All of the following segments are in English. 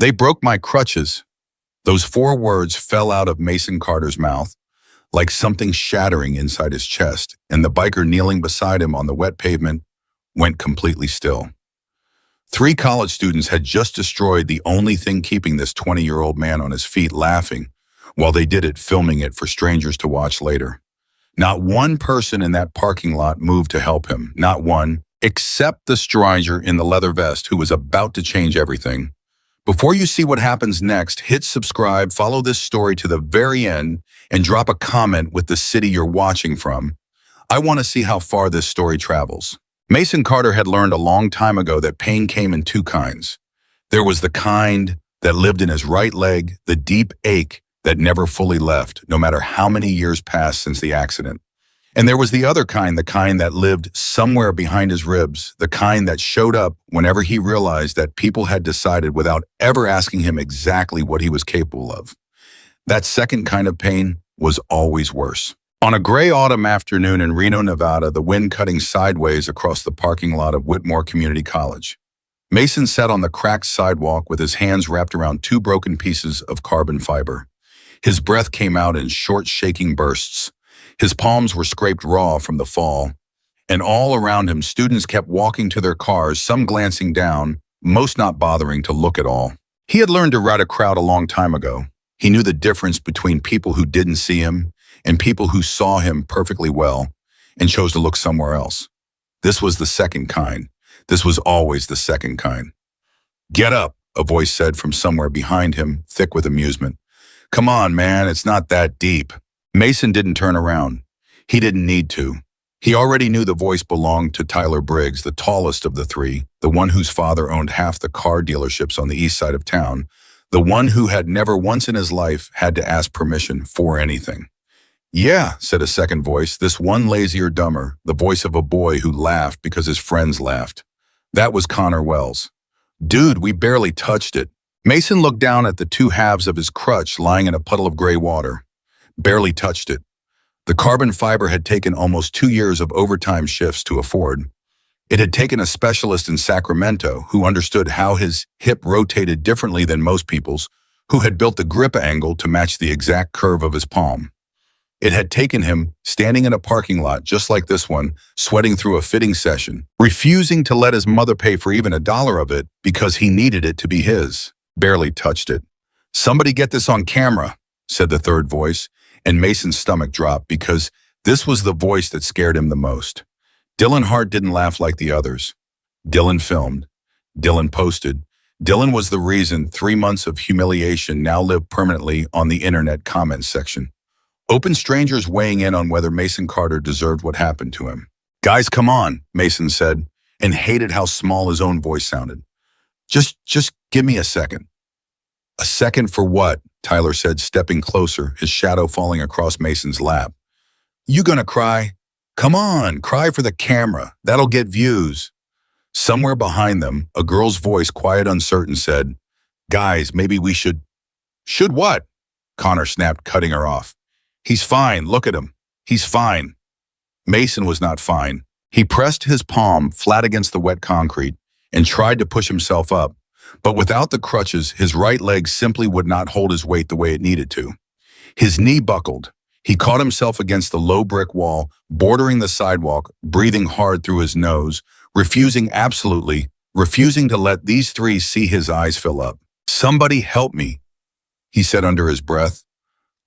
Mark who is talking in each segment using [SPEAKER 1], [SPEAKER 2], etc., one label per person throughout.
[SPEAKER 1] They broke my crutches. Those four words fell out of Mason Carter's mouth like something shattering inside his chest, and the biker kneeling beside him on the wet pavement went completely still. Three college students had just destroyed the only thing keeping this 20-year-old man on his feet, laughing while they did it, filming it for strangers to watch later. Not one person in that parking lot moved to help him, not one, except the stranger in the leather vest who was about to change everything. Before you see what happens next, hit subscribe, follow this story to the very end, and drop a comment with the city you're watching from. I want to see how far this story travels. Mason Carter had learned a long time ago that pain came in two kinds. There was the kind that lived in his right leg, the deep ache that never fully left, no matter how many years passed since the accident. And there was the other kind, the kind that lived somewhere behind his ribs, the kind that showed up whenever he realized that people had decided without ever asking him exactly what he was capable of. That second kind of pain was always worse. On a gray autumn afternoon in Reno, Nevada, the wind cutting sideways across the parking lot of Whitmore Community College, Mason sat on the cracked sidewalk with his hands wrapped around two broken pieces of carbon fiber. His breath came out in short, shaking bursts. His palms were scraped raw from the fall, and all around him, students kept walking to their cars, some glancing down, most not bothering to look at all. He had learned to ride a crowd a long time ago. He knew the difference between people who didn't see him and people who saw him perfectly well and chose to look somewhere else. This was the second kind. This was always the second kind. "Get up," a voice said from somewhere behind him, thick with amusement. "Come on, man, it's not that deep." Mason didn't turn around. He didn't need to. He already knew the voice belonged to Tyler Briggs, the tallest of the three, the one whose father owned half the car dealerships on the east side of town, the one who had never once in his life had to ask permission for anything. "Yeah," said a second voice, this one lazier, dumber, the voice of a boy who laughed because his friends laughed. That was Connor Wells. "Dude, we barely touched it." Mason looked down at the two halves of his crutch lying in a puddle of gray water. Barely touched it. The carbon fiber had taken almost 2 years of overtime shifts to afford. It had taken a specialist in Sacramento who understood how his hip rotated differently than most people's, who had built the grip angle to match the exact curve of his palm. It had taken him standing in a parking lot just like this one, sweating through a fitting session, refusing to let his mother pay for even $1 of it because he needed it to be his. Barely touched it. "Somebody get this on camera," said the third voice, and Mason's stomach dropped because this was the voice that scared him the most. Dylan Hart didn't laugh like the others. Dylan filmed. Dylan posted. Dylan was the reason 3 months of humiliation now lived permanently on the internet comments section. Open strangers weighing in on whether Mason Carter deserved what happened to him. "Guys, come on," Mason said, and hated how small his own voice sounded. Just give me a second." "A second for what?" Tyler said, stepping closer, his shadow falling across Mason's lap. "You gonna cry? Come on, cry for the camera. That'll get views." Somewhere behind them, a girl's voice, quiet, uncertain, said, "Guys, maybe we should..." "Should what?" Connor snapped, cutting her off. "He's fine, look at him. He's fine." Mason was not fine. He pressed his palm flat against the wet concrete and tried to push himself up. But without the crutches, his right leg simply would not hold his weight the way it needed to. His knee buckled. He caught himself against the low brick wall, bordering the sidewalk, breathing hard through his nose, absolutely refusing to let these three see his eyes fill up. "Somebody help me," he said under his breath.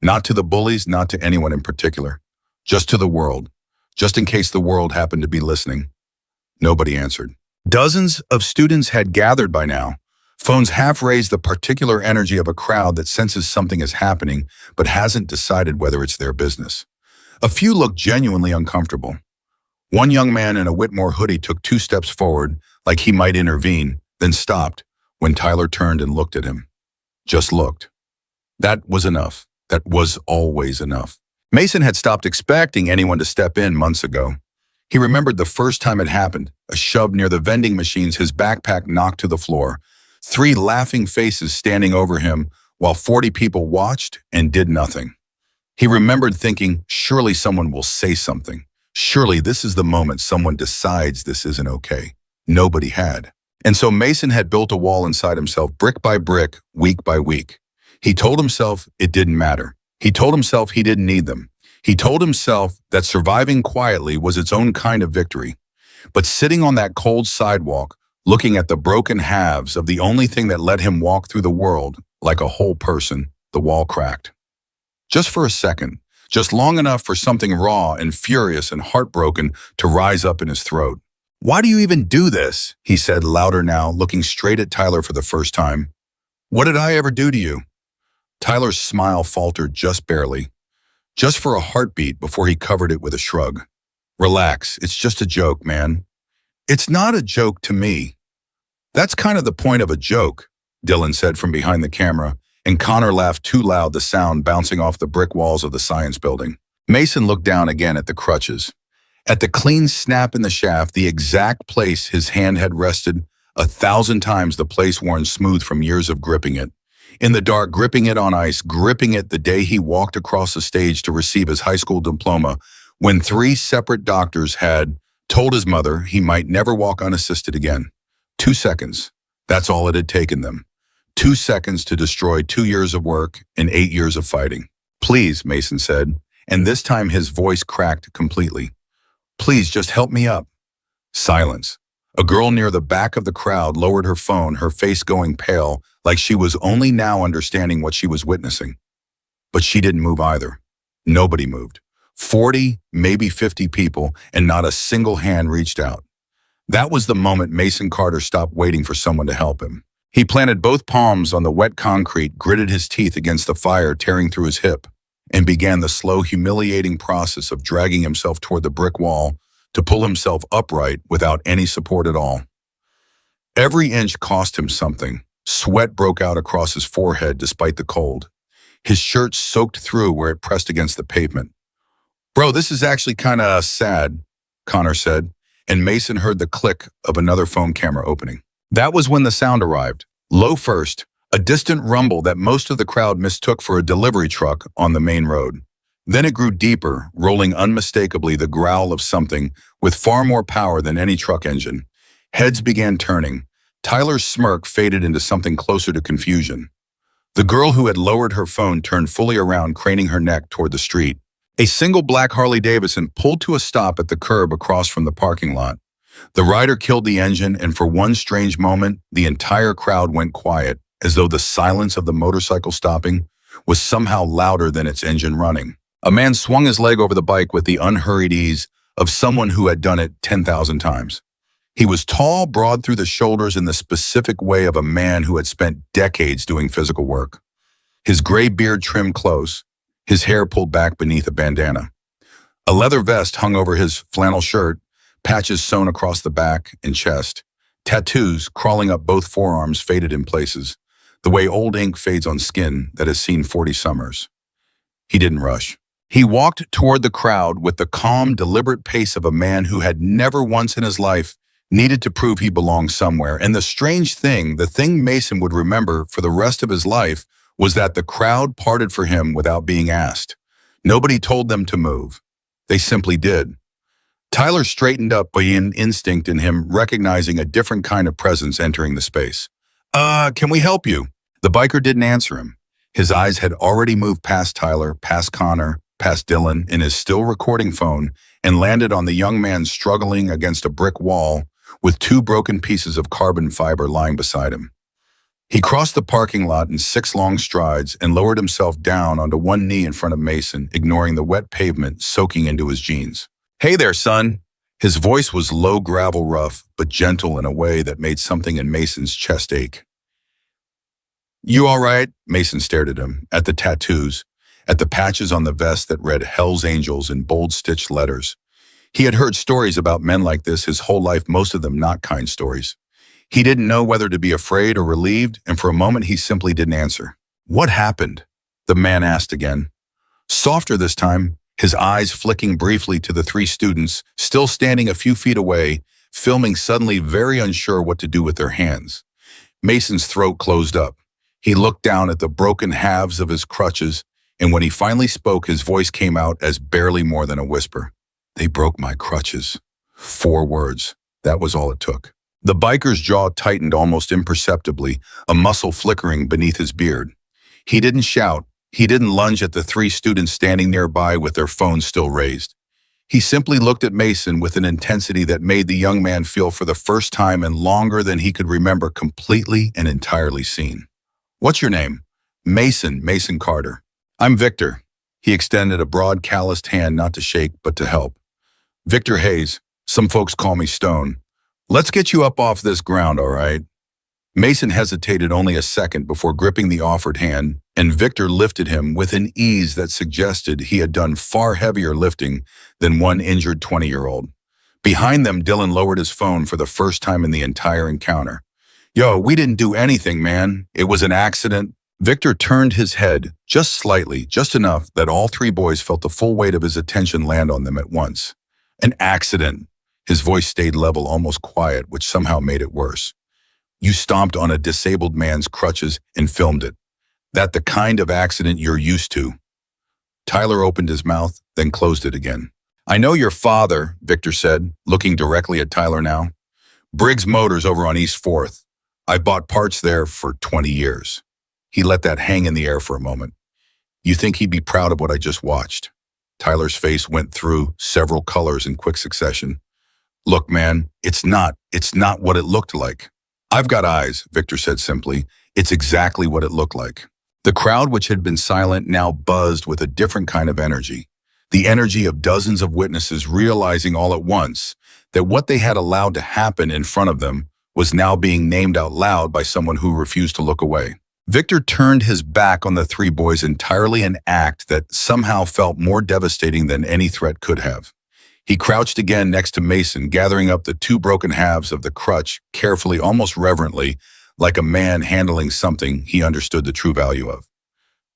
[SPEAKER 1] Not to the bullies, not to anyone in particular. Just to the world. Just in case the world happened to be listening. Nobody answered. Dozens of students had gathered by now. Phones half raised, the particular energy of a crowd that senses something is happening but hasn't decided whether it's their business. A few looked genuinely uncomfortable. One young man in a Whitmore hoodie took 2 steps forward, like he might intervene, then stopped when Tyler turned and looked at him. Just looked. That was enough. That was always enough. Mason had stopped expecting anyone to step in months ago. He remembered the first time it happened, a shove near the vending machines, his backpack knocked to the floor, 3 laughing faces standing over him while 40 people watched and did nothing. He remembered thinking, surely someone will say something. Surely this is the moment someone decides this isn't okay. Nobody had. And so Mason had built a wall inside himself, brick by brick, week by week. He told himself it didn't matter. He told himself he didn't need them. He told himself that surviving quietly was its own kind of victory. But sitting on that cold sidewalk, looking at the broken halves of the only thing that let him walk through the world like a whole person, the wall cracked. Just for a second, just long enough for something raw and furious and heartbroken to rise up in his throat. "Why do you even do this?" he said louder now, looking straight at Tyler for the first time. "What did I ever do to you?" Tyler's smile faltered just barely, just for a heartbeat before he covered it with a shrug. "Relax, it's just a joke, man." "It's not a joke to me." "That's kind of the point of a joke," Dylan said from behind the camera, and Connor laughed too loud, the sound bouncing off the brick walls of the science building. Mason looked down again at the crutches. At the clean snap in the shaft, the exact place his hand had rested, 1,000 times the place worn smooth from years of gripping it. In the dark, gripping it on ice, gripping it the day he walked across the stage to receive his high school diploma, when 3 separate doctors had told his mother he might never walk unassisted again. 2 seconds. That's all it had taken them. 2 seconds to destroy 2 years of work and 8 years of fighting. "Please," Mason said, and this time his voice cracked completely. "Please just help me up." Silence. A girl near the back of the crowd lowered her phone, her face going pale, like she was only now understanding what she was witnessing. But she didn't move either. Nobody moved. 40, maybe 50 people, and not a single hand reached out. That was the moment Mason Carter stopped waiting for someone to help him. He planted both palms on the wet concrete, gritted his teeth against the fire tearing through his hip, and began the slow, humiliating process of dragging himself toward the brick wall to pull himself upright without any support at all. Every inch cost him something. Sweat broke out across his forehead despite the cold. His shirt soaked through where it pressed against the pavement. "Bro, this is actually kinda sad," Connor said, and Mason heard the click of another phone camera opening. That was when the sound arrived. Low first, a distant rumble that most of the crowd mistook for a delivery truck on the main road. Then it grew deeper, rolling unmistakably the growl of something with far more power than any truck engine. Heads began turning. Tyler's smirk faded into something closer to confusion. The girl who had lowered her phone turned fully around, craning her neck toward the street. A single black Harley-Davidson pulled to a stop at the curb across from the parking lot. The rider killed the engine, and for one strange moment, the entire crowd went quiet, as though the silence of the motorcycle stopping was somehow louder than its engine running. A man swung his leg over the bike with the unhurried ease of someone who had done it 10,000 times. He was tall, broad through the shoulders in the specific way of a man who had spent decades doing physical work. His gray beard trimmed close, his hair pulled back beneath a bandana. A leather vest hung over his flannel shirt, patches sewn across the back and chest. Tattoos crawling up both forearms faded in places, the way old ink fades on skin that has seen 40 summers. He didn't rush. He walked toward the crowd with the calm, deliberate pace of a man who had never once in his life needed to prove he belonged somewhere. And the strange thing, the thing Mason would remember for the rest of his life, was that the crowd parted for him without being asked. Nobody told them to move. They simply did. Tyler straightened up by an instinct in him, recognizing a different kind of presence entering the space. Can we help you?" The biker didn't answer him. His eyes had already moved past Tyler, past Connor, past Dylan in his still recording phone, and landed on the young man struggling against a brick wall with 2 broken pieces of carbon fiber lying beside him. He crossed the parking lot in 6 long strides and lowered himself down onto one knee in front of Mason, ignoring the wet pavement soaking into his jeans. "Hey there, son." His voice was low, gravel rough, but gentle in a way that made something in Mason's chest ache. "You all right?" Mason stared at him, at the tattoos, at the patches on the vest that read Hell's Angels in bold stitched letters. He had heard stories about men like this his whole life, most of them not kind stories. He didn't know whether to be afraid or relieved, and for a moment he simply didn't answer. "What happened?" the man asked again. Softer this time, his eyes flicking briefly to the 3 students, still standing a few feet away, filming, suddenly very unsure what to do with their hands. Mason's throat closed up. He looked down at the broken halves of his crutches, and when he finally spoke, his voice came out as barely more than a whisper. "They broke my crutches." 4 words. That was all it took. The biker's jaw tightened almost imperceptibly, a muscle flickering beneath his beard. He didn't shout. He didn't lunge at the three students standing nearby with their phones still raised. He simply looked at Mason with an intensity that made the young man feel for the first time and longer than he could remember completely and entirely seen. "What's your name?" Mason Carter." "I'm Victor." He extended a broad, calloused hand, not to shake, but to help. "Victor Hayes. Some folks call me Stone. Let's get you up off this ground, all right?" Mason hesitated only a second before gripping the offered hand, and Victor lifted him with an ease that suggested he had done far heavier lifting than one injured 20-year-old. Behind them, Dylan lowered his phone for the first time in the entire encounter. "Yo, we didn't do anything, man. It was an accident." Victor turned his head, just slightly, just enough that all three boys felt the full weight of his attention land on them at once. "An accident." His voice stayed level, almost quiet, which somehow made it worse. "You stomped on a disabled man's crutches and filmed it. That the kind of accident you're used to." Tyler opened his mouth, then closed it again. "I know your father," Victor said, looking directly at Tyler now. "Briggs Motors over on East 4th. I bought parts there for 20 years. He let that hang in the air for a moment. "You think he'd be proud of what I just watched?" Tyler's face went through several colors in quick succession. "Look, man, it's not what it looked like." "I've got eyes," Victor said simply. "It's exactly what it looked like." The crowd, which had been silent, now buzzed with a different kind of energy. The energy of dozens of witnesses realizing all at once that what they had allowed to happen in front of them was now being named out loud by someone who refused to look away. Victor turned his back on the three boys entirely, an act that somehow felt more devastating than any threat could have. He crouched again next to Mason, gathering up the two broken halves of the crutch carefully, almost reverently, like a man handling something he understood the true value of.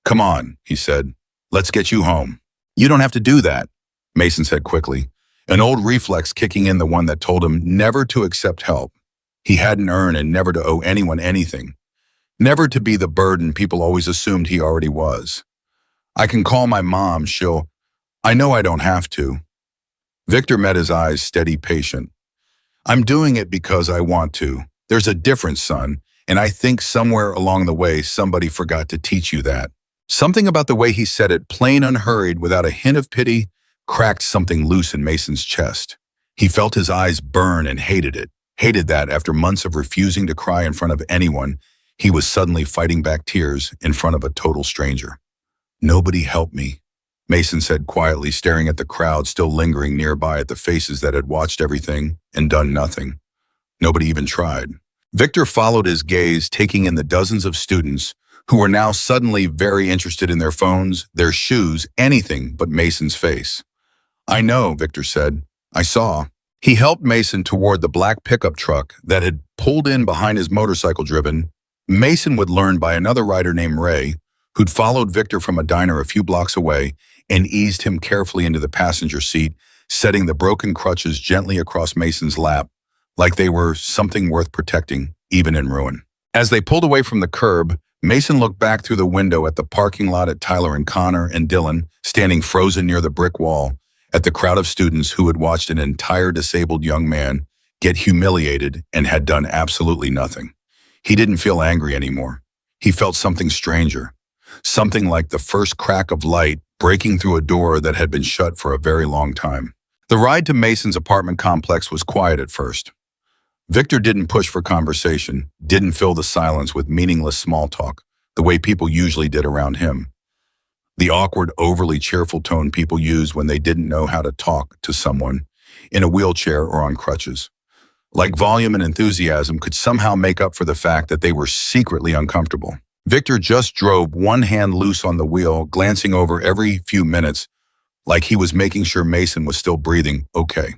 [SPEAKER 1] "Come on," he said. "Let's get you home." "You don't have to do that," Mason said quickly, an old reflex kicking in, the one that told him never to accept help. He hadn't earned and never to owe anyone anything. Never to be the burden people always assumed he already was. "I can call my mom, I know I don't have to." Victor met his eyes, steady, patient. "I'm doing it because I want to. There's a difference, son, and I think somewhere along the way somebody forgot to teach you that." Something about the way he said it, plain, unhurried, without a hint of pity, cracked something loose in Mason's chest. He felt his eyes burn and hated it. Hated that after months of refusing to cry in front of anyone, he was suddenly fighting back tears in front of a total stranger. "Nobody helped me," Mason said quietly, staring at the crowd still lingering nearby, at the faces that had watched everything and done nothing. Nobody even tried. Victor followed his gaze, taking in the dozens of students who were now suddenly very interested in their phones, their shoes, anything but Mason's face. "I know," Victor said. "I saw." He helped Mason toward the black pickup truck that had pulled in behind his motorcycle-driven. Mason would learn by another rider named Ray, who'd followed Victor from a diner a few blocks away and eased him carefully into the passenger seat, setting the broken crutches gently across Mason's lap, like they were something worth protecting, even in ruin. As they pulled away from the curb, Mason looked back through the window at the parking lot, at Tyler and Connor and Dylan standing frozen near the brick wall, at the crowd of students who had watched an entire disabled young man get humiliated and had done absolutely nothing. He didn't feel angry anymore. He felt something stranger, something like the first crack of light breaking through a door that had been shut for a very long time. The ride to Mason's apartment complex was quiet at first. Victor didn't push for conversation, didn't fill the silence with meaningless small talk, the way people usually did around him. The awkward, overly cheerful tone people used when they didn't know how to talk to someone in a wheelchair or on crutches. Like volume and enthusiasm could somehow make up for the fact that they were secretly uncomfortable. Victor just drove, one hand loose on the wheel, glancing over every few minutes, like he was making sure Mason was still breathing okay.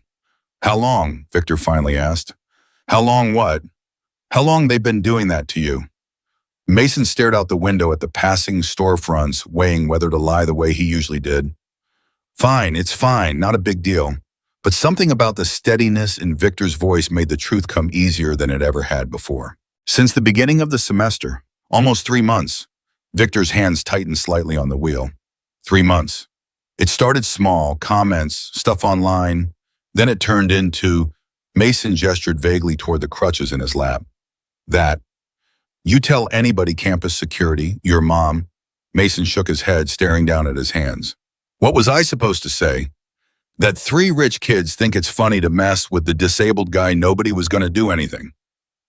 [SPEAKER 1] "How long?" Victor finally asked. "How long what?" "How long they've been doing that to you?" Mason stared out the window at the passing storefronts, weighing whether to lie the way he usually did. "Fine, it's fine, not a big deal." But something about the steadiness in Victor's voice made the truth come easier than it ever had before. "Since the beginning of the semester, almost 3 months." Victor's hands tightened slightly on the wheel. 3 months. It started small, comments, stuff online. Then it turned into, Mason gestured vaguely toward the crutches in his lap. That, you tell anybody campus security, your mom. Mason shook his head, staring down at his hands. What was I supposed to say? That three rich kids think it's funny to mess with the disabled guy nobody was going to do anything.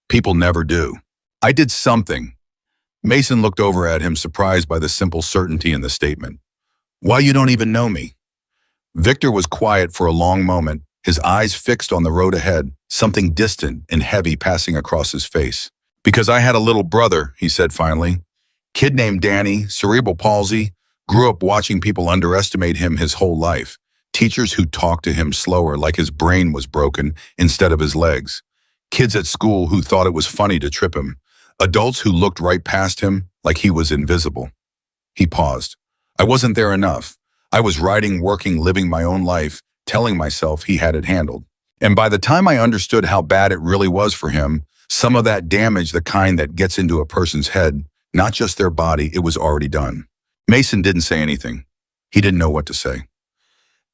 [SPEAKER 1] People never do. I did something. Mason looked over at him, surprised by the simple certainty in the statement. Why, you don't even know me? Victor was quiet for a long moment, his eyes fixed on the road ahead, something distant and heavy passing across his face. Because I had a little brother, he said finally. Kid named Danny, cerebral palsy, grew up watching people underestimate him his whole life. Teachers who talked to him slower, like his brain was broken instead of his legs. Kids at school who thought it was funny to trip him. Adults who looked right past him like he was invisible. He paused. I wasn't there enough. I was writing, working, living my own life, telling myself he had it handled. And by the time I understood how bad it really was for him, some of that damage, the kind that gets into a person's head, not just their body, it was already done. Mason didn't say anything. He didn't know what to say.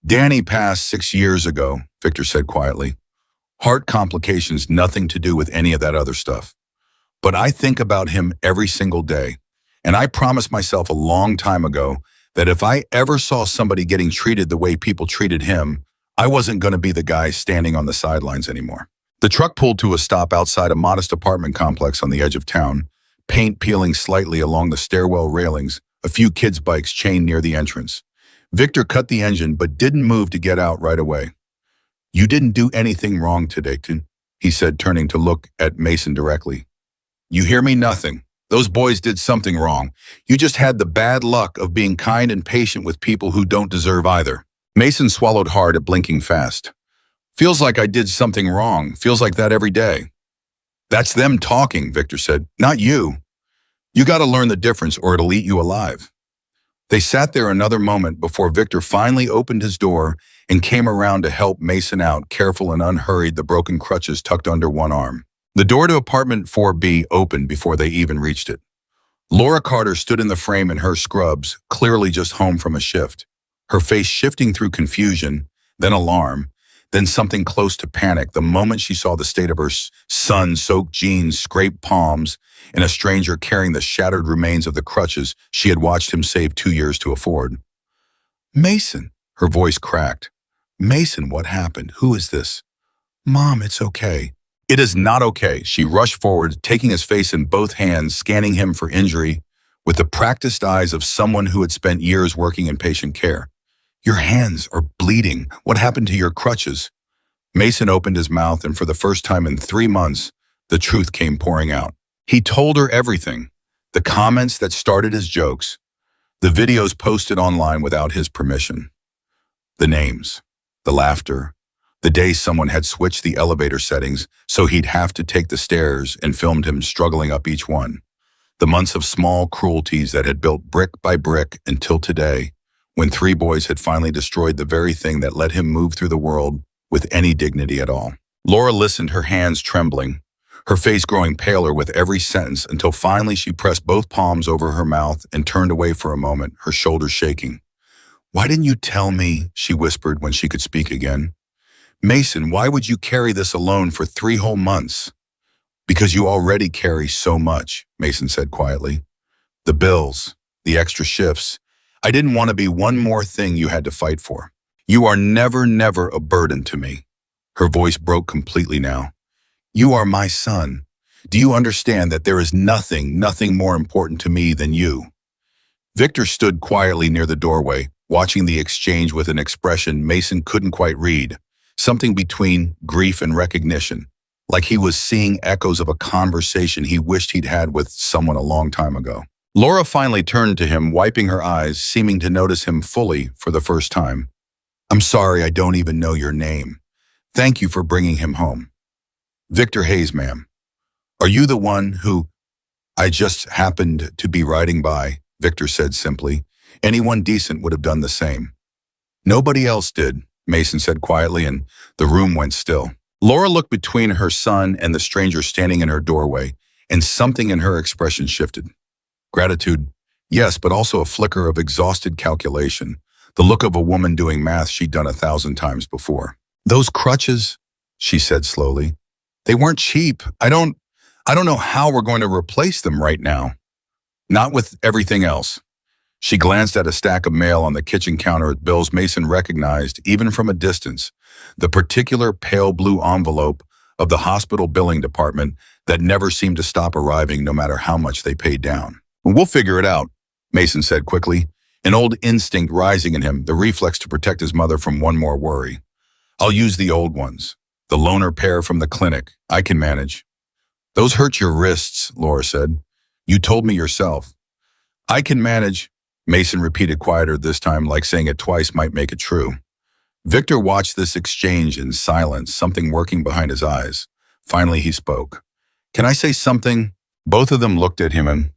[SPEAKER 1] Danny passed 6 years ago, Victor said quietly. Heart complications, nothing to do with any of that other stuff. But I think about him every single day. And I promised myself a long time ago that if I ever saw somebody getting treated the way people treated him, I wasn't going to be the guy standing on the sidelines anymore. The truck pulled to a stop outside a modest apartment complex on the edge of town, paint peeling slightly along the stairwell railings, a few kids' bikes chained near the entrance. Victor cut the engine but didn't move to get out right away. You didn't do anything wrong today, he said, turning to look at Mason directly. You hear me? Nothing. Those boys did something wrong. You just had the bad luck of being kind and patient with people who don't deserve either. Mason swallowed hard at blinking fast. Feels like I did something wrong. Feels like that every day. That's them talking, Victor said, not you. You got to learn the difference or it'll eat you alive. They sat there another moment before Victor finally opened his door and came around to help Mason out, careful and unhurried, the broken crutches tucked under one arm. The door to apartment 4B opened before they even reached it. Laura Carter stood in the frame in her scrubs, clearly just home from a shift, her face shifting through confusion, then alarm, then something close to panic the moment she saw the state of her sun-soaked jeans, scraped palms, and a stranger carrying the shattered remains of the crutches she had watched him save 2 years to afford. Mason, her voice cracked. Mason, what happened? Who is this? Mom, it's okay. It is not okay. She rushed forward, taking his face in both hands, scanning him for injury with the practiced eyes of someone who had spent years working in patient care. Your hands are bleeding. What happened to your crutches? Mason opened his mouth, and for the first time in 3 months, the truth came pouring out. He told her everything. The comments that started his jokes, the videos posted online without his permission, the names, the laughter, the day someone had switched the elevator settings so he'd have to take the stairs and filmed him struggling up each one. The months of small cruelties that had built brick by brick until today, when 3 boys had finally destroyed the very thing that let him move through the world with any dignity at all. Laura listened, her hands trembling, her face growing paler with every sentence until finally she pressed both palms over her mouth and turned away for a moment, her shoulders shaking. Why didn't you tell me? She whispered when she could speak again. Mason, why would you carry this alone for 3 whole months? Because you already carry so much, Mason said quietly. The bills, the extra shifts. I didn't want to be one more thing you had to fight for. You are never, never a burden to me. Her voice broke completely now. You are my son. Do you understand that there is nothing more important to me than you? Victor stood quietly near the doorway, watching the exchange with an expression Mason couldn't quite read. Something between grief and recognition, like he was seeing echoes of a conversation he wished he'd had with someone a long time ago. Laura finally turned to him, wiping her eyes, seeming to notice him fully for the first time. I'm sorry, I don't even know your name. Thank you for bringing him home. Victor Hayes, ma'am. Are you the one who... I just happened to be riding by, Victor said simply. Anyone decent would have done the same. Nobody else did, Mason said quietly, and the room went still. Laura looked between her son and the stranger standing in her doorway, and something in her expression shifted. Gratitude, yes, but also a flicker of exhausted calculation, the look of a woman doing math she'd done 1,000 times before. Those crutches, she said slowly. They weren't cheap. I don't know how we're going to replace them right now. Not with everything else. She glanced at a stack of mail on the kitchen counter at bills Mason recognized, even from a distance, the particular pale blue envelope of the hospital billing department that never seemed to stop arriving no matter how much they paid down. We'll figure it out, Mason said quickly, an old instinct rising in him, the reflex to protect his mother from one more worry. I'll use the old ones, the loaner pair from the clinic. I can manage. Those hurt your wrists, Laura said. You told me yourself. I can manage, Mason repeated quieter this time, like saying it twice might make it true. Victor watched this exchange in silence, something working behind his eyes. Finally, he spoke. Can I say something? Both of them looked at him and,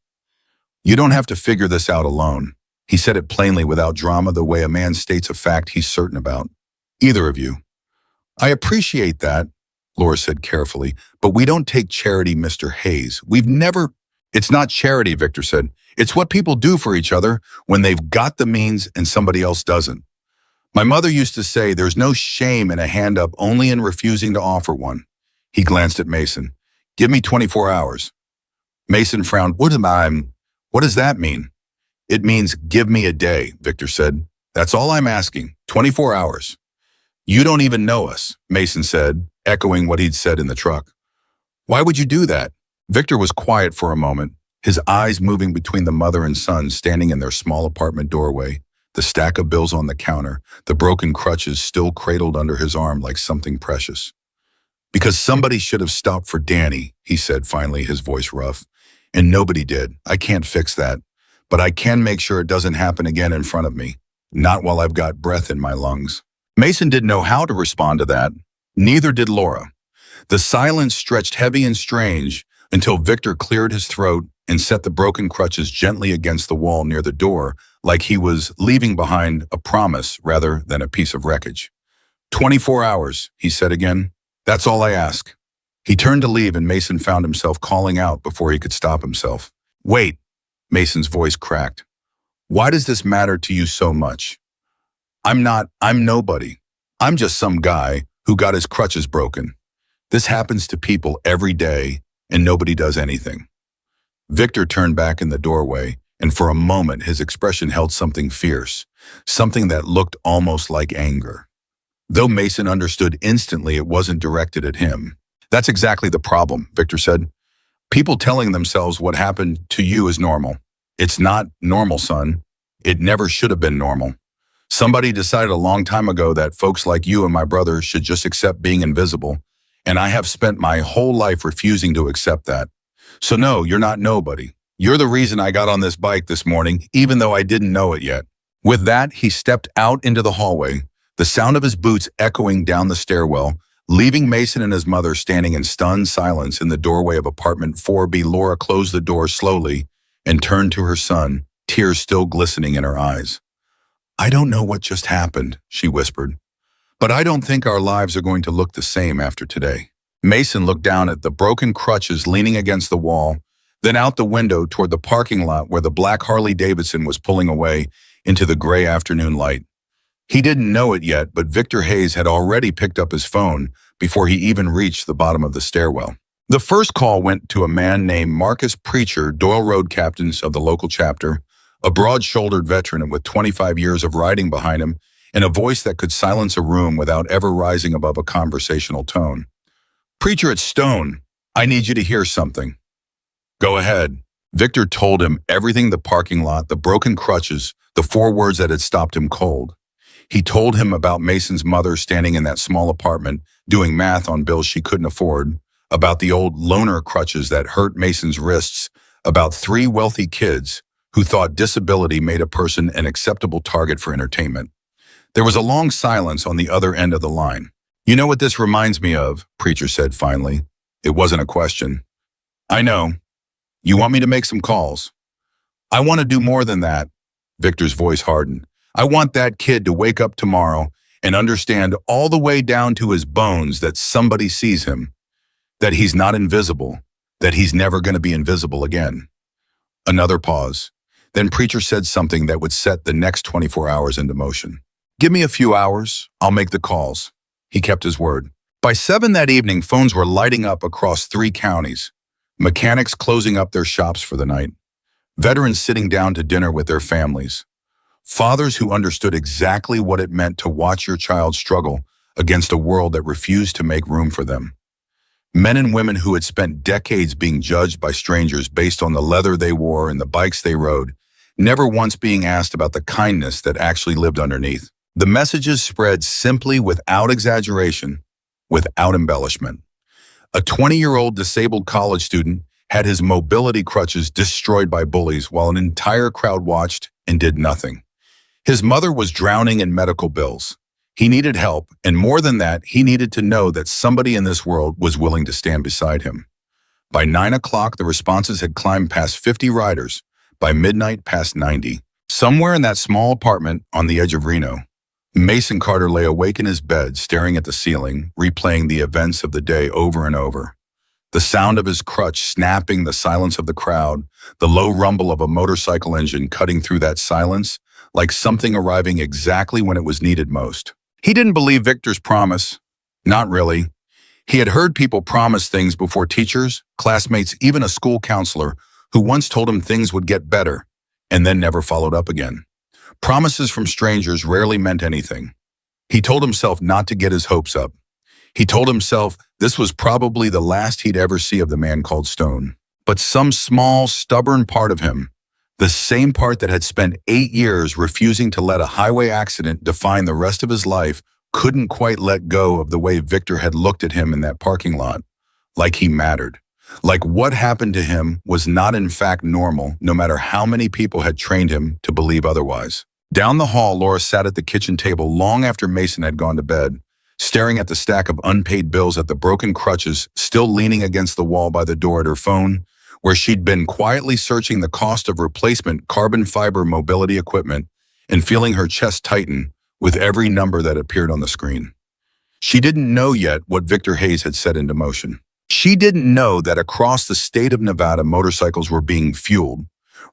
[SPEAKER 1] you don't have to figure this out alone. He said it plainly without drama, the way a man states a fact he's certain about. Either of you. I appreciate that, Laura said carefully, but we don't take charity, Mr. Hayes. We've never... It's not charity, Victor said. It's what people do for each other when they've got the means and somebody else doesn't. My mother used to say there's no shame in a hand up, only in refusing to offer one. He glanced at Mason. Give me 24 hours. Mason frowned. What does that mean? It means give me a day, Victor said. That's all I'm asking. 24 hours. You don't even know us, Mason said, echoing what he'd said in the truck. Why would you do that? Victor was quiet for a moment, his eyes moving between the mother and son standing in their small apartment doorway, the stack of bills on the counter, the broken crutches still cradled under his arm like something precious. Because somebody should have stopped for Danny, he said finally, his voice rough. And nobody did. I can't fix that. But I can make sure it doesn't happen again in front of me. Not while I've got breath in my lungs. Mason didn't know how to respond to that. Neither did Laura. The silence stretched heavy and strange until Victor cleared his throat and set the broken crutches gently against the wall near the door, like he was leaving behind a promise rather than a piece of wreckage. 24 hours, he said again. That's all I ask. He turned to leave and Mason found himself calling out before he could stop himself. Wait, Mason's voice cracked. Why does this matter to you so much? I'm nobody. I'm just some guy who got his crutches broken. This happens to people every day and nobody does anything. Victor turned back in the doorway, and for a moment his expression held something fierce, something that looked almost like anger. Though Mason understood instantly it wasn't directed at him. That's exactly the problem, Victor said. People telling themselves what happened to you is normal. It's not normal, son. It never should have been normal. Somebody decided a long time ago that folks like you and my brother should just accept being invisible, and I have spent my whole life refusing to accept that. So no, you're not nobody. You're the reason I got on this bike this morning, even though I didn't know it yet. With that, he stepped out into the hallway, the sound of his boots echoing down the stairwell, leaving Mason and his mother standing in stunned silence in the doorway of apartment 4B. Laura closed the door slowly and turned to her son, tears still glistening in her eyes. I don't know what just happened, she whispered, but I don't think our lives are going to look the same after today. Mason looked down at the broken crutches leaning against the wall, then out the window toward the parking lot where the black Harley-Davidson was pulling away into the gray afternoon light. He didn't know it yet, but Victor Hayes had already picked up his phone before he even reached the bottom of the stairwell. The first call went to a man named Marcus Preacher, Doyle Road captains of the local chapter, a broad-shouldered veteran with 25 years of riding behind him and a voice that could silence a room without ever rising above a conversational tone. Preacher, it's Stone. I need you to hear something. Go ahead. Victor told him everything: the parking lot, the broken crutches, the 4 words that had stopped him cold. He told him about Mason's mother standing in that small apartment doing math on bills she couldn't afford, about the old loaner crutches that hurt Mason's wrists, about 3 wealthy kids who thought disability made a person an acceptable target for entertainment. There was a long silence on the other end of the line. You know what this reminds me of, Preacher said finally. It wasn't a question. I know. You want me to make some calls? I want to do more than that. Victor's voice hardened. I want that kid to wake up tomorrow and understand all the way down to his bones that somebody sees him, that he's not invisible, that he's never going to be invisible again. Another pause. Then Preacher said something that would set the next 24 hours into motion. Give me a few hours. I'll make the calls. He kept his word. By 7 that evening, phones were lighting up across 3 counties. Mechanics closing up their shops for the night. Veterans sitting down to dinner with their families. Fathers who understood exactly what it meant to watch your child struggle against a world that refused to make room for them. Men and women who had spent decades being judged by strangers based on the leather they wore and the bikes they rode, never once being asked about the kindness that actually lived underneath. The messages spread simply without exaggeration, without embellishment. A 20-year-old disabled college student had his mobility crutches destroyed by bullies while an entire crowd watched and did nothing. His mother was drowning in medical bills. He needed help, and more than that, he needed to know that somebody in this world was willing to stand beside him. By 9 o'clock, the responses had climbed past 50 riders. By midnight, past 90. Somewhere in that small apartment on the edge of Reno, Mason Carter lay awake in his bed, staring at the ceiling, replaying the events of the day over and over. The sound of his crutch snapping, the silence of the crowd, the low rumble of a motorcycle engine cutting through that silence, like something arriving exactly when it was needed most. He didn't believe Victor's promise. Not really. He had heard people promise things before, teachers, classmates, even a school counselor who once told him things would get better and then never followed up again. Promises from strangers rarely meant anything. He told himself not to get his hopes up. He told himself this was probably the last he'd ever see of the man called Stone. But some small, stubborn part of him, the same part that had spent 8 years refusing to let a highway accident define the rest of his life, couldn't quite let go of the way Victor had looked at him in that parking lot, like he mattered. Like what happened to him was not in fact normal, no matter how many people had trained him to believe otherwise. Down the hall, Laura sat at the kitchen table long after Mason had gone to bed, staring at the stack of unpaid bills at the broken crutches still leaning against the wall by the door at her phone, where she'd been quietly searching the cost of replacement carbon fiber mobility equipment and feeling her chest tighten with every number that appeared on the screen. She didn't know yet what Victor Hayes had set into motion. She didn't know that across the state of Nevada, motorcycles were being fueled,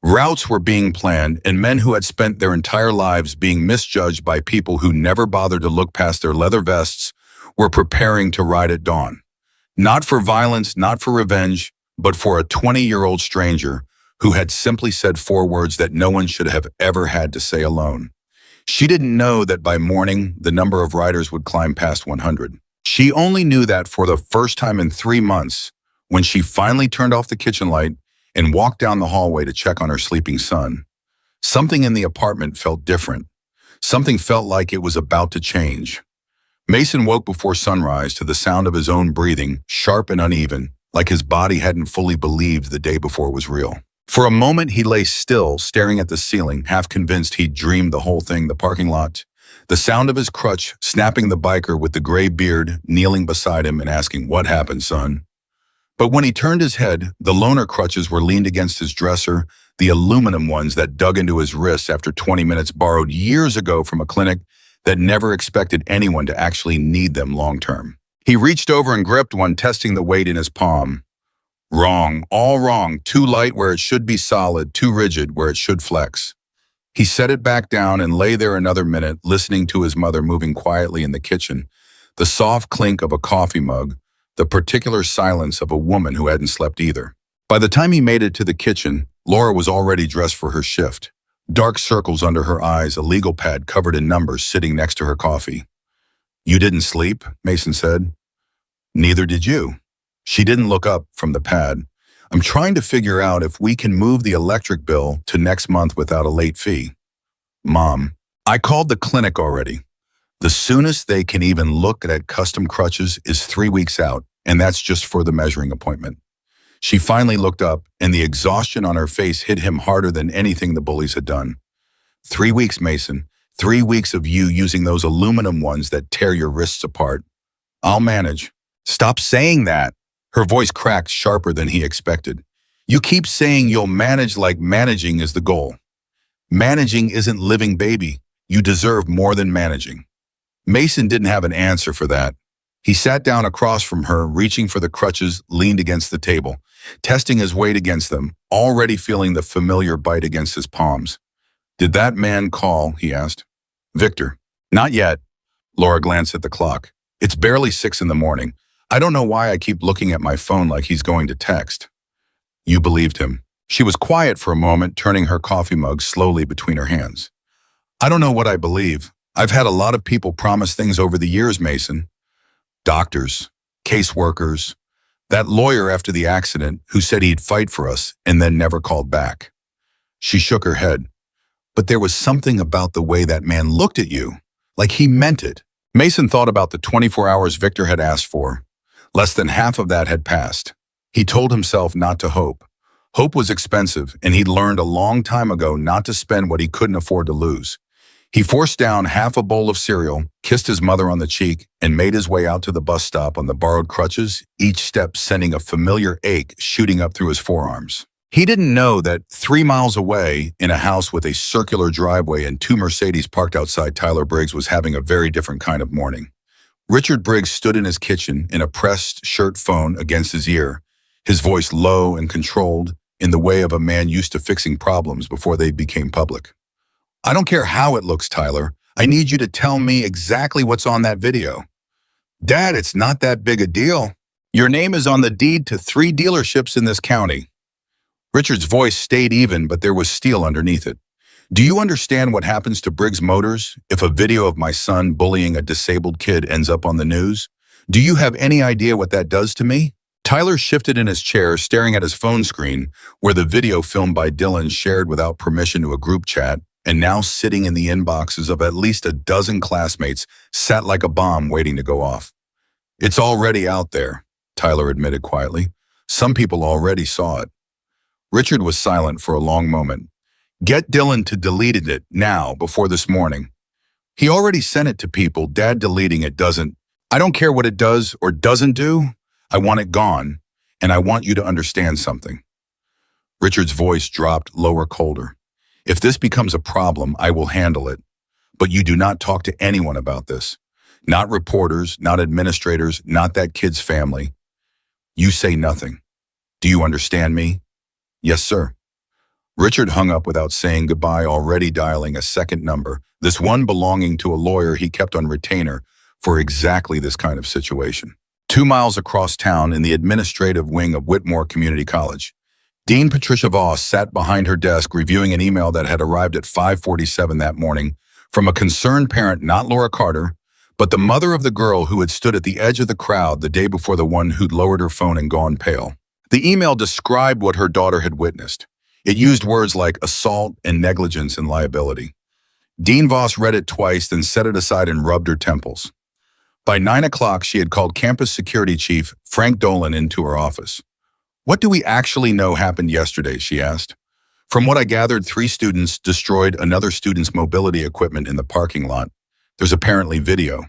[SPEAKER 1] routes were being planned, and men who had spent their entire lives being misjudged by people who never bothered to look past their leather vests were preparing to ride at dawn. Not for violence, not for revenge, but for a 20-year-old stranger who had simply said 4 words that no one should have ever had to say alone. She didn't know that by morning, the number of riders would climb past 100. She only knew that for the first time in 3 months, when she finally turned off the kitchen light and walked down the hallway to check on her sleeping son. Something in the apartment felt different. Something felt like it was about to change. Mason woke before sunrise to the sound of his own breathing, sharp and uneven, like his body hadn't fully believed the day before was real. For a moment, he lay still, staring at the ceiling, half convinced he'd dreamed the whole thing, the parking lot, the sound of his crutch snapping, the biker with the gray beard kneeling beside him and asking, "What happened, son?" But when he turned his head, the loaner crutches were leaned against his dresser, the aluminum ones that dug into his wrists after 20 minutes borrowed years ago from a clinic that never expected anyone to actually need them long term. He reached over and gripped one, testing the weight in his palm. Wrong, all wrong, too light where it should be solid, too rigid where it should flex. He set it back down and lay there another minute, listening to his mother moving quietly in the kitchen, the soft clink of a coffee mug, the particular silence of a woman who hadn't slept either. By the time he made it to the kitchen, Laura was already dressed for her shift. Dark circles under her eyes, a legal pad covered in numbers sitting next to her coffee. "You didn't sleep," Mason said. "Neither did you." She didn't look up from the pad. "I'm trying to figure out if we can move the electric bill to next month without a late fee." "Mom, I called the clinic already. The soonest they can even look at custom crutches is 3 weeks out, and that's just for the measuring appointment." She finally looked up, and the exhaustion on her face hit him harder than anything the bullies had done. 3 weeks, Mason. 3 weeks of you using those aluminum ones that tear your wrists apart. I'll manage." "Stop saying that." Her voice cracked sharper than he expected. "You keep saying you'll manage like managing is the goal. Managing isn't living, baby. You deserve more than managing." Mason didn't have an answer for that. He sat down across from her, reaching for the crutches, leaned against the table, testing his weight against them, already feeling the familiar bite against his palms. "Did that man call?" he asked. "Victor." "Not yet." Laura glanced at the clock. It's barely 6 in the morning. I don't know why I keep looking at my phone like he's going to text. You believed him. She was quiet for a moment, turning her coffee mug slowly between her hands. I don't know what I believe. I've had a lot of people promise things over the years, Mason. Doctors, caseworkers, that lawyer after the accident who said he'd fight for us and then never called back. She shook her head. But there was something about the way that man looked at you, like he meant it. Mason thought about the 24 hours Victor had asked for. Less than half of that had passed. He told himself not to hope. Hope was expensive, and he'd learned a long time ago not to spend what he couldn't afford to lose. He forced down half a bowl of cereal, kissed his mother on the cheek, and made his way out to the bus stop on the borrowed crutches, each step sending a familiar ache shooting up through his forearms. He didn't know that 3 miles away, in a house with a circular driveway and 2 Mercedes parked outside, Tyler Briggs was having a very different kind of morning. Richard Briggs stood in his kitchen in a pressed shirt phone against his ear, his voice low and controlled in the way of a man used to fixing problems before they became public. I don't care how it looks, Tyler. I need you to tell me exactly what's on that video. Dad, it's not that big a deal. Your name is on the deed to 3 dealerships in this county. Richard's voice stayed even, but there was steel underneath it. Do you understand what happens to Briggs Motors if a video of my son bullying a disabled kid ends up on the news? Do you have any idea what that does to me? Tyler shifted in his chair, staring at his phone screen, where the video filmed by Dylan shared without permission to a group chat, and now sitting in the inboxes of at least a dozen classmates, sat like a bomb waiting to go off. It's already out there, Tyler admitted quietly. Some people already saw it. Richard was silent for a long moment. Get Dylan to delete it now, before this morning. He already sent it to people. Dad deleting it doesn't. I don't care what it does or doesn't do. I want it gone, and I want you to understand something. Richard's voice dropped lower, colder. If this becomes a problem, I will handle it. But you do not talk to anyone about this. Not reporters, not administrators, not that kid's family. You say nothing. Do you understand me? Yes, sir. Richard hung up without saying goodbye, already dialing a second number, this one belonging to a lawyer he kept on retainer for exactly this kind of situation. 2 miles across town in the administrative wing of Whitmore Community College, Dean Patricia Voss sat behind her desk reviewing an email that had arrived at 5:47 that morning from a concerned parent, not Laura Carter, but the mother of the girl who had stood at the edge of the crowd the day before, the one who'd lowered her phone and gone pale. The email described what her daughter had witnessed. It used words like assault and negligence and liability. Dean Voss read it twice, then set it aside and rubbed her temples. By 9 o'clock, she had called campus security chief Frank Dolan into her office. What do we actually know happened yesterday, she asked. From what I gathered, 3 students destroyed another student's mobility equipment in the parking lot. There's apparently video.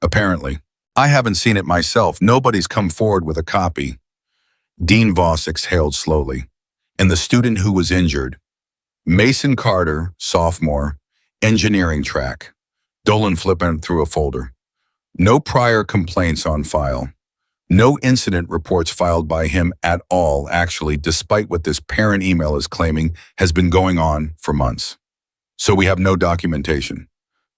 [SPEAKER 1] Apparently. I haven't seen it myself. Nobody's come forward with a copy. Dean Voss exhaled slowly. And the student who was injured? Mason Carter, sophomore, engineering track. Dolan flipped through a folder. No prior complaints on file. No incident reports filed by him at all, actually, despite what this parent email is claiming has been going on for months. So we have no documentation.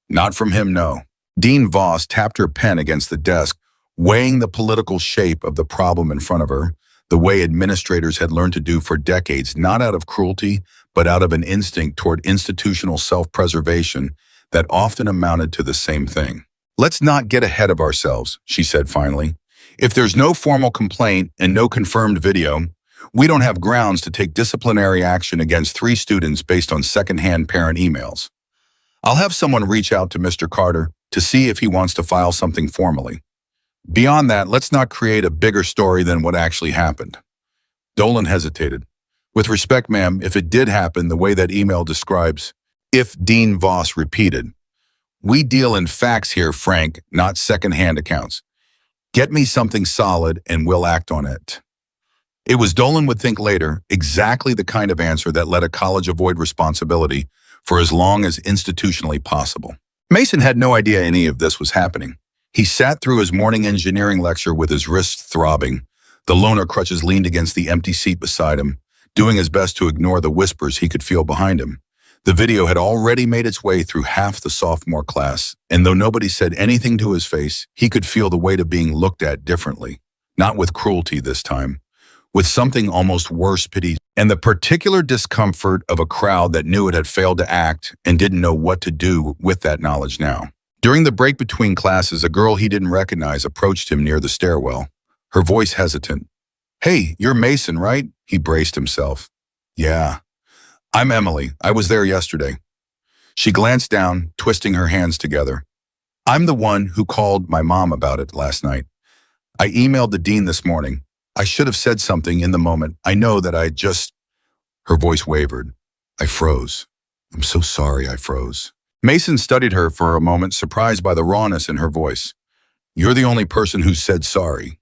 [SPEAKER 1] Not from him, no. Dean Voss tapped her pen against the desk, weighing the political shape of the problem in front of her, the way administrators had learned to do for decades, not out of cruelty, but out of an instinct toward institutional self-preservation that often amounted to the same thing. Let's not get ahead of ourselves, she said finally. If there's no formal complaint and no confirmed video, we don't have grounds to take disciplinary action against 3 students based on secondhand parent emails. I'll have someone reach out to Mr. Carter to see if he wants to file something formally. Beyond that, let's not create a bigger story than what actually happened. Dolan hesitated. With respect, ma'am, if it did happen the way that email describes, if Dean Voss repeated, we deal in facts here, Frank, not secondhand accounts. Get me something solid and we'll act on it. It was, Dolan would think later, exactly the kind of answer that let a college avoid responsibility for as long as institutionally possible. Mason had no idea any of this was happening. He sat through his morning engineering lecture with his wrists throbbing. The loner Crutches leaned against the empty seat beside him, doing his best to ignore the whispers he could feel behind him. The video had already made its way through half the sophomore class, and though nobody said anything to his face, he could feel the weight of being looked at differently. Not with cruelty this time, with something almost worse, pity, and the particular discomfort of a crowd that knew it had failed to act and didn't know what to do with that knowledge now. During the break between classes, a girl he didn't recognize approached him near the stairwell, her voice hesitant. "Hey, you're Mason, right?" He braced himself. "Yeah. I'm Emily. I was there yesterday." She glanced down, twisting her hands together. "I'm the one who called my mom about it last night. I emailed the dean this morning. I should have said something in the moment. I know that I just—" Her voice wavered. "I froze. I'm so sorry I froze." Mason studied her for a moment, surprised by the rawness in her voice. "You're the only person who said sorry.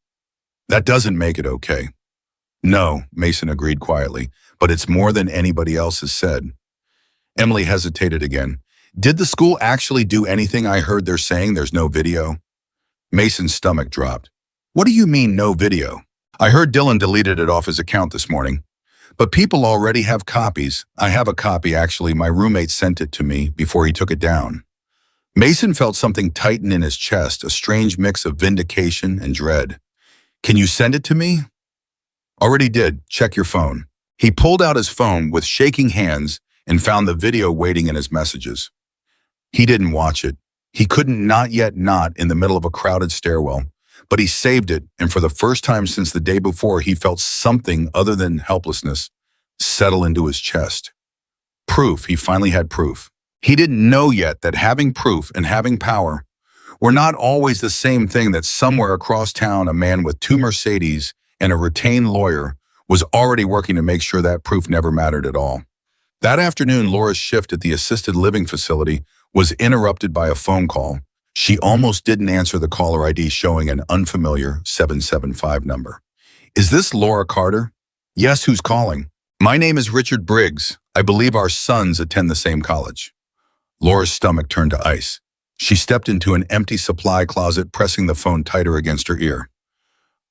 [SPEAKER 1] That doesn't make it okay." "No," Mason agreed quietly, "but it's more than anybody else has said." Emily hesitated again. "Did the school actually do anything? I heard they're saying there's no video." Mason's stomach dropped. "What do you mean, no video?" "I heard Dylan deleted it off his account this morning. But people already have copies. I have a copy, actually. My roommate sent it to me before he took it down." Mason felt something tighten in his chest, a strange mix of vindication and dread. "Can you send it to me?" "Already did. Check your phone." He pulled out his phone with shaking hands and found the video waiting in his messages. He didn't watch it. He couldn't, not yet, not in the middle of a crowded stairwell. But he saved it, and for the first time since the day before, he felt something other than helplessness settle into his chest. Proof. He finally had proof. He didn't know yet that having proof and having power were not always the same thing, that somewhere across town a man with 2 Mercedes and a retained lawyer was already working to make sure that proof never mattered at all. That afternoon, Laura's shift at the assisted living facility was interrupted by a phone call. She almost didn't answer the caller ID showing an unfamiliar 775 number. "Is this Laura Carter?" "Yes, who's calling?" "My name is Richard Briggs. I believe our sons attend the same college." Laura's stomach turned to ice. She stepped into an empty supply closet, pressing the phone tighter against her ear.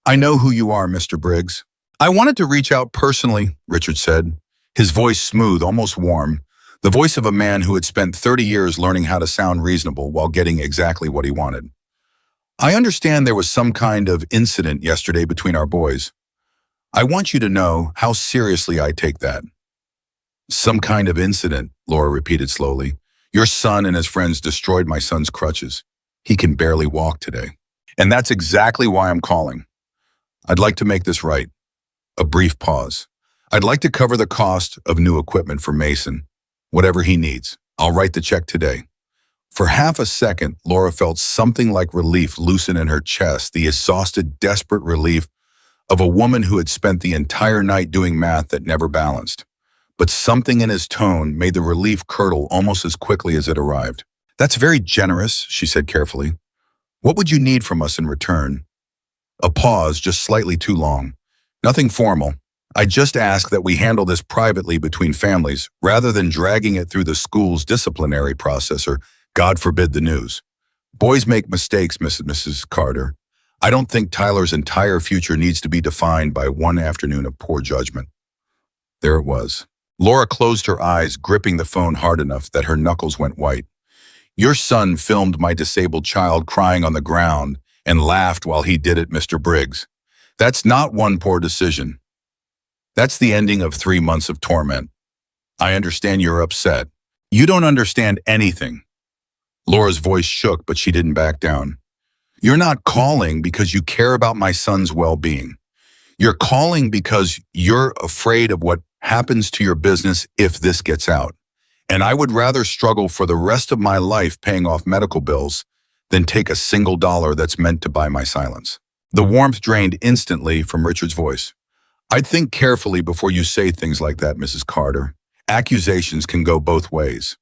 [SPEAKER 1] "I know who you are, Mr. Briggs." "I wanted to reach out personally," Richard said, his voice smooth, almost warm, the voice of a man who had spent 30 years learning how to sound reasonable while getting exactly what he wanted. "I understand there was some kind of incident yesterday between our boys. I want you to know how seriously I take that." "Some kind of incident," Laura repeated slowly. "Your son and his friends destroyed my son's crutches. He can barely walk today. And that's exactly why I'm calling. I'd like to make this right." A brief pause. "I'd like to cover the cost of new equipment for Mason. Whatever he needs. I'll write the check today." For half a second, Laura felt something like relief loosen in her chest, the exhausted, desperate relief of a woman who had spent the entire night doing math that never balanced. But something in his tone made the relief curdle almost as quickly as it arrived. "That's very generous," she said carefully. "What would you need from us in return?" A pause, just slightly too long. "Nothing formal. I just ask that we handle this privately between families, rather than dragging it through the school's disciplinary process or, God forbid, the news. Boys make mistakes, Mrs. Carter. I don't think Tyler's entire future needs to be defined by one afternoon of poor judgment." There it was. Laura closed her eyes, gripping the phone hard enough that her knuckles went white. "Your son filmed my disabled child crying on the ground and laughed while he did it, Mr. Briggs. That's not one poor decision. That's the ending of 3 months of torment. I understand you're upset. You don't understand anything." Laura's voice shook, but she didn't back down. "You're not calling because you care about my son's well-being. You're calling because you're afraid of what happens to your business if this gets out. And I would rather struggle for the rest of my life paying off medical bills than take a single dollar that's meant to buy my silence." The warmth drained instantly from Richard's voice. "I'd think carefully before you say things like that, Mrs. Carter. Accusations can go both ways.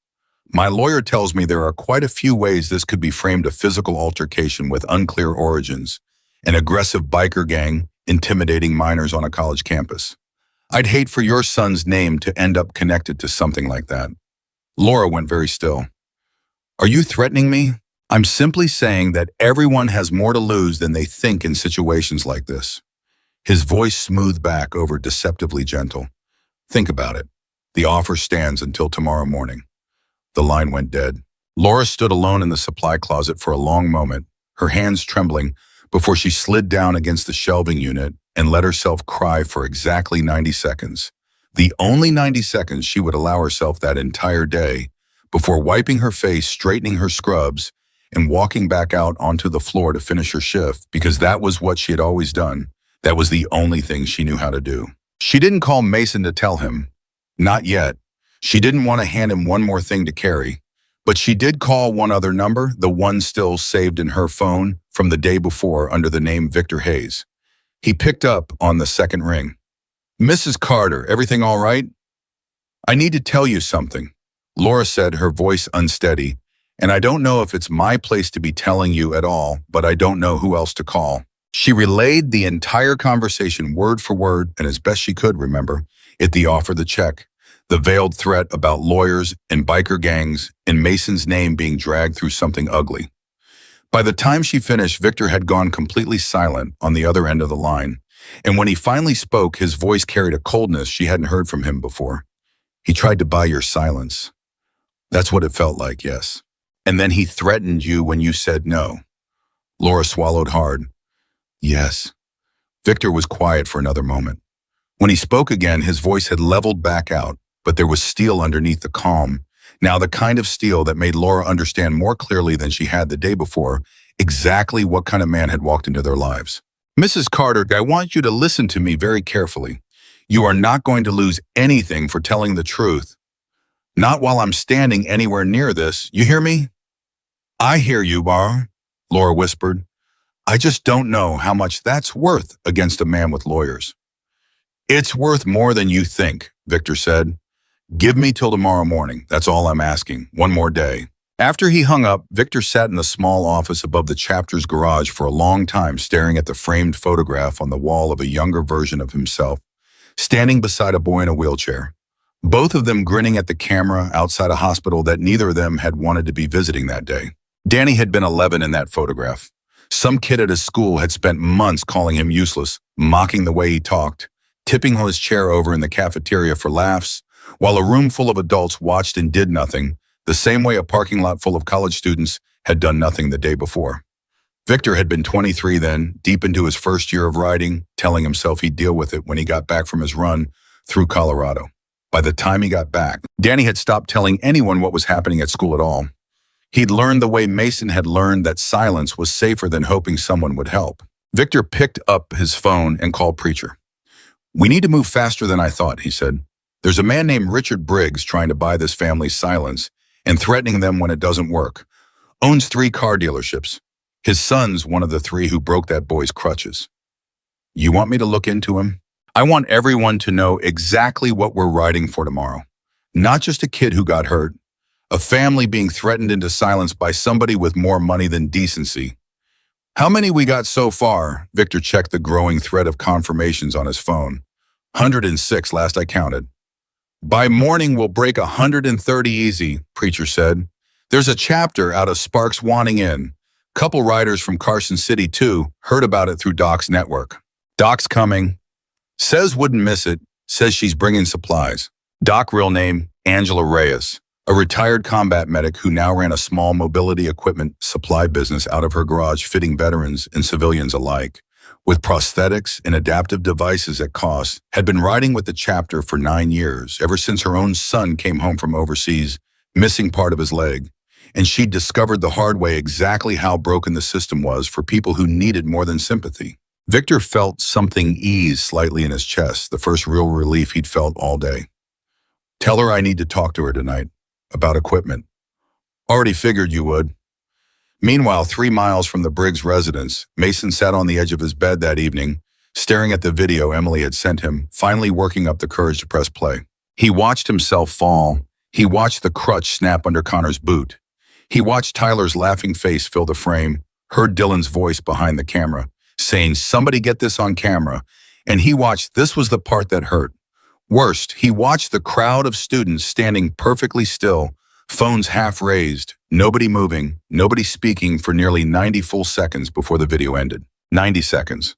[SPEAKER 1] My lawyer tells me there are quite a few ways this could be framed: a physical altercation with unclear origins, an aggressive biker gang intimidating minors on a college campus. I'd hate for your son's name to end up connected to something like that." Laura went very still. "Are you threatening me?" "I'm simply saying that everyone has more to lose than they think in situations like this." His voice smoothed back over, deceptively gentle. "Think about it. The offer stands until tomorrow morning. The line went dead. Laura stood alone in the supply closet for a long moment, her hands trembling, before she slid down against the shelving unit and let herself cry for exactly 90 seconds. The only 90 seconds she would allow herself that entire day, before wiping her face, straightening her scrubs, and walking back out onto the floor to finish her shift, because that was what she had always done. That was the only thing she knew how to do. She didn't call Mason to tell him. Not yet. She didn't want to hand him one more thing to carry. But she did call one other number, the one still saved in her phone from the day before under the name Victor Hayes. He picked up on the second ring. "Mrs. Carter, everything all right?" "I need to tell you something," Laura said, her voice unsteady. "And I don't know if it's my place to be telling you at all, but I don't know who else to call." She relayed the entire conversation word for word, and as best she could remember, the offer, the check, the veiled threat about lawyers and biker gangs, and Mason's name being dragged through something ugly. By the time she finished, Victor had gone completely silent on the other end of the line, and when he finally spoke, his voice carried a coldness she hadn't heard from him before. "He tried to buy your silence." "That's what it felt like, yes." "And then he threatened you when you said no." Laura swallowed hard. "Yes." Victor was quiet for another moment. When he spoke again, his voice had leveled back out, but there was steel underneath the calm. Now the kind of steel that made Laura understand more clearly than she had the day before exactly what kind of man had walked into their lives. "Mrs. Carter, I want you to listen to me very carefully. You are not going to lose anything for telling the truth. Not while I'm standing anywhere near this. You hear me?" "I hear you, Bar," Laura whispered. "I just don't know how much that's worth against a man with lawyers." "It's worth more than you think," Victor said. "Give me till tomorrow morning. That's all I'm asking. One more day." After he hung up, Victor sat in the small office above the chapter's garage for a long time, staring at the framed photograph on the wall of a younger version of himself, standing beside a boy in a wheelchair. Both of them grinning at the camera outside a hospital that neither of them had wanted to be visiting that day. Danny had been 11 in that photograph. Some kid at his school had spent months calling him useless, mocking the way he talked, tipping his chair over in the cafeteria for laughs, while a room full of adults watched and did nothing, the same way a parking lot full of college students had done nothing the day before. Victor had been 23 then, deep into his first year of riding, telling himself he'd deal with it when he got back from his run through Colorado. By the time he got back, Danny had stopped telling anyone what was happening at school at all. He'd learned the way Mason had learned that silence was safer than hoping someone would help. Victor picked up his phone and called Preacher. "We need to move faster than I thought," he said. "There's a man named Richard Briggs trying to buy this family's silence and threatening them when it doesn't work. Owns 3 car dealerships. His son's one of the 3 who broke that boy's crutches. You want me to look into him? I want everyone to know exactly what we're riding for tomorrow. Not just a kid who got hurt. A family being threatened into silence by somebody with more money than decency. How many we got so far?" Victor checked the growing thread of confirmations on his phone. 106 last I counted. "By morning we'll break 130 easy," Preacher said. "There's a chapter out of Sparks wanting in. Couple riders from Carson City too, heard about it through Doc's network. Doc's coming. Says wouldn't miss it, says she's bringing supplies. Doc real name, Angela Reyes. A retired combat medic who now ran a small mobility equipment supply business out of her garage fitting veterans and civilians alike. With prosthetics and adaptive devices at cost, had been riding with the chapter for 9 years, ever since her own son came home from overseas, missing part of his leg. And she'd discovered the hard way exactly how broken the system was for people who needed more than sympathy. Victor felt something ease slightly in his chest, the first real relief he'd felt all day. "Tell her I need to talk to her tonight. About equipment." "Already figured you would." Meanwhile, 3 miles from the Briggs residence, Mason sat on the edge of his bed that evening, staring at the video Emily had sent him, finally working up the courage to press play. He watched himself fall. He watched the crutch snap under Connor's boot. He watched Tyler's laughing face fill the frame, heard Dylan's voice behind the camera, saying, "Somebody get this on camera." And he watched, this was the part that hurt. Worst, he watched the crowd of students standing perfectly still, phones half raised, nobody moving, nobody speaking for nearly 90 full seconds before the video ended. 90 seconds.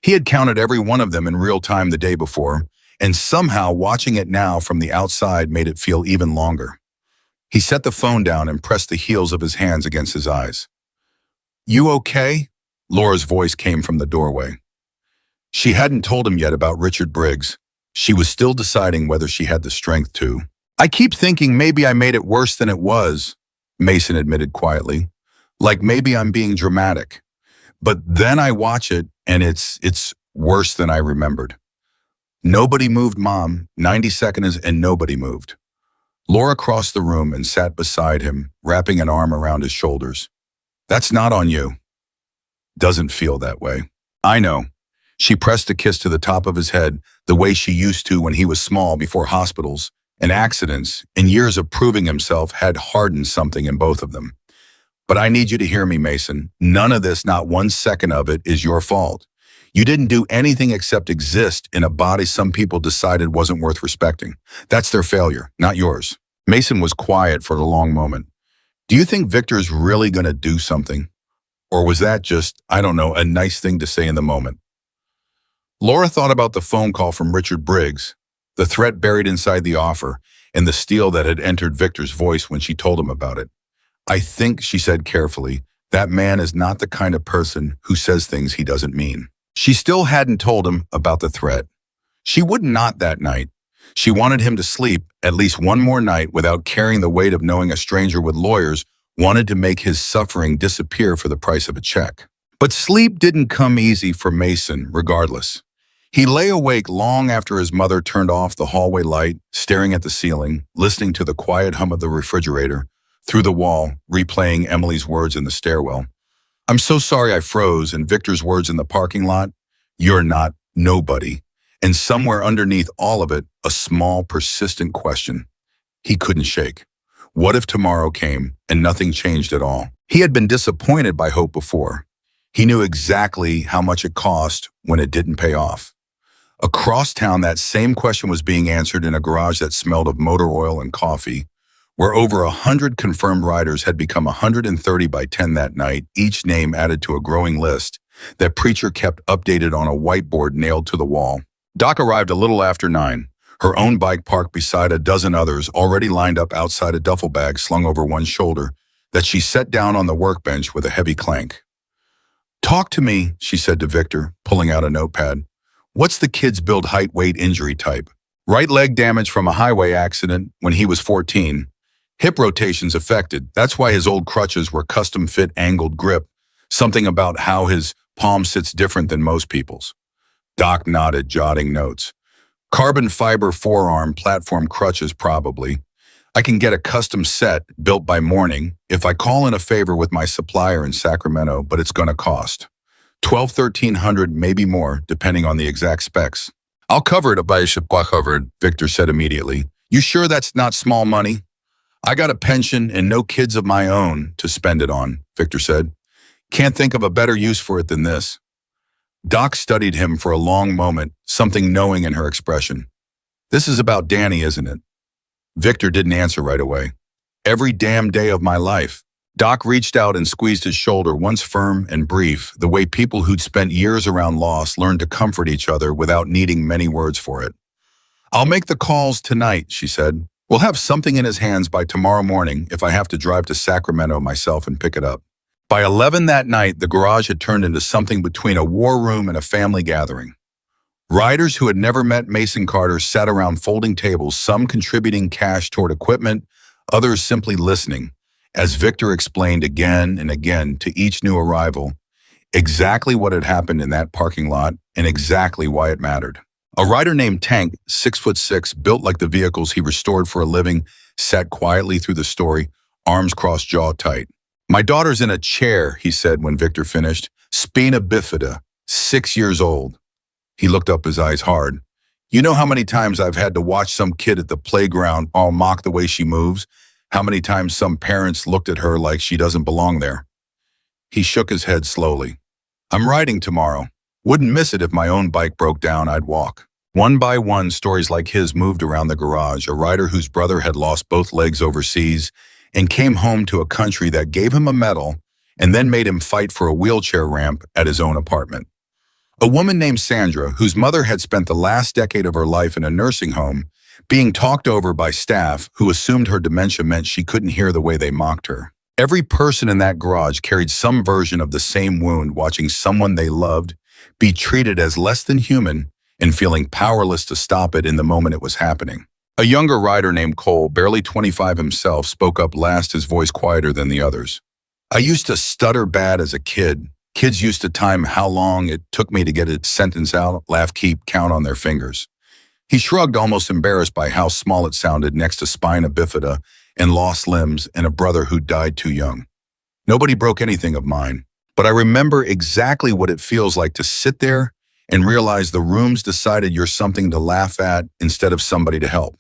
[SPEAKER 1] He had counted every one of them in real time the day before, and somehow watching it now from the outside made it feel even longer. He set the phone down and pressed the heels of his hands against his eyes. "You okay?" Laura's voice came from the doorway. She hadn't told him yet about Richard Briggs. She was still deciding whether she had the strength to. "I keep thinking maybe I made it worse than it was," Mason admitted quietly. "Like maybe I'm being dramatic. But then I watch it and it's worse than I remembered." "Nobody moved, Mom. 90 seconds and nobody moved." Laura crossed the room and sat beside him, wrapping an arm around his shoulders. "That's not on you." "Doesn't feel that way." "I know." She pressed a kiss to the top of his head, the way she used to when he was small before hospitals and accidents, and years of proving himself had hardened something in both of them. "But I need you to hear me, Mason. None of this, not 1 second of it, is your fault. You didn't do anything except exist in a body some people decided wasn't worth respecting. That's their failure, not yours." Mason was quiet for a long moment. "Do you think Victor's really going to do something? Or was that just, I don't know, a nice thing to say in the moment?" Laura thought about the phone call from Richard Briggs, the threat buried inside the offer, and the steel that had entered Victor's voice when she told him about it. "I think," she said carefully, "that man is not the kind of person who says things he doesn't mean." She still hadn't told him about the threat. She would not that night. She wanted him to sleep at least one more night without carrying the weight of knowing a stranger with lawyers wanted to make his suffering disappear for the price of a check. But sleep didn't come easy for Mason, regardless. He lay awake long after his mother turned off the hallway light, staring at the ceiling, listening to the quiet hum of the refrigerator, through the wall, replaying Emily's words in the stairwell. "I'm so sorry I froze," and Victor's words in the parking lot, "You're not nobody." And somewhere underneath all of it, a small, persistent question he couldn't shake. What if tomorrow came and nothing changed at all? He had been disappointed by hope before. He knew exactly how much it cost when it didn't pay off. Across town, that same question was being answered in a garage that smelled of motor oil and coffee, where over 100 confirmed riders had become 130 by 10 that night, each name added to a growing list that Preacher kept updated on a whiteboard nailed to the wall. Doc arrived a little after 9, her own bike parked beside a dozen others already lined up outside a duffel bag slung over one shoulder that she set down on the workbench with a heavy clank. "Talk to me," she said to Victor, pulling out a notepad. "What's the kid's build height weight injury type?" "Right leg damage from a highway accident when he was 14. Hip rotations affected. That's why his old crutches were custom fit angled grip. Something about how his palm sits different than most people's." Doc nodded, jotting notes. "Carbon fiber forearm platform crutches probably. I can get a custom set built by morning if I call in a favor with my supplier in Sacramento, but it's going to cost 1,200–1,300, maybe more, depending on the exact specs." "I'll cover it if I should cover it," Victor said immediately. "You sure that's not small money?" "I got a pension and no kids of my own to spend it on," Victor said. "Can't think of a better use for it than this." Doc studied him for a long moment, something knowing in her expression. "This is about Danny, isn't it?" Victor didn't answer right away. "Every damn day of my life." Doc reached out and squeezed his shoulder, once firm and brief, the way people who'd spent years around loss learned to comfort each other without needing many words for it. "I'll make the calls tonight," she said. "We'll have something in his hands by tomorrow morning if I have to drive to Sacramento myself and pick it up." By 11 that night, the garage had turned into something between a war room and a family gathering. Riders who had never met Mason Carter sat around folding tables, some contributing cash toward equipment, others simply listening, as Victor explained again and again to each new arrival exactly what had happened in that parking lot and exactly why it mattered. A rider named Tank, 6'6", built like the vehicles he restored for a living, sat quietly through the story, arms crossed, jaw tight. "My daughter's in a chair," he said when Victor finished. "Spina bifida, 6 years old." He looked up, his eyes hard. "You know how many times I've had to watch some kid at the playground all mock the way she moves? How many times some parents looked at her like she doesn't belong there?" He shook his head slowly. "I'm riding tomorrow. Wouldn't miss it if my own bike broke down, I'd walk." One by one, stories like his moved around the garage, a rider whose brother had lost both legs overseas and came home to a country that gave him a medal and then made him fight for a wheelchair ramp at his own apartment. A woman named Sandra, whose mother had spent the last decade of her life in a nursing home, being talked over by staff who assumed her dementia meant she couldn't hear the way they mocked her. Every person in that garage carried some version of the same wound, watching someone they loved be treated as less than human and feeling powerless to stop it in the moment it was happening. A younger rider named Cole, barely 25 himself, spoke up last, his voice quieter than the others. I used to stutter bad as a kid. Kids used to time how long it took me to get a sentence out, laugh, keep, count on their fingers. He shrugged, almost embarrassed by how small it sounded next to spina bifida and lost limbs and a brother who died too young. Nobody broke anything of mine, but I remember exactly what it feels like to sit there and realize the room's decided you're something to laugh at instead of somebody to help.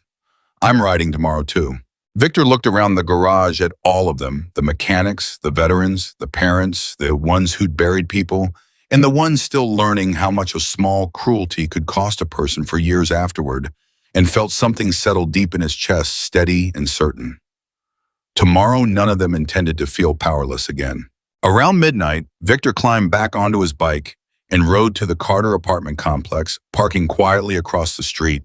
[SPEAKER 1] I'm riding tomorrow too. Victor looked around the garage at all of them, the mechanics, the veterans, the parents, the ones who'd buried people, and the ones still learning how much a small cruelty could cost a person for years afterward, and felt something settle deep in his chest, steady and certain. Tomorrow, none of them intended to feel powerless again. Around midnight, Victor climbed back onto his bike and rode to the Carter apartment complex, parking quietly across the street.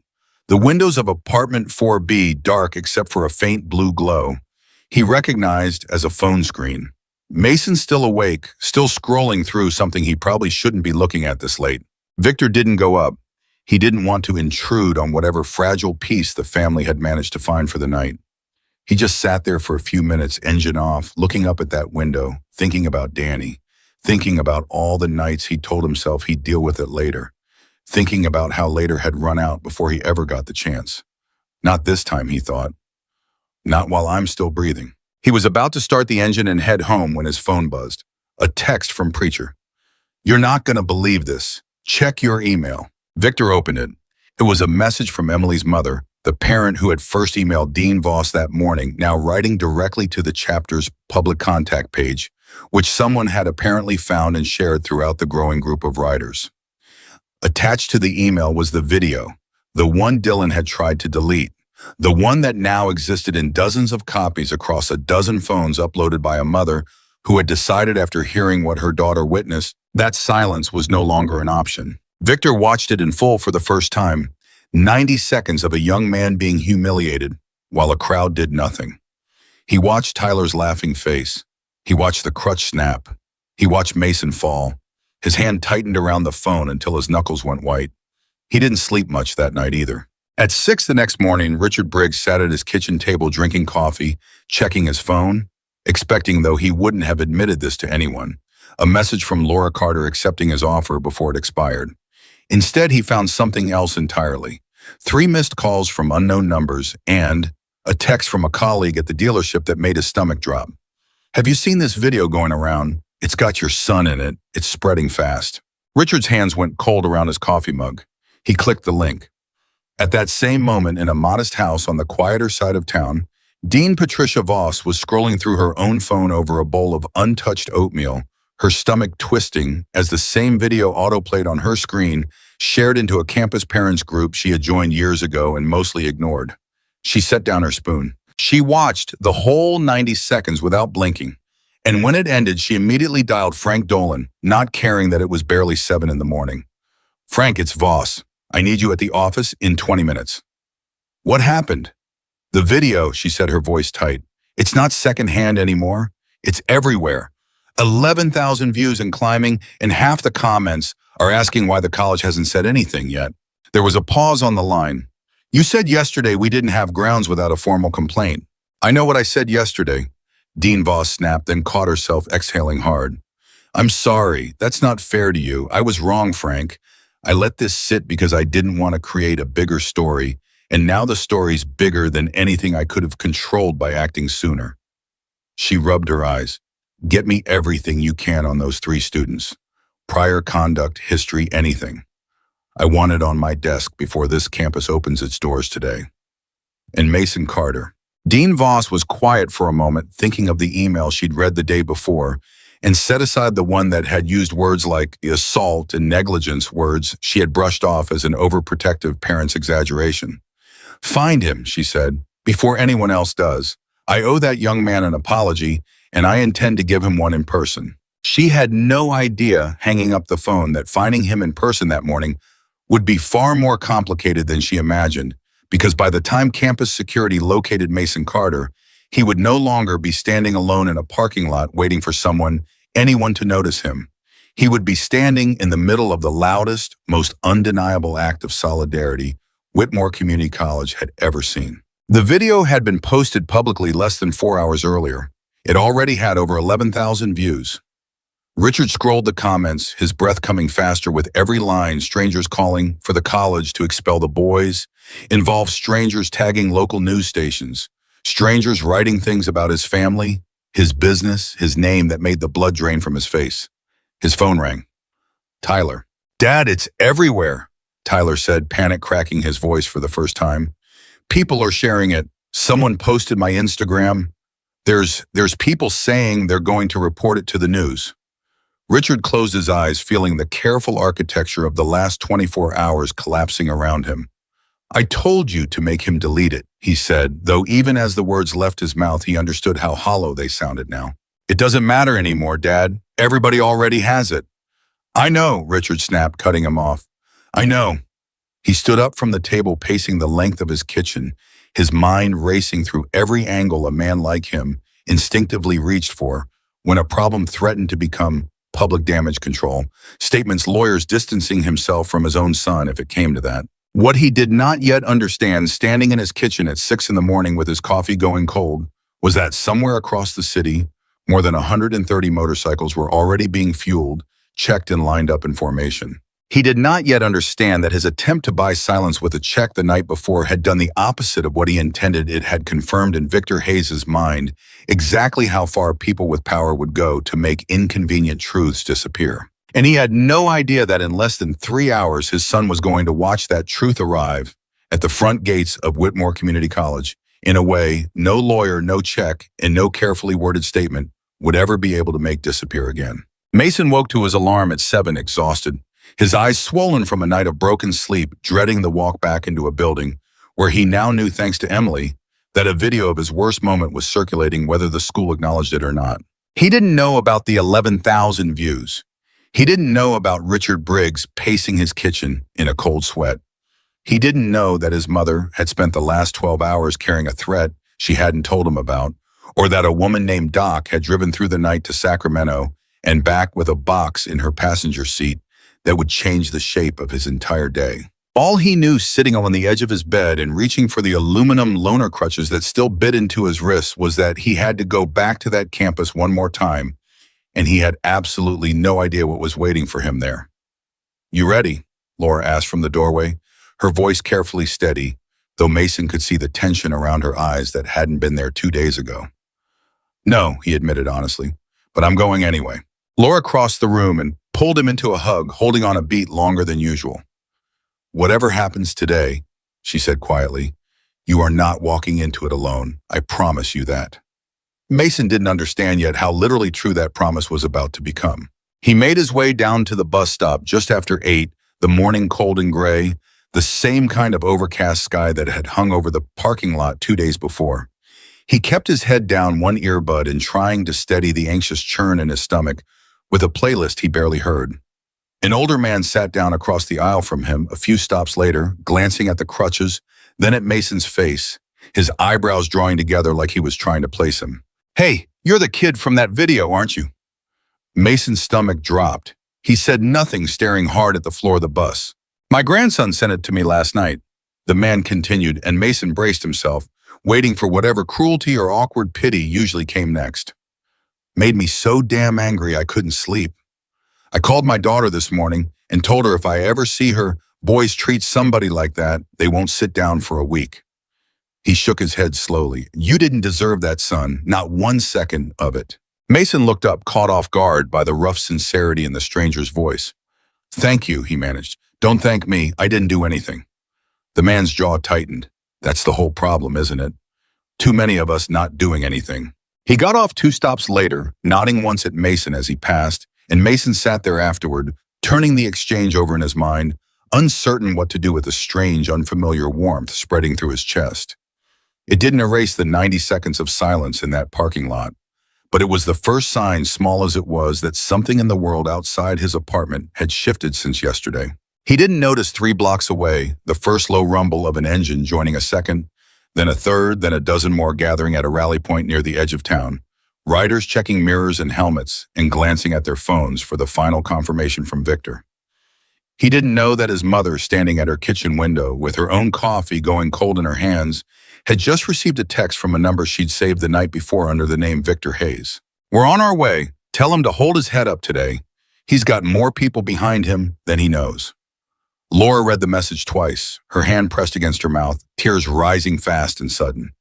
[SPEAKER 1] The windows of apartment 4B dark except for a faint blue glow he recognized as a phone screen. Mason's still awake, still scrolling through something he probably shouldn't be looking at this late. Victor didn't go up. He didn't want to intrude on whatever fragile peace the family had managed to find for the night. He just sat there for a few minutes, engine off, looking up at that window, thinking about Danny, thinking about all the nights he told himself he'd deal with it later, thinking about how later had run out before he ever got the chance. Not this time, he thought. Not while I'm still breathing. He was about to start the engine and head home when his phone buzzed. A text from Preacher. You're not going to believe this. Check your email. Victor opened it. It was a message from Emily's mother, the parent who had first emailed Dean Voss that morning, now writing directly to the chapter's public contact page, which someone had apparently found and shared throughout the growing group of writers. Attached to the email was the video, the one Dylan had tried to delete, the one that now existed in dozens of copies across a dozen phones uploaded by a mother who had decided after hearing what her daughter witnessed that silence was no longer an option. Victor watched it in full for the first time, 90 seconds of a young man being humiliated while a crowd did nothing. He watched Tyler's laughing face. He watched the crutch snap. He watched Mason fall. His hand tightened around the phone until his knuckles went white. He didn't sleep much that night either. At 6 the next morning, Richard Briggs sat at his kitchen table drinking coffee, checking his phone, expecting, though he wouldn't have admitted this to anyone, a message from Laura Carter accepting his offer before it expired. Instead, he found something else entirely. 3 missed calls from unknown numbers and a text from a colleague at the dealership that made his stomach drop. Have you seen this video going around? It's got your son in it. It's spreading fast. Richard's hands went cold around his coffee mug. He clicked the link. At that same moment, in a modest house on the quieter side of town, Dean Patricia Voss was scrolling through her own phone over a bowl of untouched oatmeal, her stomach twisting as the same video autoplayed on her screen, shared into a campus parents group she had joined years ago and mostly ignored. She set down her spoon. She watched the whole 90 seconds without blinking, and when it ended, she immediately dialed Frank Dolan, not caring that it was barely 7 in the morning. Frank, it's Voss. I need you at the office in 20 minutes. What happened? The video, she said, her voice tight. It's not secondhand anymore. It's everywhere. 11,000 views and climbing, and half the comments are asking why the college hasn't said anything yet. There was a pause on the line. You said yesterday we didn't have grounds without a formal complaint. I know what I said yesterday. Dean Voss snapped, then caught herself exhaling hard. I'm sorry. That's not fair to you. I was wrong, Frank. I let this sit because I didn't want to create a bigger story, and now the story's bigger than anything I could have controlled by acting sooner. She rubbed her eyes. Get me everything you can on those 3 students. Prior conduct, history, anything. I want it on my desk before this campus opens its doors today. And Mason Carter. Dean Voss was quiet for a moment, thinking of the email she'd read the day before, and set aside the one that had used words like assault and negligence, words she had brushed off as an overprotective parent's exaggeration. Find him, she said, before anyone else does. I owe that young man an apology, and I intend to give him one in person. She had no idea, hanging up the phone, that finding him in person that morning would be far more complicated than she imagined, because by the time campus security located Mason Carter, he would no longer be standing alone in a parking lot waiting for anyone to notice him. He would be standing in the middle of the loudest, most undeniable act of solidarity Whitmore Community College had ever seen. The video had been posted publicly less than 4 hours earlier. It already had over 11,000 views. Richard scrolled the comments, his breath coming faster with every line. Strangers calling for the college to expel the boys, involved strangers tagging local news stations, strangers writing things about his family, his business, his name that made the blood drain from his face. His phone rang. Tyler. "Dad, it's everywhere," Tyler said, panic cracking his voice for the first time. "People are sharing it. Someone posted my Instagram. There's people saying they're going to report it to the news." Richard closed his eyes, feeling the careful architecture of the last 24 hours collapsing around him. "I told you to make him delete it," he said, though even as the words left his mouth, he understood how hollow they sounded now. "It doesn't matter anymore, Dad. Everybody already has it." "I know," Richard snapped, cutting him off. "I know." He stood up from the table, pacing the length of his kitchen, his mind racing through every angle a man like him instinctively reached for when a problem threatened to become public damage control, statements, lawyers, distancing himself from his own son if it came to that. What he did not yet understand, standing in his kitchen at 6 in the morning with his coffee going cold, was that somewhere across the city, more than 130 motorcycles were already being fueled, checked, and lined up in formation. He did not yet understand that his attempt to buy silence with a check the night before had done the opposite of what he intended. It had confirmed in Victor Hayes' mind exactly how far people with power would go to make inconvenient truths disappear. And he had no idea that in less than 3 hours, his son was going to watch that truth arrive at the front gates of Whitmore Community College in a way no lawyer, no check, and no carefully worded statement would ever be able to make disappear again. Mason woke to his alarm at 7, exhausted, his eyes swollen from a night of broken sleep, dreading the walk back into a building where he now knew, thanks to Emily, that a video of his worst moment was circulating, whether the school acknowledged it or not. He didn't know about the 11,000 views. He didn't know about Richard Briggs pacing his kitchen in a cold sweat. He didn't know that his mother had spent the last 12 hours carrying a threat she hadn't told him about, or that a woman named Doc had driven through the night to Sacramento and back with a box in her passenger seat that would change the shape of his entire day. All he knew, sitting on the edge of his bed and reaching for the aluminum loaner crutches that still bit into his wrists, was that he had to go back to that campus one more time, and he had absolutely no idea what was waiting for him there. "You ready?" Laura asked from the doorway, her voice carefully steady, though Mason could see the tension around her eyes that hadn't been there 2 days ago. "No," he admitted honestly, "but I'm going anyway." Laura crossed the room and pulled him into a hug, holding on a beat longer than usual. "Whatever happens today," she said quietly, "you are not walking into it alone. I promise you that." Mason didn't understand yet how literally true that promise was about to become. He made his way down to the bus stop just after 8, the morning cold and gray, the same kind of overcast sky that had hung over the parking lot 2 days before. He kept his head down, one earbud, and trying to steady the anxious churn in his stomach with a playlist he barely heard. An older man sat down across the aisle from him a few stops later, glancing at the crutches, then at Mason's face, his eyebrows drawing together like he was trying to place him. "Hey, you're the kid from that video, aren't you?" Mason's stomach dropped. He said nothing, staring hard at the floor of the bus. "My grandson sent it to me last night," the man continued, and Mason braced himself, waiting for whatever cruelty or awkward pity usually came next. "Made me so damn angry I couldn't sleep. I called my daughter this morning and told her if I ever see her boys treat somebody like that, they won't sit down for a week." He shook his head slowly. "You didn't deserve that, son, not 1 second of it." Mason looked up, caught off guard by the rough sincerity in the stranger's voice. "Thank you," he managed. "Don't thank me. I didn't do anything." The man's jaw tightened. That's the whole problem, isn't it? Too many of us not doing anything. He got off 2 stops later, nodding once at Mason as he passed, and Mason sat there afterward, turning the exchange over in his mind, uncertain what to do with the strange, unfamiliar warmth spreading through his chest. It didn't erase the 90 seconds of silence in that parking lot, But it was the first sign, small as it was, that something in the world outside his apartment had shifted since yesterday. He didn't notice 3 blocks away, the first low rumble of an engine joining a second, then a third, then a dozen more gathering at a rally point near the edge of town. Riders checking mirrors and helmets and glancing at their phones for the final confirmation from Victor. He didn't know that his mother, standing at her kitchen window with her own coffee going cold in her hands, had just received a text from a number she'd saved the night before under the name Victor Hayes. "We're on our way. Tell him to hold his head up today. He's got more people behind him than he knows." Laura read the message twice, her hand pressed against her mouth, tears rising fast and sudden.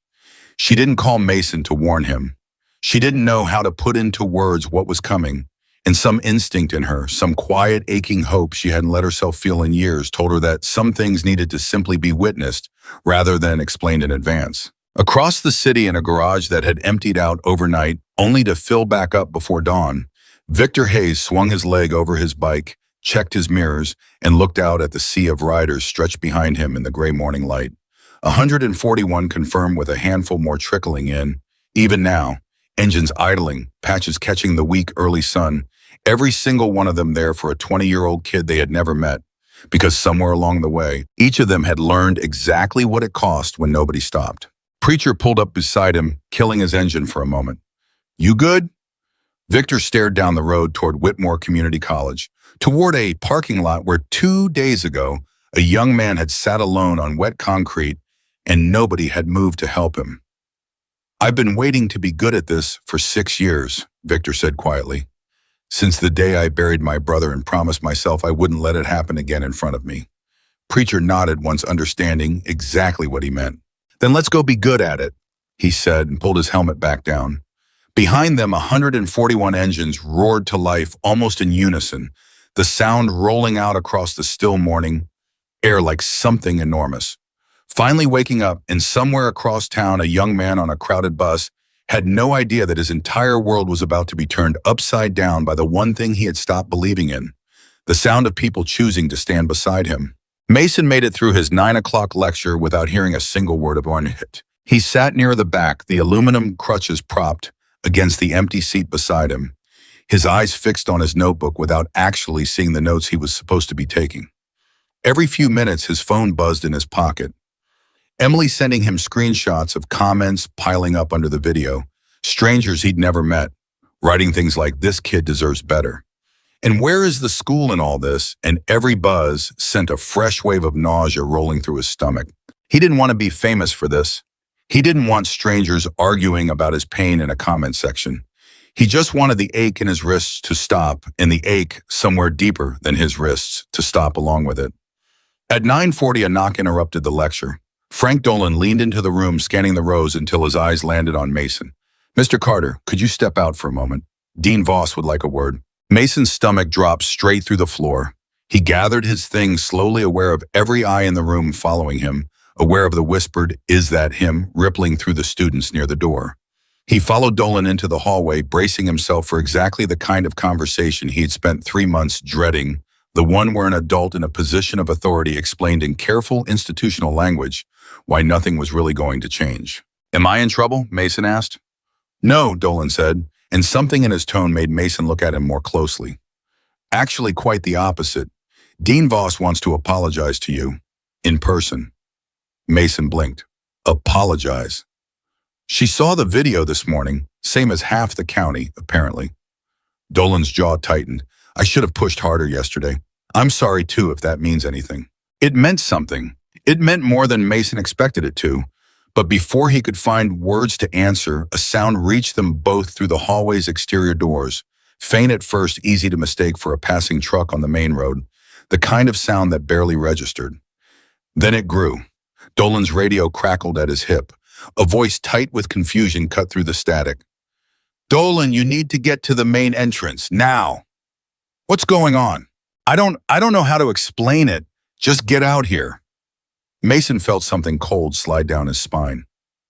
[SPEAKER 1] She didn't call Mason to warn him. She didn't know how to put into words what was coming, and some instinct in her, some quiet, aching hope she hadn't let herself feel in years, told her that some things needed to simply be witnessed rather than explained in advance. Across the city, in a garage that had emptied out overnight only to fill back up before dawn, Victor Hayes swung his leg over his bike, checked his mirrors, and looked out at the sea of riders stretched behind him in the gray morning light. 141 confirmed, with a handful more trickling in. Even now, engines idling, patches catching the weak early sun, every single one of them there for a 20-year-old kid they had never met, because somewhere along the way, each of them had learned exactly what it cost when nobody stopped. Preacher pulled up beside him, killing his engine for a moment. "You good?" Victor stared down the road toward Whitmore Community College, toward a parking lot where 2 days ago, a young man had sat alone on wet concrete and nobody had moved to help him. "I've been waiting to be good at this for 6 years, Victor said quietly. "Since the day I buried my brother and promised myself I wouldn't let it happen again in front of me." Preacher nodded, once understanding exactly what he meant. "Then let's go be good at it," he said, and pulled his helmet back down. Behind them, 141 engines roared to life almost in unison, the sound rolling out across the still morning air like something enormous. Finally waking up, and somewhere across town, a young man on a crowded bus had no idea that his entire world was about to be turned upside down by the one thing he had stopped believing in, the sound of people choosing to stand beside him. Mason made it through his 9 o'clock lecture without hearing a single word of one hit. He sat near the back, the aluminum crutches propped against the empty seat beside him, his eyes fixed on his notebook without actually seeing the notes he was supposed to be taking. Every few minutes, his phone buzzed in his pocket. Emily sending him screenshots of comments piling up under the video, strangers he'd never met, writing things like, "This kid deserves better." And where is the school in all this? And every buzz sent a fresh wave of nausea rolling through his stomach. He didn't want to be famous for this. He didn't want strangers arguing about his pain in a comment section. He just wanted the ache in his wrists to stop, and the ache somewhere deeper than his wrists to stop along with it. At 9:40, a knock interrupted the lecture. Frank Dolan leaned into the room, scanning the rows until his eyes landed on Mason. "Mr. Carter, could you step out for a moment? Dean Voss would like a word." Mason's stomach dropped straight through the floor. He gathered his things, slowly aware of every eye in the room following him, aware of the whispered, "Is that him?" rippling through the students near the door. He followed Dolan into the hallway, bracing himself for exactly the kind of conversation he had spent 3 months dreading, the one where an adult in a position of authority explained in careful institutional language why nothing was really going to change. "Am I in trouble?" Mason asked. "No," Dolan said, and something in his tone made Mason look at him more closely. "Actually, quite the opposite. Dean Voss wants to apologize to you. In person." Mason blinked. "Apologize?" "She saw the video this morning, same as half the county, apparently." Dolan's jaw tightened. "I should have pushed harder yesterday. I'm sorry too, if that means anything." It meant something. It meant more than Mason expected it to. But before he could find words to answer, a sound reached them both through the hallway's exterior doors, faint at first, easy to mistake for a passing truck on the main road, the kind of sound that barely registered. Then it grew. Dolan's radio crackled at his hip. A voice tight with confusion cut through the static. "Dolan, you need to get to the main entrance, now." "What's going on?" I don't know how to explain it. Just get out here." Mason felt something cold slide down his spine.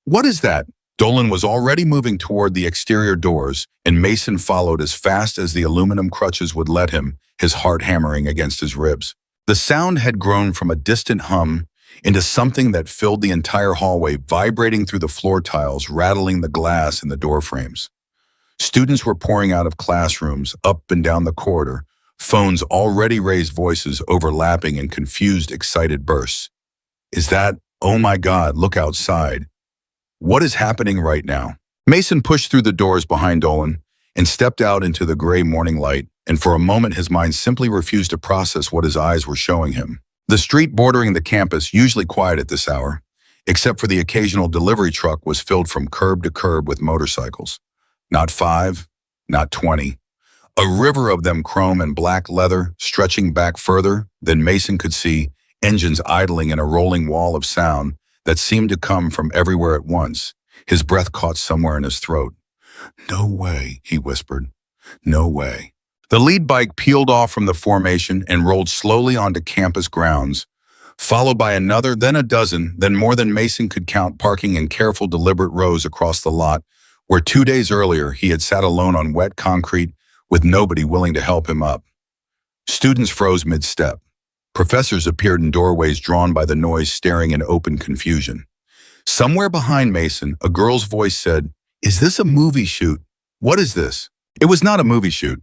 [SPEAKER 1] "What is that?" Dolan was already moving toward the exterior doors, and Mason followed as fast as the aluminum crutches would let him, his heart hammering against his ribs. The sound had grown from a distant hum into something that filled the entire hallway, vibrating through the floor tiles, rattling the glass in the door frames. Students were pouring out of classrooms, up and down the corridor, phones already raised voices overlapping in confused, excited bursts. Is that, oh my God, look outside. What is happening right now? Mason pushed through the doors behind Dolan and stepped out into the gray morning light, and for a moment his mind simply refused to process what his eyes were showing him. The street bordering the campus, usually quiet at this hour, except for the occasional delivery truck, was filled from curb to curb with motorcycles. Not 5, not 20. A river of them, chrome and black leather, stretching back further than Mason could see, engines idling in a rolling wall of sound that seemed to come from everywhere at once. His breath caught somewhere in his throat. "No way," he whispered. "No way." The lead bike peeled off from the formation and rolled slowly onto campus grounds, followed by another, then a dozen, then more than Mason could count, parking in careful, deliberate rows across the lot where 2 days earlier he had sat alone on wet concrete with nobody willing to help him up. Students froze mid-step. Professors appeared in doorways drawn by the noise, staring in open confusion. Somewhere behind Mason, a girl's voice said, "Is this a movie shoot? What is this?" It was not a movie shoot.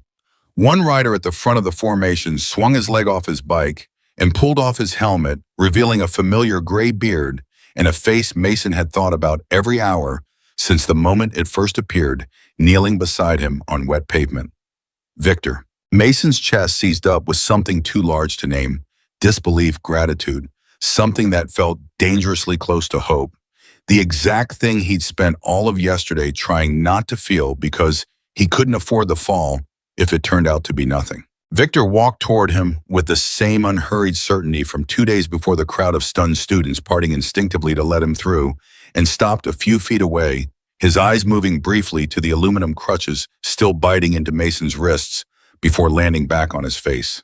[SPEAKER 1] One rider at the front of the formation swung his leg off his bike and pulled off his helmet, revealing a familiar gray beard and a face Mason had thought about every hour since the moment it first appeared, kneeling beside him on wet pavement. Victor. Mason's chest seized up with something too large to name. Disbelief, gratitude, something that felt dangerously close to hope. The exact thing he'd spent all of yesterday trying not to feel because he couldn't afford the fall if it turned out to be nothing. Victor walked toward him with the same unhurried certainty from 2 days before, the crowd of stunned students parting instinctively to let him through, and stopped a few feet away, his eyes moving briefly to the aluminum crutches still biting into Mason's wrists before landing back on his face.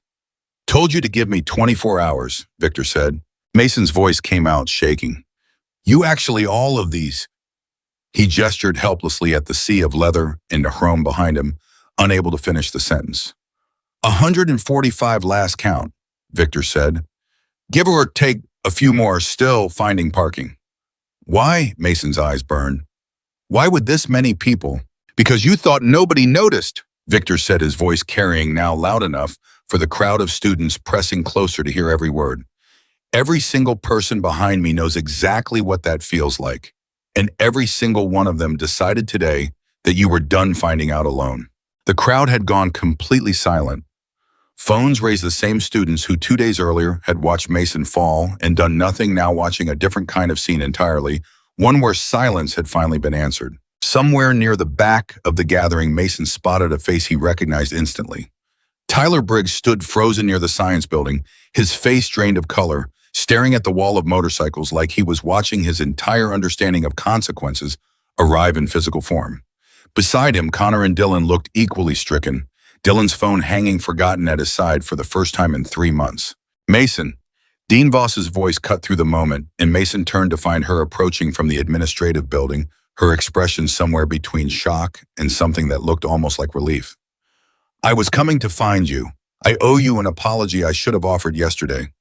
[SPEAKER 1] "Told you to give me 24 hours, Victor said. Mason's voice came out shaking. "You actually all of these." He gestured helplessly at the sea of leather and chrome behind him, unable to finish the sentence. 145 last count, Victor said. "Give or take a few more, still finding parking." "Why?" Mason's eyes burned. "Why would this many people?" "Because you thought nobody noticed," Victor said, his voice carrying now loud enough for the crowd of students pressing closer to hear every word. "Every single person behind me knows exactly what that feels like. And every single one of them decided today that you were done finding out alone." The crowd had gone completely silent. Phones raised the same students who 2 days earlier had watched Mason fall and done nothing, now watching a different kind of scene entirely, one where silence had finally been answered. Somewhere near the back of the gathering, Mason spotted a face he recognized instantly. Tyler Briggs stood frozen near the science building, his face drained of color, staring at the wall of motorcycles like he was watching his entire understanding of consequences arrive in physical form. Beside him, Connor and Dylan looked equally stricken, Dylan's phone hanging forgotten at his side for the first time in 3 months. "Mason." Dean Voss's voice cut through the moment, and Mason turned to find her approaching from the administrative building, her expression somewhere between shock and something that looked almost like relief. "I was coming to find you. I owe you an apology I should have offered yesterday."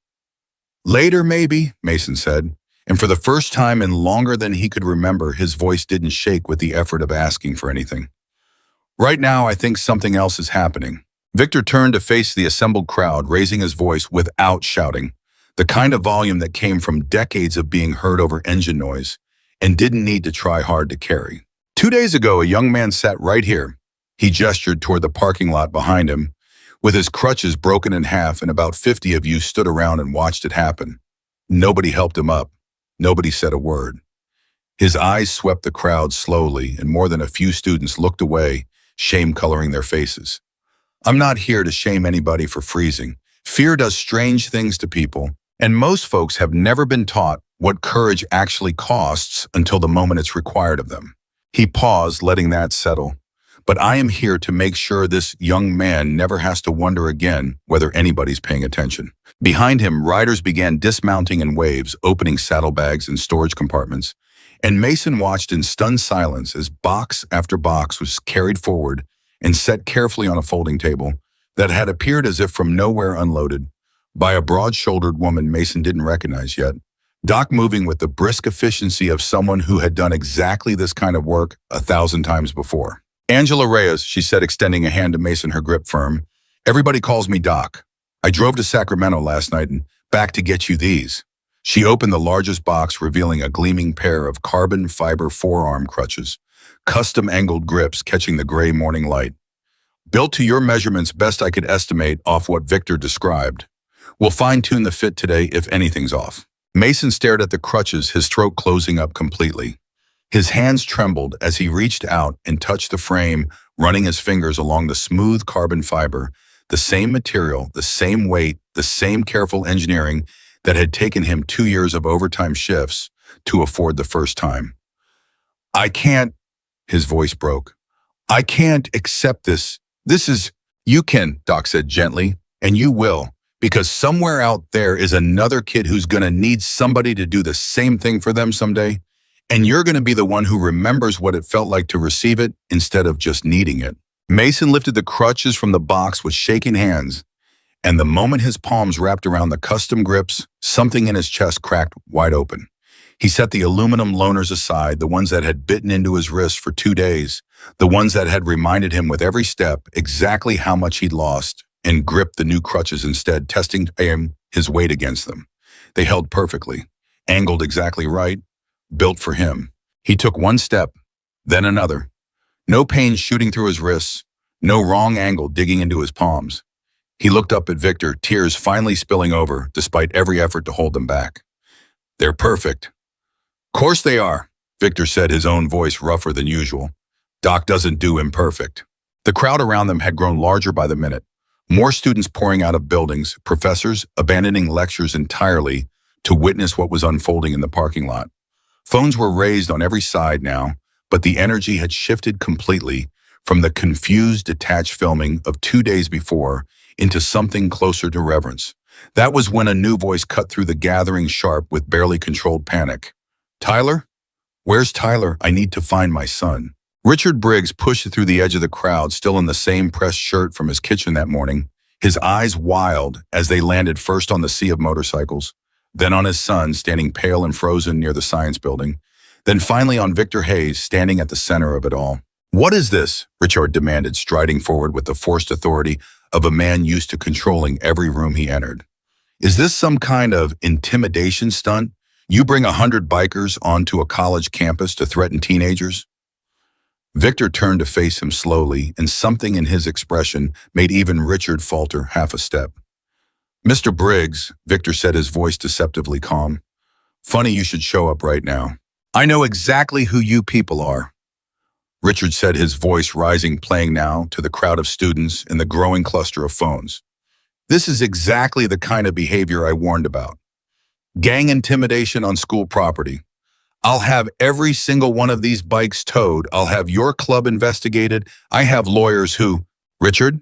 [SPEAKER 1] "Later, maybe," Mason said, and for the first time in longer than he could remember, his voice didn't shake with the effort of asking for anything. "Right now, I think something else is happening." Victor turned to face the assembled crowd, raising his voice without shouting, the kind of volume that came from decades of being heard over engine noise and didn't need to try hard to carry. 2 days ago, a young man sat right here. He gestured toward the parking lot behind him, with his crutches broken in half, and about 50 of you stood around and watched it happen. Nobody helped him up. Nobody said a word. His eyes swept the crowd slowly, and more than a few students looked away, shame coloring their faces. "I'm not here to shame anybody for freezing. Fear does strange things to people, and most folks have never been taught what courage actually costs until the moment it's required of them." He paused, letting that settle. "But I am here to make sure this young man never has to wonder again whether anybody's paying attention." Behind him, riders began dismounting in waves, opening saddlebags and storage compartments, and Mason watched in stunned silence as box after box was carried forward and set carefully on a folding table that had appeared as if from nowhere, unloaded by a broad-shouldered woman Mason didn't recognize yet. Doc moving with the brisk efficiency of someone who had done exactly this kind of work 1,000 times before. Angela Reyes, she said, extending a hand to Mason, her grip firm. Everybody calls me Doc. I drove to Sacramento last night and back to get you these. She opened the largest box, revealing a gleaming pair of carbon fiber forearm crutches, custom angled grips catching the gray morning light. Built to your measurements best I could estimate off what Victor described. We'll fine-tune the fit today if anything's off. Mason stared at the crutches, his throat closing up completely. His hands trembled as he reached out and touched the frame, running his fingers along the smooth carbon fiber, the same material, the same weight, the same careful engineering that had taken him 2 years of overtime shifts to afford the first time. I can't, his voice broke. I can't accept this. You can, Doc said gently, and you will, because somewhere out there is another kid who's going to need somebody to do the same thing for them someday. And you're going to be the one who remembers what it felt like to receive it instead of just needing it. Mason lifted the crutches from the box with shaking hands, and the moment his palms wrapped around the custom grips, something in his chest cracked wide open. He set the aluminum loaners aside, the ones that had bitten into his wrist for 2 days, the ones that had reminded him with every step exactly how much he'd lost, and gripped the new crutches instead, testing his weight against them. They held perfectly, angled exactly right, built for him. He took one step, then another. No pain shooting through his wrists, no wrong angle digging into his palms. He looked up at Victor, tears finally spilling over, despite every effort to hold them back. They're perfect. Course they are, Victor said, his own voice rougher than usual. Doc doesn't do imperfect. The crowd around them had grown larger by the minute. More students pouring out of buildings, professors abandoning lectures entirely to witness what was unfolding in the parking lot. Phones were raised on every side now, but the energy had shifted completely from the confused, detached filming of 2 days before into something closer to reverence. That was when a new voice cut through the gathering sharp with barely controlled panic. Tyler? Where's Tyler? I need to find my son. Richard Briggs pushed through the edge of the crowd, still in the same pressed shirt from his kitchen that morning, his eyes wild as they landed first on the sea of motorcycles, then on his son standing pale and frozen near the science building, then finally on Victor Hayes standing at the center of it all. What is this? Richard demanded, striding forward with the forced authority of a man used to controlling every room he entered. Is this some kind of intimidation stunt? You bring 100 bikers onto a college campus to threaten teenagers? Victor turned to face him slowly, and something in his expression made even Richard falter half a step. Mr. Briggs, Victor said, his voice deceptively calm. Funny you should show up right now. I know exactly who you people are. Richard said, his voice rising, playing now to the crowd of students in the growing cluster of phones. This is exactly the kind of behavior I warned about. Gang intimidation on school property. I'll have every single one of these bikes towed. I'll have your club investigated. I have lawyers who... Richard?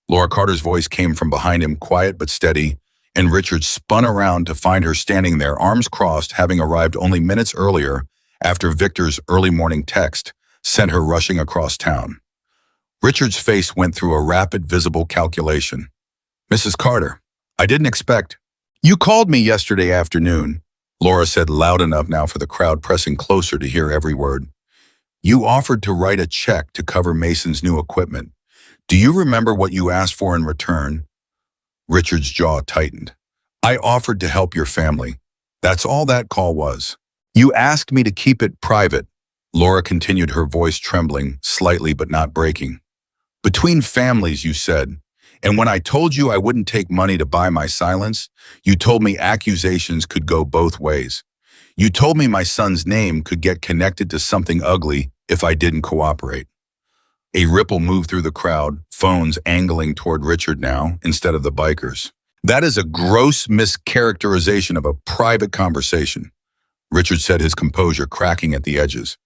[SPEAKER 1] Laura Carter's voice came from behind him, quiet but steady, and Richard spun around to find her standing there, arms crossed, having arrived only minutes earlier after Victor's early morning text sent her rushing across town. Richard's face went through a rapid, visible calculation. Mrs. Carter, I didn't expect... You called me yesterday afternoon, Laura said loud enough now for the crowd pressing closer to hear every word. You offered to write a check to cover Mason's new equipment. Do you remember what you asked for in return? Richard's jaw tightened. I offered to help your family. That's all that call was. You asked me to keep it private. Laura continued, her voice trembling, slightly but not breaking. Between families, you said. And when I told you I wouldn't take money to buy my silence, you told me accusations could go both ways. You told me my son's name could get connected to something ugly if I didn't cooperate. A ripple moved through the crowd, phones angling toward Richard now instead of the bikers. That is a gross mischaracterization of a private conversation, Richard said, his composure cracking at the edges.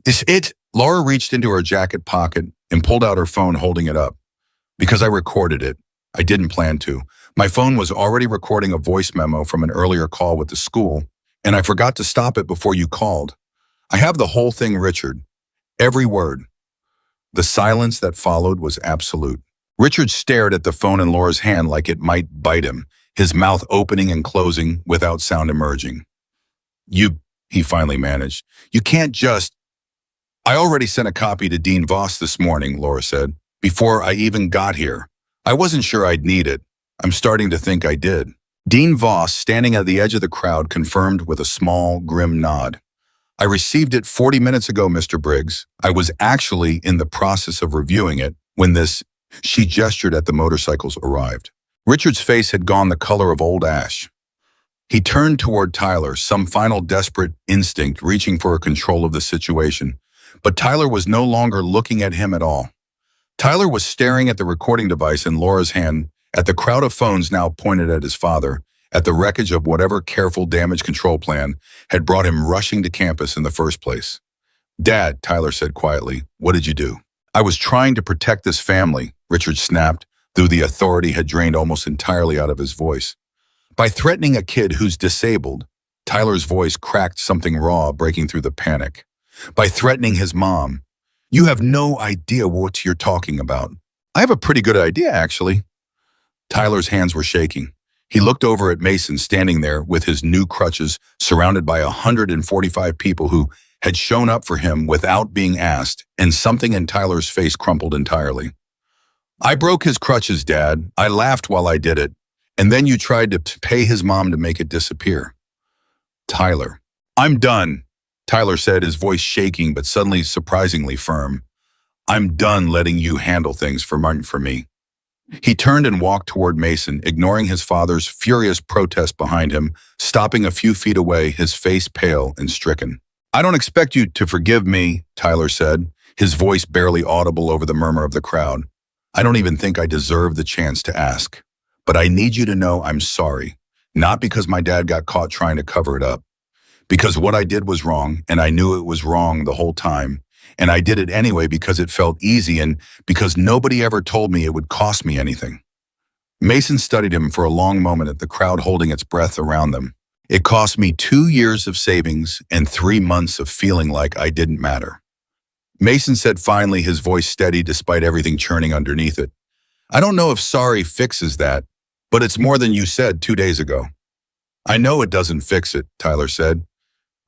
[SPEAKER 1] Is it? Laura reached into her jacket pocket and pulled out her phone, holding it up. Because I recorded it. I didn't plan to. My phone was already recording a voice memo from an earlier call with the school, and I forgot to stop it before you called. I have the whole thing, Richard. Every word. The silence that followed was absolute. Richard stared at the phone in Laura's hand like it might bite him, his mouth opening and closing without sound emerging. He finally managed. You can't just... I already sent a copy to Dean Voss this morning, Laura said, before I even got here. I wasn't sure I'd need it. I'm starting to think I did. Dean Voss, standing at the edge of the crowd, confirmed with a small, grim nod. I received it 40 minutes ago, Mr. Briggs. I was actually in the process of reviewing it when she gestured at the motorcycles, arrived. Richard's face had gone the color of old ash. He turned toward Tyler, some final desperate instinct reaching for a control of the situation. But Tyler was no longer looking at him at all. Tyler was staring at the recording device in Laura's hand, at the crowd of phones now pointed at his father, at the wreckage of whatever careful damage control plan had brought him rushing to campus in the first place. Dad, Tyler said quietly, what did you do? I was trying to protect this family, Richard snapped, though the authority had drained almost entirely out of his voice. By threatening a kid who's disabled, Tyler's voice cracked something raw, breaking through the panic. By threatening his mom, you have no idea what you're talking about. I have a pretty good idea, actually. Tyler's hands were shaking. He looked over at Mason standing there with his new crutches, surrounded by 145 people who had shown up for him without being asked, and something in Tyler's face crumpled entirely. I broke his crutches, Dad. I laughed while I did it, and then you tried to pay his mom to make it disappear. Tyler. I'm done, Tyler said, his voice shaking but suddenly surprisingly firm. I'm done letting you handle things for me. He turned and walked toward Mason, ignoring his father's furious protest behind him, stopping a few feet away, his face pale and stricken. I don't expect you to forgive me, Tyler said, his voice barely audible over the murmur of the crowd. I don't even think I deserve the chance to ask. But I need you to know I'm sorry, not because my dad got caught trying to cover it up. Because what I did was wrong, and I knew it was wrong the whole time. And I did it anyway because it felt easy and because nobody ever told me it would cost me anything. Mason studied him for a long moment at the crowd holding its breath around them. It cost me 2 years of savings and 3 months of feeling like I didn't matter. Mason said finally, his voice steady despite everything churning underneath it. I don't know if sorry fixes that, but it's more than you said 2 days ago. I know it doesn't fix it, Tyler said.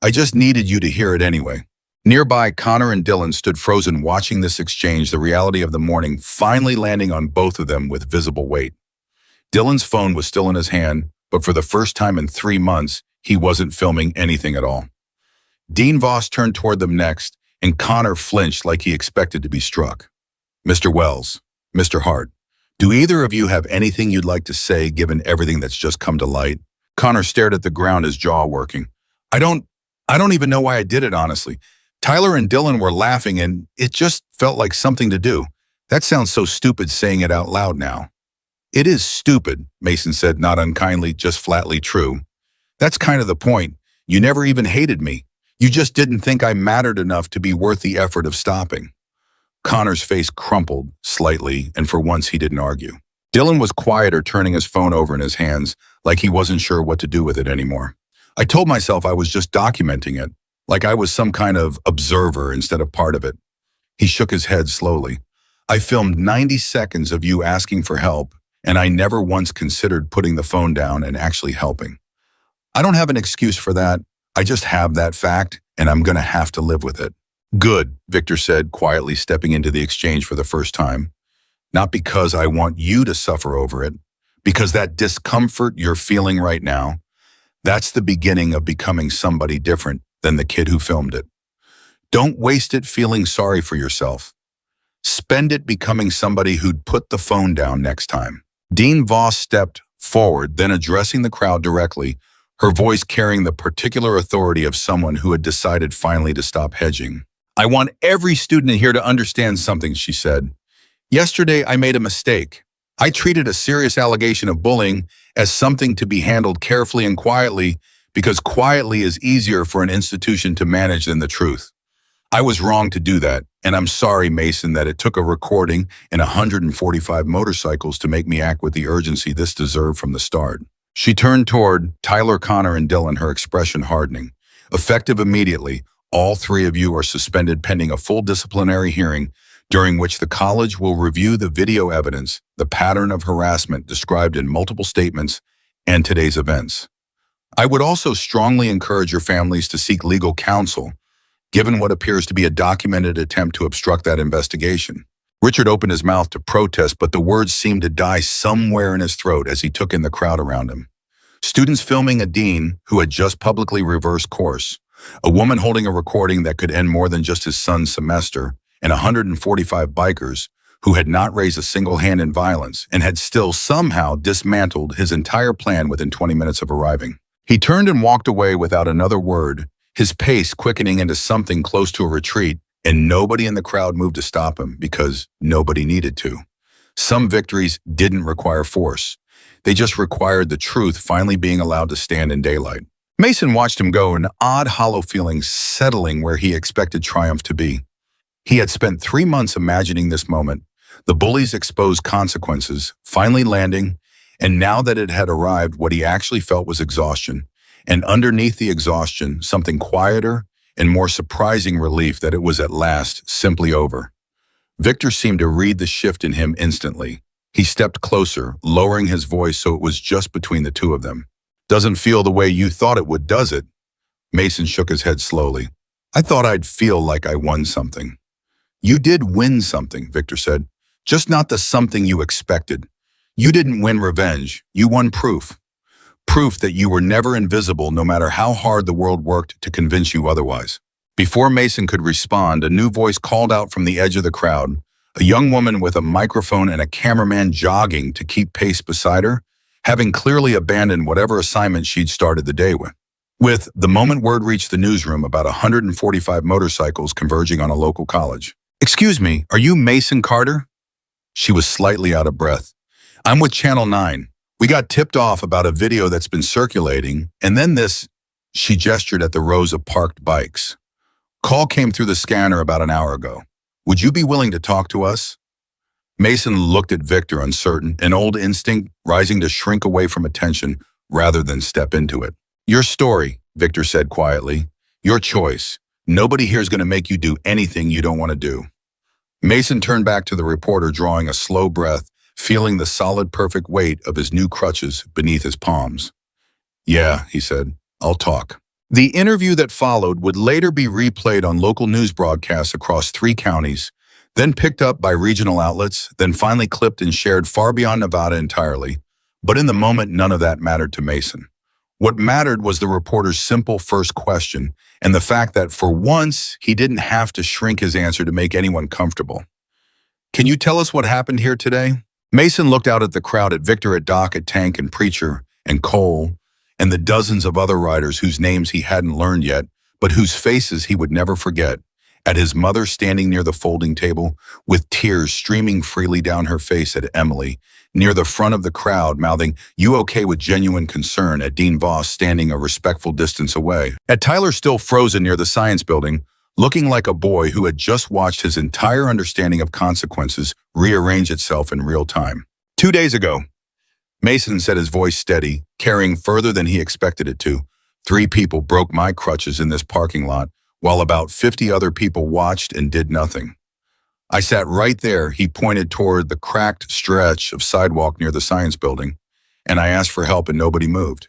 [SPEAKER 1] I just needed you to hear it anyway. Nearby, Connor and Dylan stood frozen watching this exchange, the reality of the morning finally landing on both of them with visible weight. Dylan's phone was still in his hand, but for the first time in 3 months, he wasn't filming anything at all. Dean Voss turned toward them next, and Connor flinched like he expected to be struck. Mr. Wells, Mr. Hart, do either of you have anything you'd like to say given everything that's just come to light? Connor stared at the ground, his jaw working. I don't even know why I did it, honestly. Tyler and Dylan were laughing, and it just felt like something to do. That sounds so stupid saying it out loud now. It is stupid, Mason said, not unkindly, just flatly true. That's kind of the point. You never even hated me. You just didn't think I mattered enough to be worth the effort of stopping. Connor's face crumpled slightly, and for once he didn't argue. Dylan was quieter, turning his phone over in his hands, like he wasn't sure what to do with it anymore. I told myself I was just documenting it, like I was some kind of observer instead of part of it. He shook his head slowly. I filmed 90 seconds of you asking for help, and I never once considered putting the phone down and actually helping. I don't have an excuse for that. I just have that fact, and I'm going to have to live with it. Good, Victor said, quietly stepping into the exchange for the first time. Not because I want you to suffer over it, because that discomfort you're feeling right now, that's the beginning of becoming somebody different than the kid who filmed it. Don't waste it feeling sorry for yourself. Spend it becoming somebody who'd put the phone down next time. Dean Voss stepped forward, then addressing the crowd directly, her voice carrying the particular authority of someone who had decided finally to stop hedging. I want every student here to understand something, she said. Yesterday, I made a mistake. I treated a serious allegation of bullying as something to be handled carefully and quietly because quietly is easier for an institution to manage than the truth. I was wrong to do that, and I'm sorry, Mason, that it took a recording and 145 motorcycles to make me act with the urgency this deserved from the start. She turned toward Tyler, Connor, and Dylan, her expression hardening. Effective immediately, all 3 of you are suspended pending a full disciplinary hearing during which the college will review the video evidence, the pattern of harassment described in multiple statements, and today's events. I would also strongly encourage your families to seek legal counsel, given what appears to be a documented attempt to obstruct that investigation. Richard opened his mouth to protest, but the words seemed to die somewhere in his throat as he took in the crowd around him. Students filming a dean who had just publicly reversed course, a woman holding a recording that could end more than just his son's semester, and 145 bikers who had not raised a single hand in violence and had still somehow dismantled his entire plan within 20 minutes of arriving. He turned and walked away without another word, his pace quickening into something close to a retreat, and nobody in the crowd moved to stop him because nobody needed to. Some victories didn't require force. They just required the truth finally being allowed to stand in daylight. Mason watched him go, an odd, hollow feeling settling where he expected triumph to be. He had spent 3 months imagining this moment, the bully's exposed consequences, finally landing, and now that it had arrived, what he actually felt was exhaustion. And underneath the exhaustion, something quieter and more surprising relief that it was at last simply over. Victor seemed to read the shift in him instantly. He stepped closer, lowering his voice so it was just between the two of them. "Doesn't feel the way you thought it would, does it?" Mason shook his head slowly. "I thought I'd feel like I won something." "You did win something," Victor said. "Just not the something you expected. You didn't win revenge. You won proof. Proof that you were never invisible no matter how hard the world worked to convince you otherwise." Before Mason could respond, a new voice called out from the edge of the crowd, a young woman with a microphone and a cameraman jogging to keep pace beside her, having clearly abandoned whatever assignment she'd started the day with. The moment word reached the newsroom, about 145 motorcycles converging on a local college. "Excuse me, are you Mason Carter?" She was slightly out of breath. "I'm with Channel 9. We got tipped off about a video that's been circulating, and then this," she gestured at the rows of parked bikes. "Call came through the scanner about an hour ago. Would you be willing to talk to us?" Mason looked at Victor, uncertain, an old instinct rising to shrink away from attention rather than step into it. "Your story," Victor said quietly. "Your choice. Nobody here's going to make you do anything you don't want to do." Mason turned back to the reporter, drawing a slow breath, feeling the solid, perfect weight of his new crutches beneath his palms. "Yeah," he said, "I'll talk." The interview that followed would later be replayed on local news broadcasts across 3 counties, then picked up by regional outlets, then finally clipped and shared far beyond Nevada entirely. But in the moment, none of that mattered to Mason. What mattered was the reporter's simple first question, and the fact that for once, he didn't have to shrink his answer to make anyone comfortable. "Can you tell us what happened here today?" Mason looked out at the crowd, at Victor, at Doc, at Tank, and Preacher, and Cole, and the dozens of other riders whose names he hadn't learned yet, but whose faces he would never forget, at his mother standing near the folding table, with tears streaming freely down her face, at Emily, near the front of the crowd, mouthing, "You okay?" with genuine concern, at Dean Voss standing a respectful distance away, at Tyler still frozen near the science building, looking like a boy who had just watched his entire understanding of consequences rearrange itself in real time. 2 days ago, Mason said, his voice steady, carrying further than he expected it to, 3 people broke my crutches in this parking lot, while about 50 other people watched and did nothing. I sat right there, he pointed toward the cracked stretch of sidewalk near the science building, and I asked for help and nobody moved.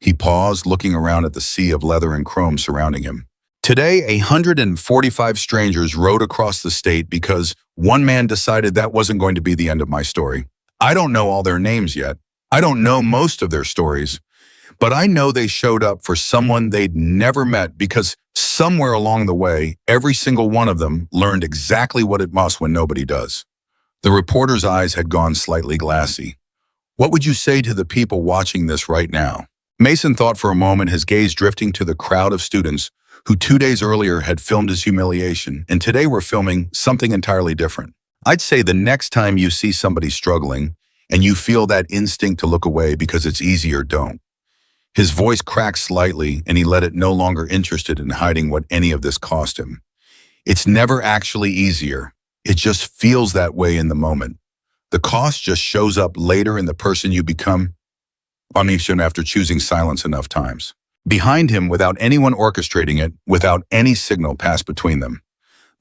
[SPEAKER 1] He paused, looking around at the sea of leather and chrome surrounding him. Today, 145 strangers rode across the state because one man decided that wasn't going to be the end of my story. I don't know all their names yet. I don't know most of their stories, but I know they showed up for someone they'd never met because somewhere along the way, every single one of them learned exactly what it must when nobody does. The reporter's eyes had gone slightly glassy. What would you say to the people watching this right now? Mason thought for a moment, his gaze drifting to the crowd of students who 2 days earlier had filmed his humiliation and today were filming something entirely different. I'd say the next time you see somebody struggling and you feel that instinct to look away because it's easier, don't. His voice cracked slightly and he let it, no longer interested in hiding what any of this cost him. It's never actually easier. It just feels that way in the moment. The cost just shows up later in the person you become, after choosing silence enough times. Behind him, without anyone orchestrating it, without any signal passed between them,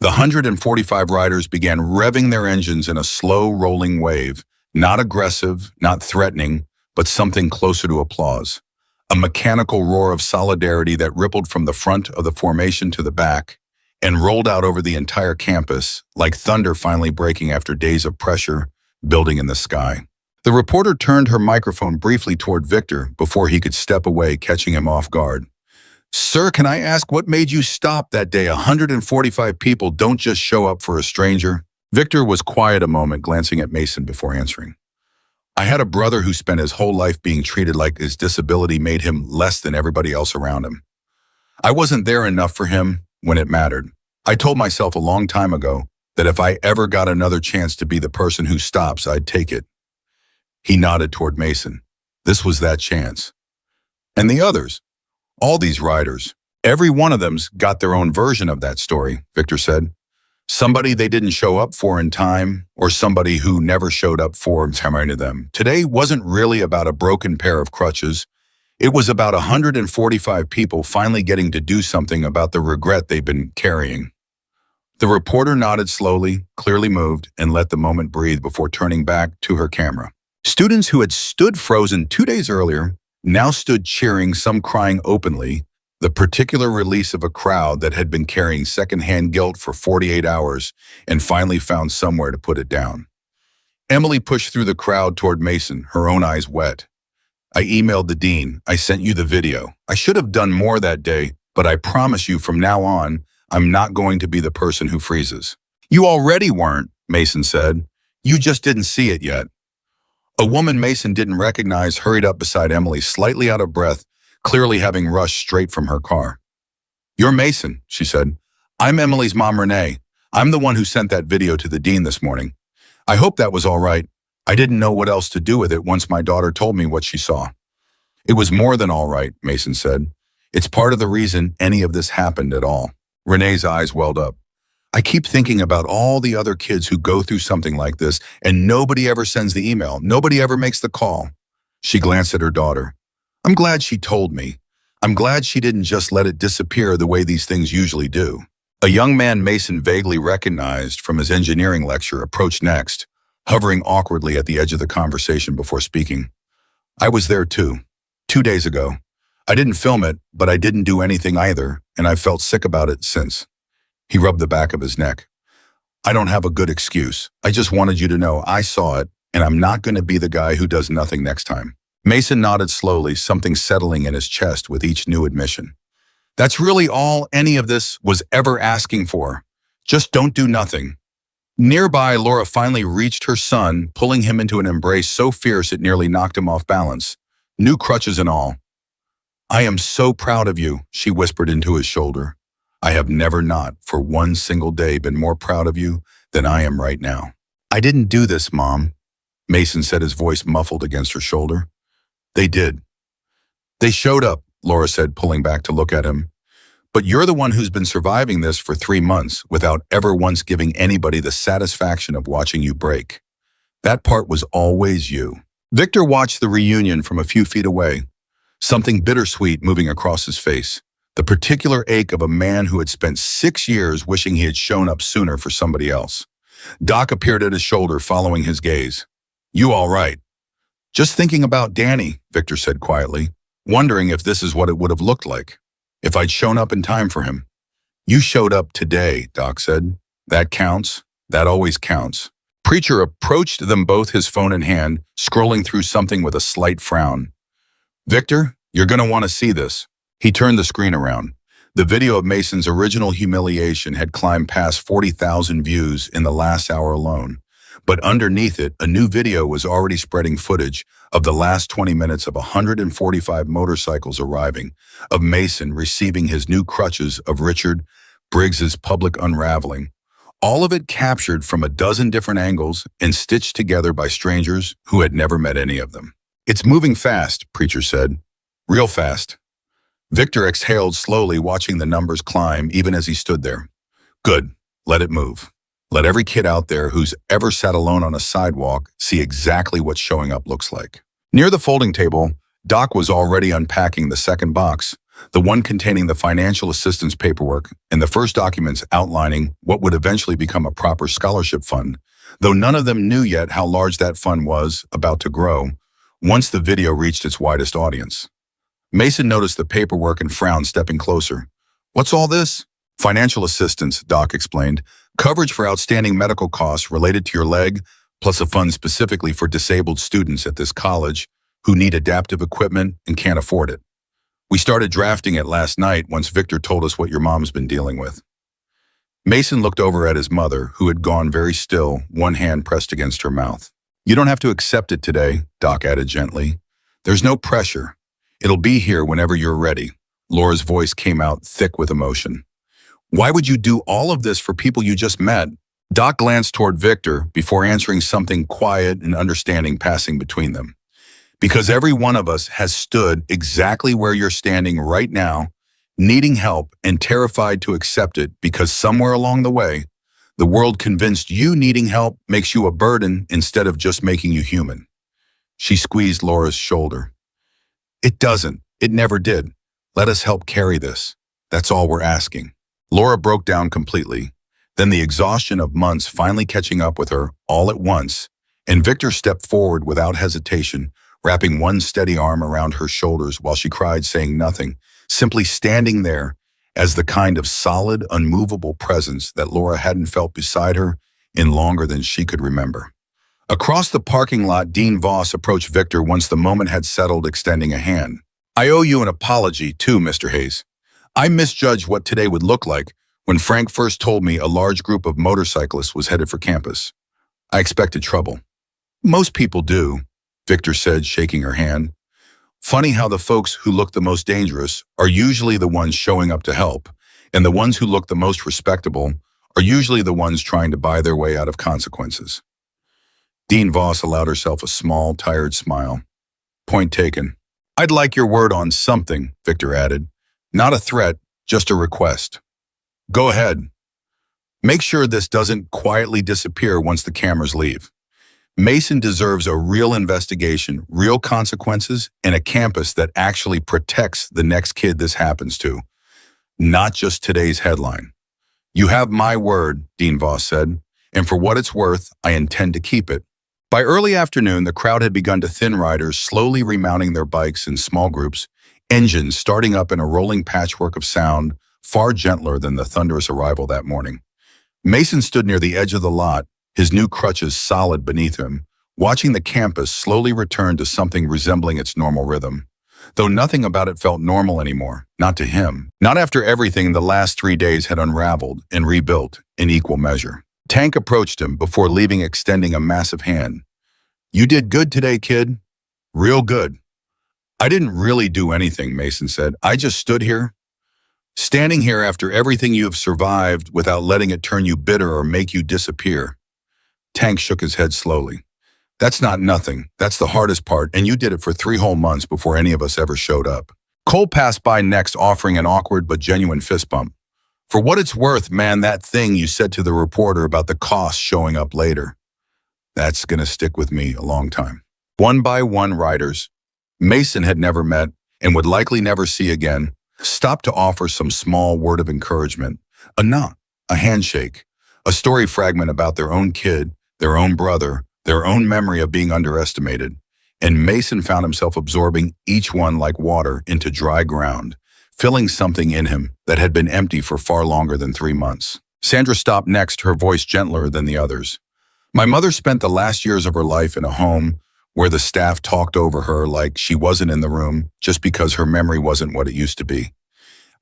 [SPEAKER 1] the 145 riders began revving their engines in a slow rolling wave, not aggressive, not threatening, but something closer to applause. A mechanical roar of solidarity that rippled from the front of the formation to the back, and rolled out over the entire campus, like thunder finally breaking after days of pressure building in the sky. The reporter turned her microphone briefly toward Victor before he could step away, catching him off guard. "Sir, can I ask what made you stop that day? 145 people don't just show up for a stranger." Victor was quiet a moment, glancing at Mason before answering. "I had a brother who spent his whole life being treated like his disability made him less than everybody else around him. I wasn't there enough for him when it mattered. I told myself a long time ago that if I ever got another chance to be the person who stops, I'd take it." He nodded toward Mason. This was that chance. And the others, all these riders, every one of them's got their own version of that story, Victor said. Somebody they didn't show up for in time, or somebody who never showed up for to them. Today wasn't really about a broken pair of crutches. It was about 145 people finally getting to do something about the regret they've been carrying. The reporter nodded slowly, clearly moved, and let the moment breathe before turning back to her camera. Students who had stood frozen 2 days earlier now stood cheering, some crying openly, the particular release of a crowd that had been carrying secondhand guilt for 48 hours and finally found somewhere to put it down. Emily pushed through the crowd toward Mason, her own eyes wet. "I emailed the dean. I sent you the video. I should have done more that day, but I promise you from now on, I'm not going to be the person who freezes." "You already weren't," Mason said. "You just didn't see it yet." A woman Mason didn't recognize hurried up beside Emily, slightly out of breath, clearly having rushed straight from her car. "You're Mason," she said. "I'm Emily's mom, Renee. I'm the one who sent that video to the dean this morning. I hope that was all right. I didn't know what else to do with it once my daughter told me what she saw." "It was more than all right," Mason said. "It's part of the reason any of this happened at all." Renee's eyes welled up. "I keep thinking about all the other kids who go through something like this, and nobody ever sends the email. Nobody ever makes the call." She glanced at her daughter. "I'm glad she told me. I'm glad she didn't just let it disappear the way these things usually do." A young man Mason vaguely recognized from his engineering lecture approached next, hovering awkwardly at the edge of the conversation before speaking. "I was there too, 2 days ago. I didn't film it, but I didn't do anything either, and I've felt sick about it since." He rubbed the back of his neck. "I don't have a good excuse. I just wanted you to know I saw it, and I'm not going to be the guy who does nothing next time." Mason nodded slowly, something settling in his chest with each new admission. "That's really all any of this was ever asking for. Just don't do nothing." Nearby, Laura finally reached her son, pulling him into an embrace so fierce it nearly knocked him off balance, new crutches and all. "I am so proud of you," she whispered into his shoulder. "I have never not for one single day been more proud of you than I am right now." "I didn't do this, Mom," Mason said, his voice muffled against her shoulder. "They did. They showed up," Laura said, pulling back to look at him. "But you're the one who's been surviving this for 3 months without ever once giving anybody the satisfaction of watching you break. That part was always you." Victor watched the reunion from a few feet away, something bittersweet moving across his face. The particular ache of a man who had spent 6 years wishing he had shown up sooner for somebody else. Doc appeared at his shoulder, following his gaze. "You all right?" "Just thinking about Danny," Victor said quietly, wondering if this is what it would have looked like, if I'd shown up in time for him. "You showed up today," Doc said. "That counts. That always counts." Preacher approached them both, his phone in hand, scrolling through something with a slight frown. "Victor, you're going to want to see this." He turned the screen around. The video of Mason's original humiliation had climbed past 40,000 views in the last hour alone. But underneath it, a new video was already spreading footage of the last 20 minutes of 145 motorcycles arriving, of Mason receiving his new crutches, of Richard Briggs's public unraveling. All of it captured from a dozen different angles and stitched together by strangers who had never met any of them. "It's moving fast," Preacher said. "Real fast." Victor exhaled slowly, watching the numbers climb even as he stood there. "Good. Let it move. Let every kid out there who's ever sat alone on a sidewalk see exactly what showing up looks like." Near the folding table, Doc was already unpacking the second box, the one containing the financial assistance paperwork and the first documents outlining what would eventually become a proper scholarship fund, though none of them knew yet how large that fund was about to grow once the video reached its widest audience. Mason noticed the paperwork and frowned, stepping closer. "What's all this?" Financial assistance, Doc explained. Coverage for outstanding medical costs related to your leg, plus a fund specifically for disabled students at this college who need adaptive equipment and can't afford it. We started drafting it last night once Victor told us what your mom's been dealing with. Mason looked over at his mother, who had gone very still, one hand pressed against her mouth. You don't have to accept it today, Doc added gently. There's no pressure. It'll be here whenever you're ready. Laura's voice came out thick with emotion. Why would you do all of this for people you just met? Doc glanced toward Victor before answering, something quiet and understanding passing between them. Because every one of us has stood exactly where you're standing right now, needing help and terrified to accept it because somewhere along the way, the world convinced you needing help makes you a burden instead of just making you human. She squeezed Laura's shoulder. It doesn't. It never did. Let us help carry this. That's all we're asking. Laura broke down completely, then the exhaustion of months finally catching up with her all at once, and Victor stepped forward without hesitation, wrapping one steady arm around her shoulders while she cried, saying nothing, simply standing there as the kind of solid, unmovable presence that Laura hadn't felt beside her in longer than she could remember. Across the parking lot, Dean Voss approached Victor once the moment had settled, extending a hand. I owe you an apology, too, Mr. Hayes. I misjudged what today would look like when Frank first told me a large group of motorcyclists was headed for campus. I expected trouble. Most people do, Victor said, shaking her hand. Funny how the folks who look the most dangerous are usually the ones showing up to help, and the ones who look the most respectable are usually the ones trying to buy their way out of consequences. Dean Voss allowed herself a small, tired smile. Point taken. I'd like your word on something, Victor added. Not a threat, just a request. Go ahead. Make sure this doesn't quietly disappear once the cameras leave. Mason deserves a real investigation, real consequences, and a campus that actually protects the next kid this happens to, not just today's headline. You have my word, Dean Voss said, and for what it's worth, I intend to keep it. By early afternoon, the crowd had begun to thin, riders slowly remounting their bikes in small groups, engines starting up in a rolling patchwork of sound, far gentler than the thunderous arrival that morning. Mason stood near the edge of the lot, his new crutches solid beneath him, watching the campus slowly return to something resembling its normal rhythm. Though nothing about it felt normal anymore, not to him, not after everything the last 3 days had unraveled and rebuilt in equal measure. Tank approached him before leaving, extending a massive hand. You did good today, kid. Real good. I didn't really do anything, Mason said. I just stood here. Standing here after everything you have survived without letting it turn you bitter or make you disappear. Tank shook his head slowly. That's not nothing. That's the hardest part, and you did it for 3 whole months before any of us ever showed up. Cole passed by next, offering an awkward but genuine fist bump. For what it's worth, man, that thing you said to the reporter about the cost showing up later. That's gonna stick with me a long time. One by one, riders Mason had never met and would likely never see again, stopped to offer some small word of encouragement, a nod, a handshake, a story fragment about their own kid, their own brother, their own memory of being underestimated, and Mason found himself absorbing each one like water into dry ground, filling something in him that had been empty for far longer than 3 months. Sandra stopped next, her voice gentler than the others. My mother spent the last years of her life in a home where the staff talked over her like she wasn't in the room just because her memory wasn't what it used to be.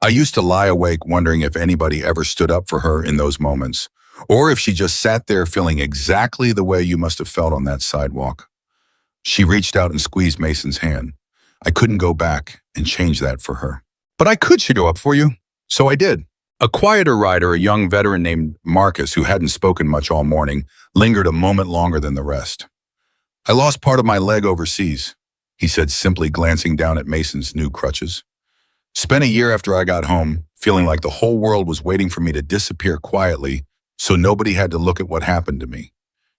[SPEAKER 1] I used to lie awake wondering if anybody ever stood up for her in those moments, or if she just sat there feeling exactly the way you must have felt on that sidewalk. She reached out and squeezed Mason's hand. I couldn't go back and change that for her. But I could show up for you, so I did. A quieter rider, a young veteran named Marcus, who hadn't spoken much all morning, lingered a moment longer than the rest. I lost part of my leg overseas, he said, simply glancing down at Mason's new crutches. Spent a year after I got home, feeling like the whole world was waiting for me to disappear quietly so nobody had to look at what happened to me.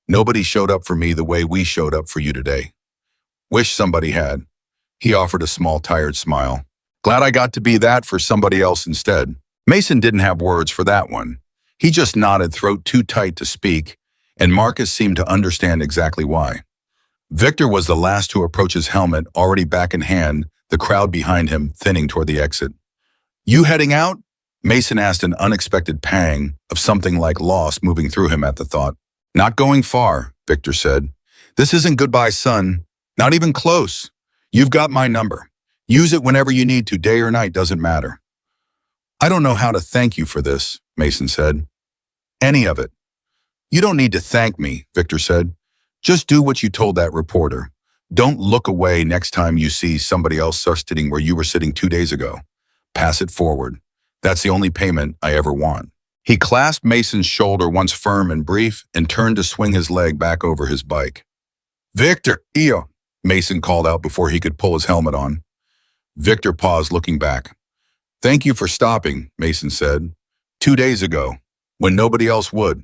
[SPEAKER 1] Nobody showed up for me the way we showed up for you today. Wish somebody had. He offered a small, tired smile. Glad I got to be that for somebody else instead. Mason didn't have words for that one. He just nodded, throat too tight to speak, and Marcus seemed to understand exactly why. Victor was the last to approach his helmet, already back in hand, the crowd behind him thinning toward the exit. You heading out? Mason asked, an unexpected pang of something like loss moving through him at the thought. Not going far, Victor said. This isn't goodbye, son. Not even close. You've got my number. Use it whenever you need to, day or night, doesn't matter. I don't know how to thank you for this, Mason said. Any of it. You don't need to thank me, Victor said. Just do what you told that reporter. Don't look away next time you see somebody else sitting where you were sitting 2 days ago. Pass it forward. That's the only payment I ever want. He clasped Mason's shoulder once firm and brief and turned to swing his leg back over his bike. Victor, Eo, Mason called out before he could pull his helmet on. Victor paused, looking back. Thank you for stopping, Mason said. 2 days ago, when nobody else would.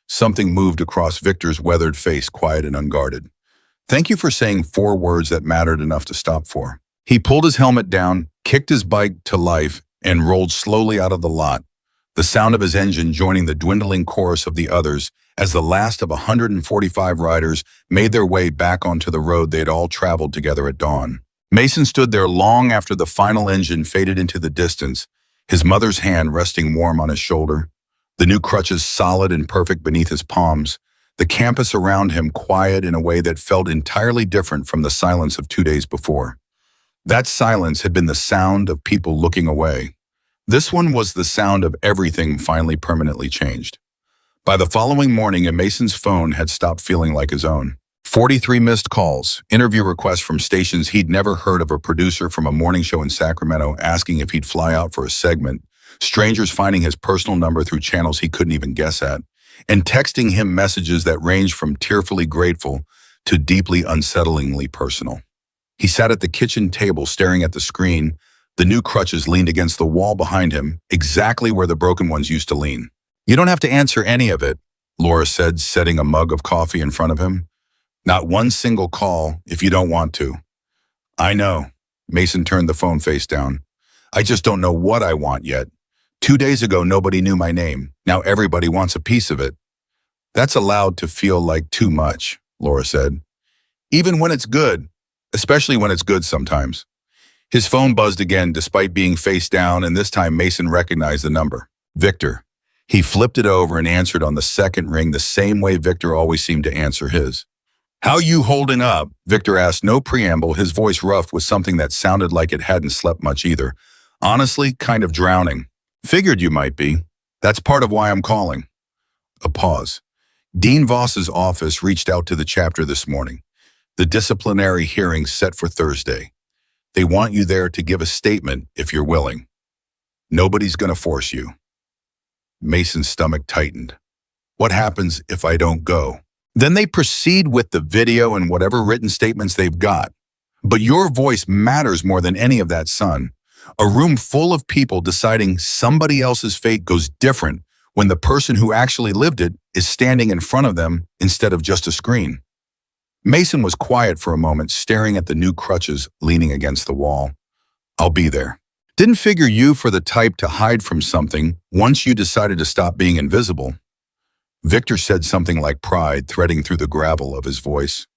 [SPEAKER 1] Something moved across Victor's weathered face, quiet and unguarded. Thank you for saying 4 words that mattered enough to stop for. He pulled his helmet down, kicked his bike to life, and rolled slowly out of the lot, the sound of his engine joining the dwindling chorus of the others as the last of 145 riders made their way back onto the road they had all traveled together at dawn. Mason stood there long after the final engine faded into the distance, his mother's hand resting warm on his shoulder, the new crutches solid and perfect beneath his palms, the campus around him quiet in a way that felt entirely different from the silence of 2 days before. That silence had been the sound of people looking away. This one was the sound of everything finally permanently changed. By the following morning, Mason's phone had stopped feeling like his own. 43 missed calls, interview requests from stations he'd never heard of, a producer from a morning show in Sacramento asking if he'd fly out for a segment, strangers finding his personal number through channels he couldn't even guess at, and texting him messages that ranged from tearfully grateful to deeply unsettlingly personal. He sat at the kitchen table staring at the screen. The new crutches leaned against the wall behind him, exactly where the broken ones used to lean. You don't have to answer any of it, Laura said, setting a mug of coffee in front of him. Not one single call if you don't want to. I know. Mason turned the phone face down. I just don't know what I want yet. 2 days ago, nobody knew my name. Now everybody wants a piece of it. That's allowed to feel like too much, Laura said. Even when it's good, especially when it's good sometimes. His phone buzzed again despite being face down, and this time Mason recognized the number. Victor. He flipped it over and answered on the second ring the same way Victor always seemed to answer his. How you holding up? Victor asked, no preamble, his voice rough with something that sounded like it hadn't slept much either. Honestly, kind of drowning. Figured you might be. That's part of why I'm calling. A pause. Dean Voss's office reached out to the chapter this morning. The disciplinary hearing set for Thursday. They want you there to give a statement if you're willing. Nobody's going to force you. Mason's stomach tightened. What happens if I don't go? Then they proceed with the video and whatever written statements they've got. But your voice matters more than any of that, son. A room full of people deciding somebody else's fate goes different when the person who actually lived it is standing in front of them instead of just a screen. Mason was quiet for a moment, staring at the new crutches leaning against the wall. I'll be there. Didn't figure you for the type to hide from something once you decided to stop being invisible. Victor said something like pride threading through the gravel of his voice.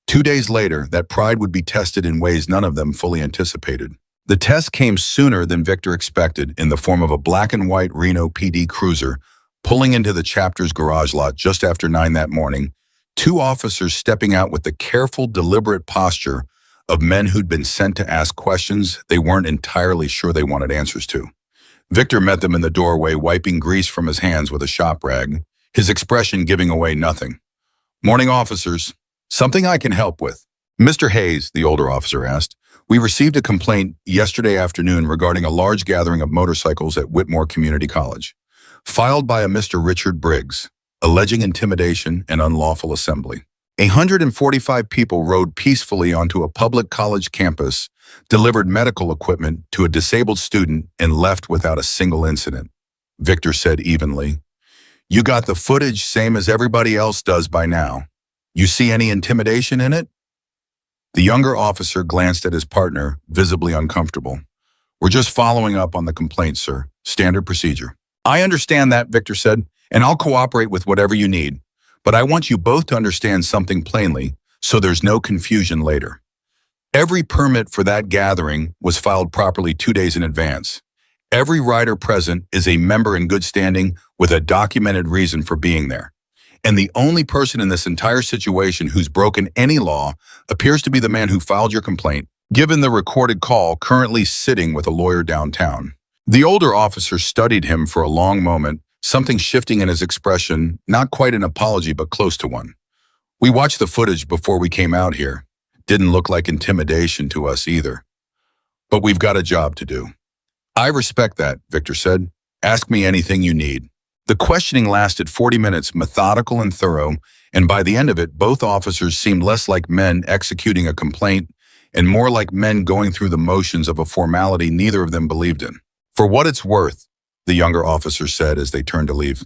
[SPEAKER 1] 2 days later, that pride would be tested in ways none of them fully anticipated. The test came sooner than Victor expected in the form of a black and white Reno PD cruiser pulling into the chapter's garage lot just after 9 that morning, 2 officers stepping out with the careful, deliberate posture of men who'd been sent to ask questions they weren't entirely sure they wanted answers to. Victor met them in the doorway, wiping grease from his hands with a shop rag, his expression giving away nothing. Morning, officers. Something I can help with. Mr. Hayes, the older officer asked, we received a complaint yesterday afternoon regarding a large gathering of motorcycles at Whitmore Community College, filed by a Mr. Richard Briggs, alleging intimidation and unlawful assembly. 145 people rode peacefully onto a public college campus, delivered medical equipment to a disabled student, and left without a single incident. Victor said evenly, you got the footage same as everybody else does by now. You see any intimidation in it? The younger officer glanced at his partner, visibly uncomfortable. We're just following up on the complaint, sir. Standard procedure. I understand that, Victor said, and I'll cooperate with whatever you need. But I want you both to understand something plainly, so there's no confusion later. Every permit for that gathering was filed properly 2 days in advance. Every rider present is a member in good standing with a documented reason for being there. And the only person in this entire situation who's broken any law appears to be the man who filed your complaint, given the recorded call, currently sitting with a lawyer downtown. The older officer studied him for a long moment, something shifting in his expression, not quite an apology but close to one. We watched the footage before we came out here. Didn't look like intimidation to us either. But we've got a job to do. I respect that, Victor said. Ask me anything you need. The questioning lasted 40 minutes, methodical and thorough, and by the end of it, both officers seemed less like men executing a complaint and more like men going through the motions of a formality neither of them believed in. For what it's worth, the younger officer said as they turned to leave,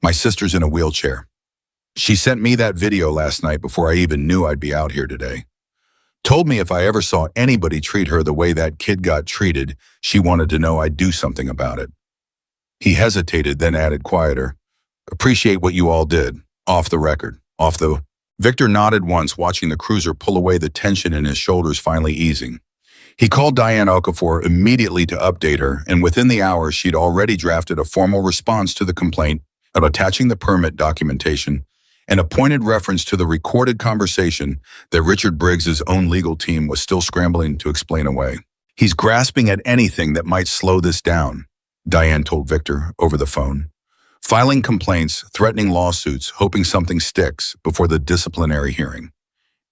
[SPEAKER 1] my sister's in a wheelchair. She sent me that video last night before I even knew I'd be out here today. Told me if I ever saw anybody treat her the way that kid got treated, she wanted to know I'd do something about it. He hesitated, then added quieter, appreciate what you all did. Off the record. Victor nodded once, watching the cruiser pull away, the tension in his shoulders finally easing. He called Diane Okafor immediately to update her, and within the hour she'd already drafted a formal response to the complaint of attaching the permit documentation and a pointed reference to the recorded conversation that Richard Briggs's own legal team was still scrambling to explain away. He's grasping at anything that might slow this down, Diane told Victor over the phone. Filing complaints, threatening lawsuits, hoping something sticks before the disciplinary hearing.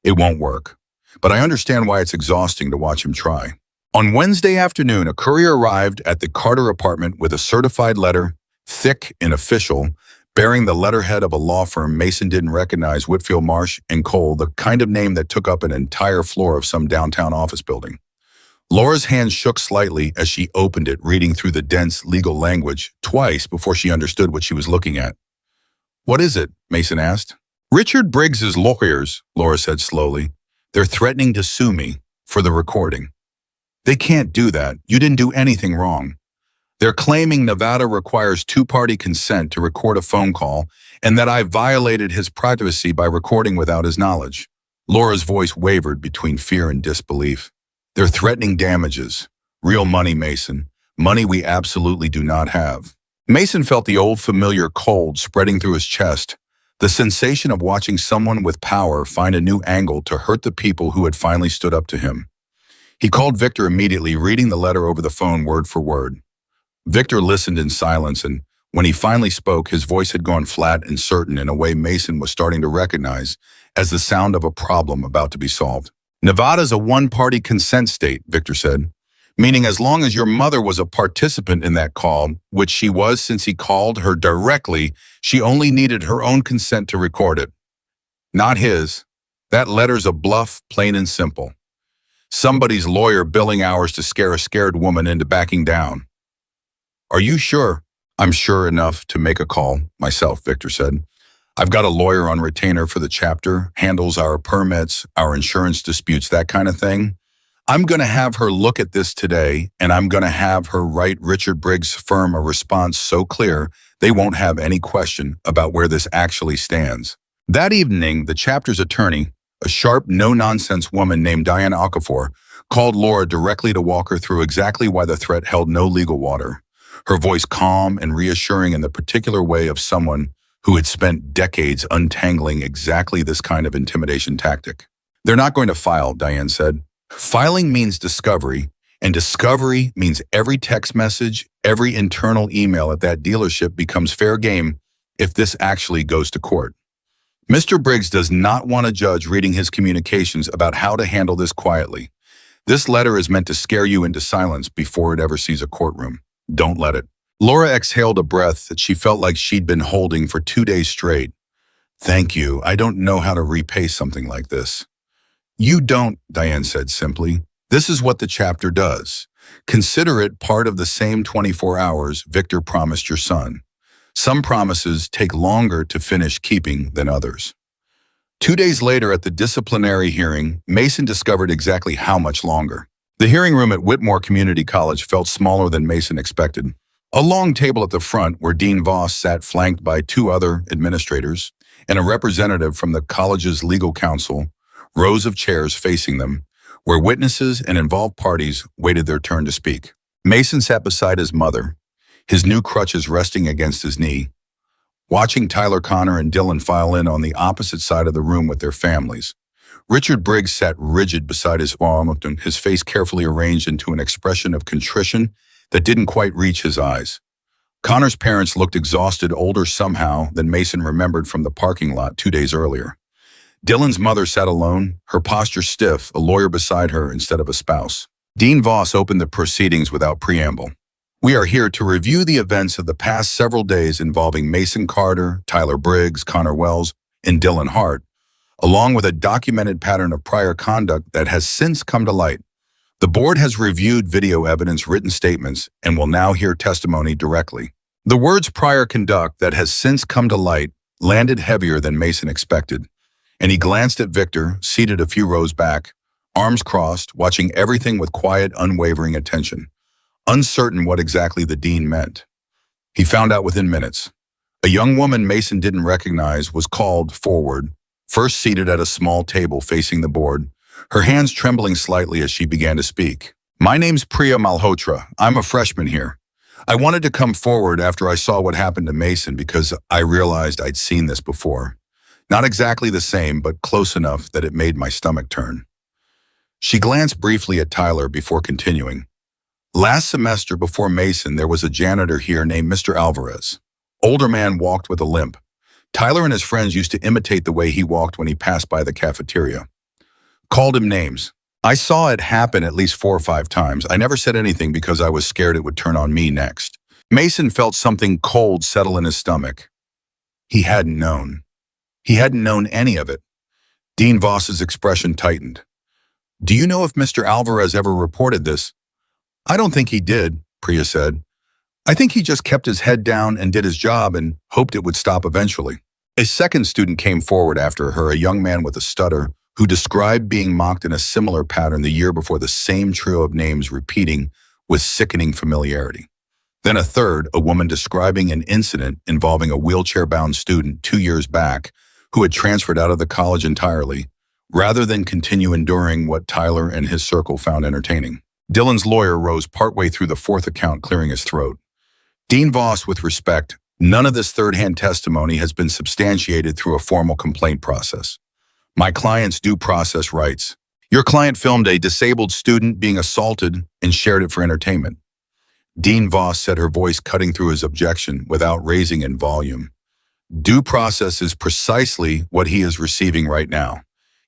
[SPEAKER 1] It won't work, but I understand why it's exhausting to watch him try. On Wednesday afternoon, a courier arrived at the Carter apartment with a certified letter, thick and official, bearing the letterhead of a law firm Mason didn't recognize, Whitfield Marsh & Cole, the kind of name that took up an entire floor of some downtown office building. Laura's hand shook slightly as she opened it, reading through the dense legal language twice before she understood what she was looking at. What is it? Mason asked. Richard Briggs's lawyers, Laura said slowly. They're threatening to sue me for the recording. They can't do that. You didn't do anything wrong. They're claiming Nevada requires two-party consent to record a phone call and that I violated his privacy by recording without his knowledge. Laura's voice wavered between fear and disbelief. They're threatening damages. Real money, Mason. Money we absolutely do not have. Mason felt the old familiar cold spreading through his chest, the sensation of watching someone with power find a new angle to hurt the people who had finally stood up to him. He called Victor immediately, reading the letter over the phone word for word. Victor listened in silence, and when he finally spoke, his voice had gone flat and certain in a way Mason was starting to recognize as the sound of a problem about to be solved. Nevada's a one-party consent state, Victor said, meaning as long as your mother was a participant in that call, which she was since he called her directly, she only needed her own consent to record it. Not his. That letter's a bluff, plain and simple. Somebody's lawyer billing hours to scare a scared woman into backing down. Are you sure? I'm sure enough to make a call, myself, Victor said. I've got a lawyer on retainer for the chapter, handles our permits, our insurance disputes, that kind of thing. I'm going to have her look at this today, and I'm going to have her write Richard Briggs' firm a response so clear they won't have any question about where this actually stands. That evening, the chapter's attorney, a sharp, no-nonsense woman named Diane Okafor, called Laura directly to walk her through exactly why the threat held no legal water. Her voice calm and reassuring in the particular way of someone who had spent decades untangling exactly this kind of intimidation tactic. They're not going to file, Diane said. Filing means discovery, and discovery means every text message, every internal email at that dealership becomes fair game if this actually goes to court. Mr. Briggs does not want a judge reading his communications about how to handle this quietly. This letter is meant to scare you into silence before it ever sees a courtroom. Don't let it. Laura exhaled a breath that she felt like she'd been holding for 2 days straight. Thank you. I don't know how to repay something like this. You don't, Diane said simply. This is what the chapter does. Consider it part of the same 24 hours Victor promised your son. Some promises take longer to finish keeping than others. 2 days later at the disciplinary hearing, Mason discovered exactly how much longer. The hearing room at Whitmore Community College felt smaller than Mason expected. A long table at the front where Dean Voss sat flanked by 2 other administrators and a representative from the college's legal counsel, rows of chairs facing them, where witnesses and involved parties waited their turn to speak. Mason sat beside his mother, his new crutches resting against his knee, watching Tyler, Connor, and Dylan file in on the opposite side of the room with their families. Richard Briggs sat rigid beside his arm, his face carefully arranged into an expression of contrition that didn't quite reach his eyes. Connor's parents looked exhausted, older somehow than Mason remembered from the parking lot 2 days earlier. Dylan's mother sat alone, her posture stiff, a lawyer beside her instead of a spouse. Dean Voss opened the proceedings without preamble. We are here to review the events of the past several days involving Mason Carter, Tyler Briggs, Connor Wells, and Dylan Hart, along with a documented pattern of prior conduct that has since come to light. The board has reviewed video evidence, written statements, and will now hear testimony directly. The words prior conduct that has since come to light landed heavier than Mason expected, and he glanced at Victor, seated a few rows back, arms crossed, watching everything with quiet, unwavering attention, uncertain what exactly the dean meant. He found out within minutes. A young woman Mason didn't recognize was called forward, first seated at a small table facing the board, her hands trembling slightly as she began to speak. My name's Priya Malhotra. I'm a freshman here. I wanted to come forward after I saw what happened to Mason because I realized I'd seen this before. Not exactly the same, but close enough that it made my stomach turn. She glanced briefly at Tyler before continuing. Last semester before Mason, there was a janitor here named Mr. Alvarez. Older man walked with a limp. Tyler and his friends used to imitate the way he walked when he passed by the cafeteria. Called him names. I saw it happen at least 4 or 5 times. I never said anything because I was scared it would turn on me next. Mason felt something cold settle in his stomach. He hadn't known. He hadn't known any of it. Dean Voss's expression tightened. Do you know if Mr. Alvarez ever reported this? I don't think he did, Priya said. I think he just kept his head down and did his job and hoped it would stop eventually. A second student came forward after her, a young man with a stutter, who described being mocked in a similar pattern the year before, the same trio of names repeating with sickening familiarity. Then a third, a woman describing an incident involving a wheelchair-bound student 2 years back who had transferred out of the college entirely, rather than continue enduring what Tyler and his circle found entertaining. Dylan's lawyer rose partway through the fourth account, clearing his throat. Dean Voss, with respect, none of this third-hand testimony has been substantiated through a formal complaint process. My client's due process rights. Your client filmed a disabled student being assaulted and shared it for entertainment. Dean Voss said, her voice cutting through his objection without raising in volume. Due process is precisely what he is receiving right now.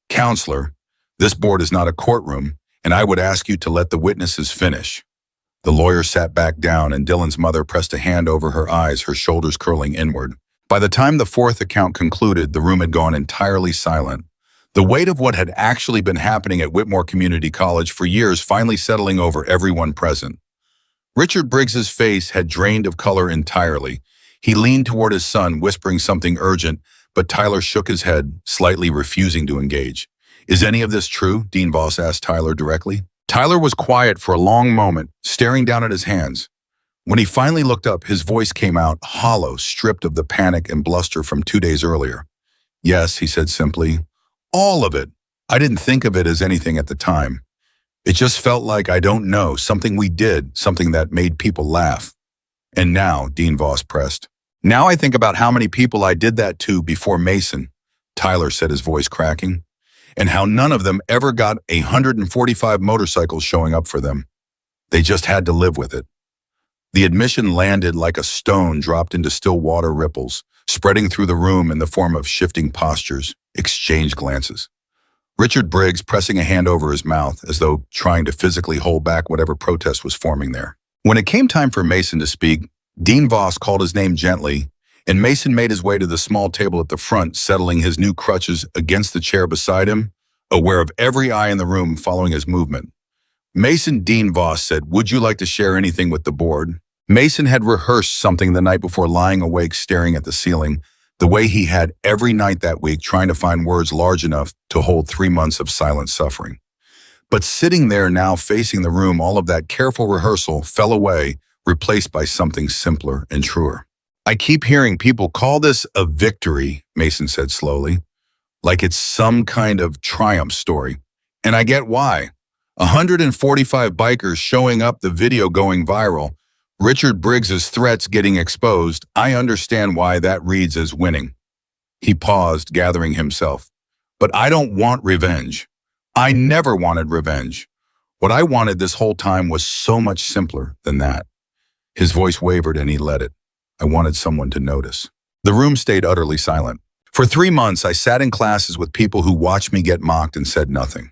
[SPEAKER 1] Counselor, this board is not a courtroom, and I would ask you to let the witnesses finish. The lawyer sat back down, and Dylan's mother pressed a hand over her eyes, her shoulders curling inward. By the time the fourth account concluded, the room had gone entirely silent. The weight of what had actually been happening at Whitmore Community College for years finally settling over everyone present. Richard Briggs's face had drained of color entirely. He leaned toward his son, whispering something urgent, but Tyler shook his head, slightly refusing to engage. Is any of this true? Dean Voss asked Tyler directly. Tyler was quiet for a long moment, staring down at his hands. When he finally looked up, his voice came out, hollow, stripped of the panic and bluster from 2 days earlier. Yes, he said simply. All of it. I didn't think of it as anything at the time. It just felt like, I don't know, something we did, something that made people laugh. And now, Dean Voss pressed. Now I think about how many people I did that to before Mason, Tyler said, his voice cracking, and how none of them ever got 145 motorcycles showing up for them. They just had to live with it. The admission landed like a stone dropped into still water ripples, spreading through the room in the form of shifting postures, exchanged glances. Richard Briggs pressing a hand over his mouth as though trying to physically hold back whatever protest was forming there. When it came time for Mason to speak, Dean Voss called his name gently, and Mason made his way to the small table at the front, settling his new crutches against the chair beside him, aware of every eye in the room following his movement. Mason, Dean Voss said, would you like to share anything with the board? Mason had rehearsed something the night before, lying awake staring at the ceiling, the way he had every night that week, trying to find words large enough to hold 3 months of silent suffering. But sitting there now facing the room, all of that careful rehearsal fell away, replaced by something simpler and truer. I keep hearing people call this a victory, Mason said slowly, like it's some kind of triumph story. And I get why. 145 bikers showing up, the video going viral, Richard Briggs's threats getting exposed. I understand why that reads as winning. He paused, gathering himself. But I don't want revenge. I never wanted revenge. What I wanted this whole time was so much simpler than that. His voice wavered and he let it. I wanted someone to notice. The room stayed utterly silent. For 3 months, I sat in classes with people who watched me get mocked and said nothing.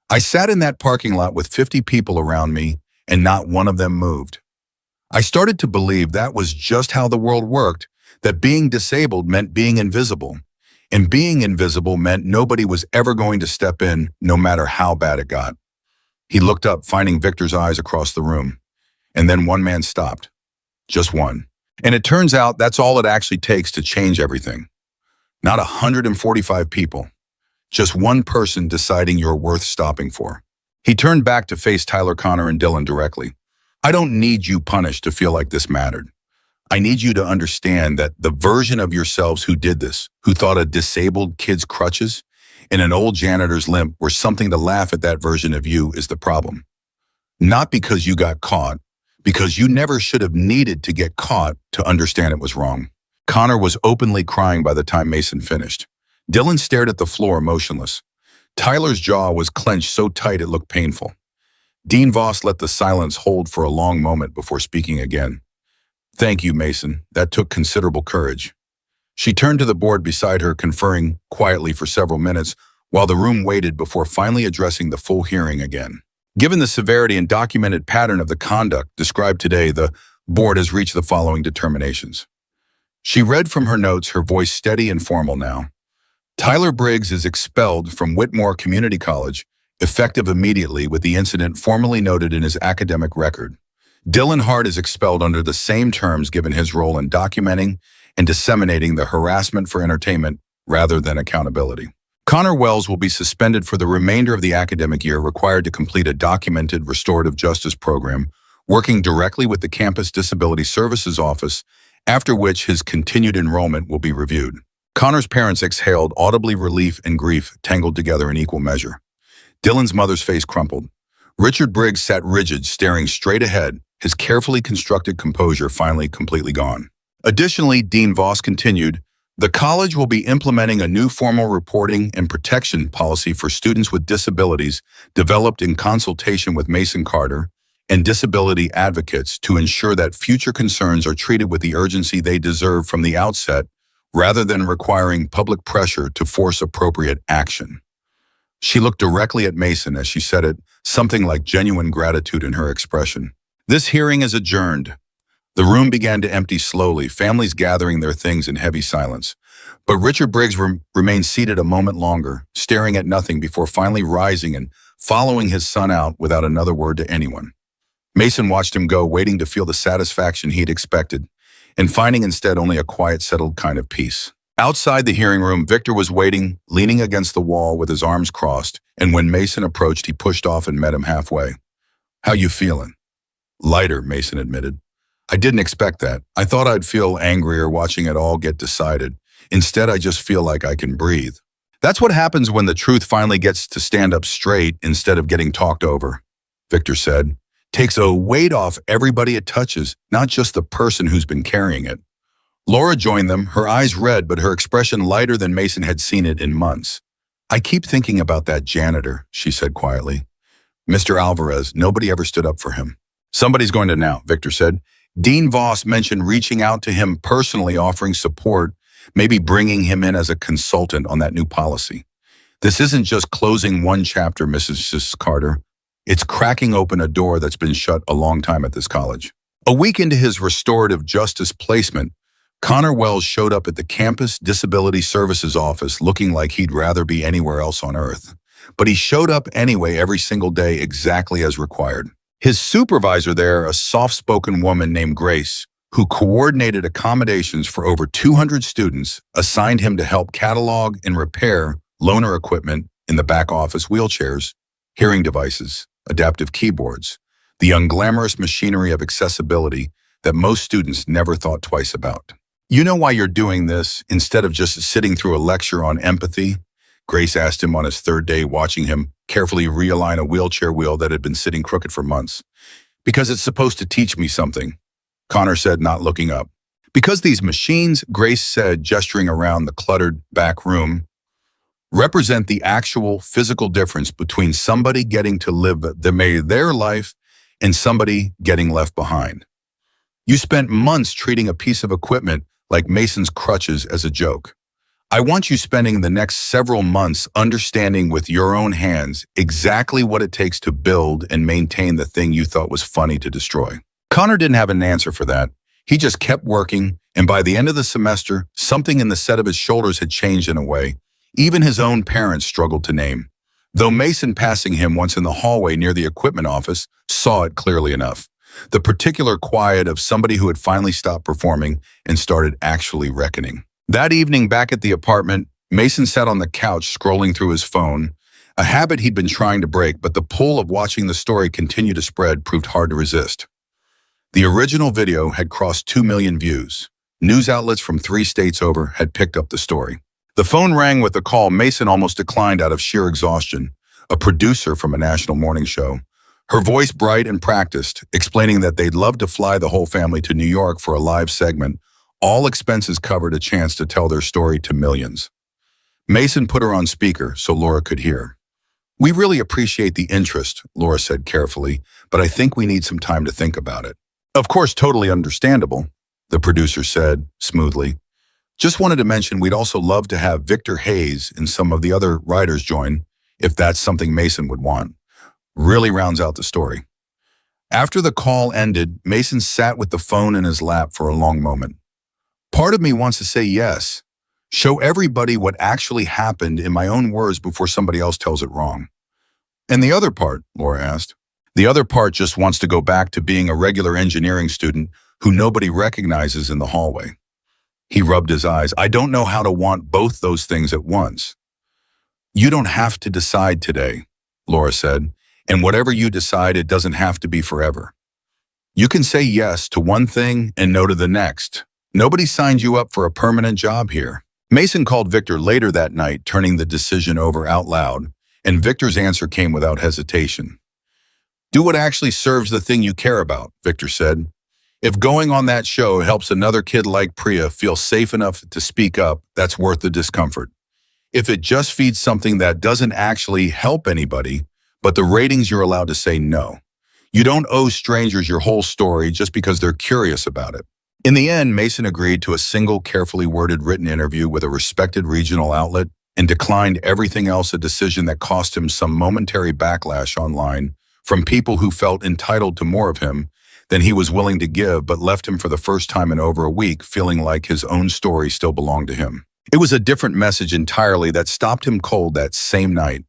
[SPEAKER 1] I sat in that parking lot with 50 people around me, and not one of them moved. I started to believe that was just how the world worked, that being disabled meant being invisible. And being invisible meant nobody was ever going to step in, no matter how bad it got. He looked up, finding Victor's eyes across the room. And then one man stopped. Just one. And it turns out that's all it actually takes to change everything. Not 145 people. Just one person deciding you're worth stopping for. He turned back to face Tyler, Connor, and Dylan directly. I don't need you punished to feel like this mattered. I need you to understand that the version of yourselves who did this, who thought a disabled kid's crutches and an old janitor's limp were something to laugh at, that version of you is the problem. Not because you got caught, because you never should have needed to get caught to understand it was wrong. Connor was openly crying by the time Mason finished. Dylan stared at the floor, motionless. Tyler's jaw was clenched so tight it looked painful. Dean Voss let the silence hold for a long moment before speaking again. Thank you, Mason. That took considerable courage. She turned to the board beside her, conferring quietly for several minutes, while the room waited before finally addressing the full hearing again. Given the severity and documented pattern of the conduct described today, the board has reached the following determinations. She read from her notes, her voice steady and formal now. Tyler Briggs is expelled from Whitmore Community College, effective immediately, with the incident formally noted in his academic record. Dylan Hart is expelled under the same terms given his role in documenting and disseminating the harassment for entertainment rather than accountability. Connor Wells will be suspended for the remainder of the academic year, required to complete a documented restorative justice program, working directly with the Campus Disability Services Office, after which his continued enrollment will be reviewed. Connor's parents exhaled, audibly, relief and grief tangled together in equal measure. Dylan's mother's face crumpled. Richard Briggs sat rigid, staring straight ahead, his carefully constructed composure finally completely gone. Additionally, Dean Voss continued, the college will be implementing a new formal reporting and protection policy for students with disabilities developed in consultation with Mason Carter and disability advocates to ensure that future concerns are treated with the urgency they deserve from the outset, rather than requiring public pressure to force appropriate action. She looked directly at Mason as she said it, something like genuine gratitude in her expression. This hearing is adjourned. The room began to empty slowly, families gathering their things in heavy silence. But Richard Briggs remained seated a moment longer, staring at nothing before finally rising and following his son out without another word to anyone. Mason watched him go, waiting to feel the satisfaction he'd expected, and finding instead only a quiet, settled kind of peace. Outside the hearing room, Victor was waiting, leaning against the wall with his arms crossed, and when Mason approached, he pushed off and met him halfway. How you feeling? Lighter, Mason admitted. I didn't expect that. I thought I'd feel angrier watching it all get decided. Instead, I just feel like I can breathe. That's what happens when the truth finally gets to stand up straight instead of getting talked over, Victor said. Takes a weight off everybody it touches, not just the person who's been carrying it. Laura joined them, her eyes red, but her expression lighter than Mason had seen it in months. I keep thinking about that janitor, she said quietly. Mr. Alvarez, nobody ever stood up for him. Somebody's going to now, Victor said. Dean Voss mentioned reaching out to him personally, offering support, maybe bringing him in as a consultant on that new policy. This isn't just closing one chapter, Mrs. Carter. It's cracking open a door that's been shut a long time at this college. A week into his restorative justice placement, Connor Wells showed up at the Campus Disability Services Office looking like he'd rather be anywhere else on earth. But he showed up anyway every single day exactly as required. His supervisor there, a soft-spoken woman named Grace, who coordinated accommodations for over 200 students, assigned him to help catalog and repair loaner equipment in the back office, wheelchairs, hearing devices, adaptive keyboards, the unglamorous machinery of accessibility that most students never thought twice about. You know why you're doing this instead of just sitting through a lecture on empathy? Grace asked him on his third day, watching him carefully realign a wheelchair wheel that had been sitting crooked for months. Because it's supposed to teach me something, Connor said, not looking up. Because these machines, Grace said, gesturing around the cluttered back room, represent the actual physical difference between somebody getting to live their life and somebody getting left behind. You spent months treating a piece of equipment like Mason's crutches as a joke. I want you spending the next several months understanding with your own hands exactly what it takes to build and maintain the thing you thought was funny to destroy. Connor didn't have an answer for that. He just kept working, and by the end of the semester, something in the set of his shoulders had changed in a way even his own parents struggled to name. Though Mason, passing him once in the hallway near the equipment office, saw it clearly enough. The particular quiet of somebody who had finally stopped performing and started actually reckoning. That evening back at the apartment, Mason sat on the couch scrolling through his phone, a habit he'd been trying to break, but the pull of watching the story continue to spread proved hard to resist. The original video had crossed 2 million views. News outlets from 3 states over had picked up the story. The phone rang with a call Mason almost declined out of sheer exhaustion, a producer from a national morning show. Her voice bright and practiced, explaining that they'd love to fly the whole family to New York for a live segment, all expenses covered, a chance to tell their story to millions. Mason put her on speaker so Laura could hear. "We really appreciate the interest," Laura said carefully, "but I think we need some time to think about it." "Of course, totally understandable," the producer said smoothly. "Just wanted to mention we'd also love to have Victor Hayes and some of the other writers join, if that's something Mason would want." Really rounds out the story. After the call ended, Mason sat with the phone in his lap for a long moment. "Part of me wants to say yes, show everybody what actually happened in my own words before somebody else tells it wrong." "And the other part?" Laura asked. "The other part just wants to go back to being a regular engineering student who nobody recognizes in the hallway." He rubbed his eyes. "I don't know how to want both those things at once." "You don't have to decide today," Laura said, "and whatever you decide, it doesn't have to be forever. You can say yes to one thing and no to the next. Nobody signed you up for a permanent job here." Mason called Victor later that night, turning the decision over out loud, and Victor's answer came without hesitation. "Do what actually serves the thing you care about," Victor said. "If going on that show helps another kid like Priya feel safe enough to speak up, that's worth the discomfort. If it just feeds something that doesn't actually help anybody, but the ratings, you're allowed to say no. You don't owe strangers your whole story just because they're curious about it." In the end, Mason agreed to a single carefully worded written interview with a respected regional outlet and declined everything else, a decision that cost him some momentary backlash online from people who felt entitled to more of him than he was willing to give, but left him for the first time in over a week feeling like his own story still belonged to him. It was a different message entirely that stopped him cold that same night.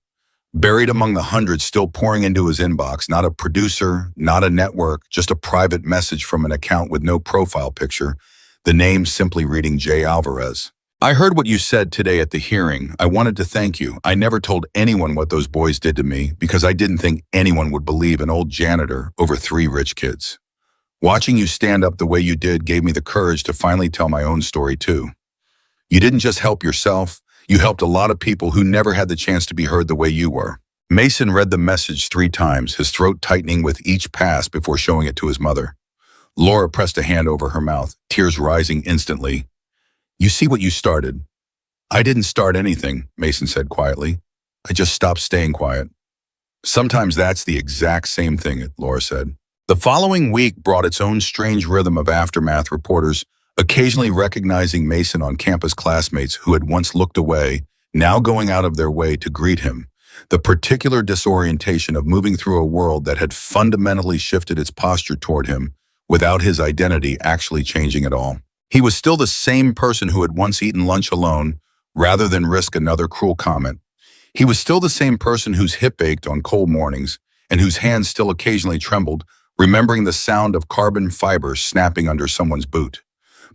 [SPEAKER 1] Buried among the hundreds still pouring into his inbox, not a producer, not a network, just a private message from an account with no profile picture, the name simply reading J. Alvarez. "I heard what you said today at the hearing. I wanted to thank you. I never told anyone what those boys did to me because I didn't think anyone would believe an old janitor over 3 rich kids. Watching you stand up the way you did gave me the courage to finally tell my own story too. You didn't just help yourself, you helped a lot of people who never had the chance to be heard the way you were." Mason read the message 3 times, his throat tightening with each pass before showing it to his mother. Laura pressed a hand over her mouth, tears rising instantly. "You see what you started." "I didn't start anything," Mason said quietly. "I just stopped staying quiet." "Sometimes that's the exact same thing," Laura said. The following week brought its own strange rhythm of aftermath, reporters occasionally recognizing Mason on campus, classmates who had once looked away, now going out of their way to greet him. The particular disorientation of moving through a world that had fundamentally shifted its posture toward him without his identity actually changing at all. He was still the same person who had once eaten lunch alone rather than risk another cruel comment. He was still the same person whose hip ached on cold mornings and whose hands still occasionally trembled, remembering the sound of carbon fibers snapping under someone's boot.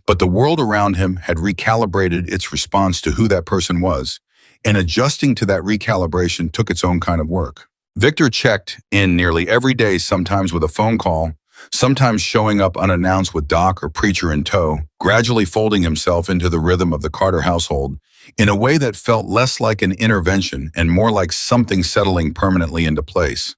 [SPEAKER 1] But the world around him had recalibrated its response to who that person was, and adjusting to that recalibration took its own kind of work. Victor checked in nearly every day, sometimes with a phone call, sometimes showing up unannounced with doc or preacher in tow, gradually folding himself into the rhythm of the Carter household in a way that felt less like an intervention and more like something settling permanently into place.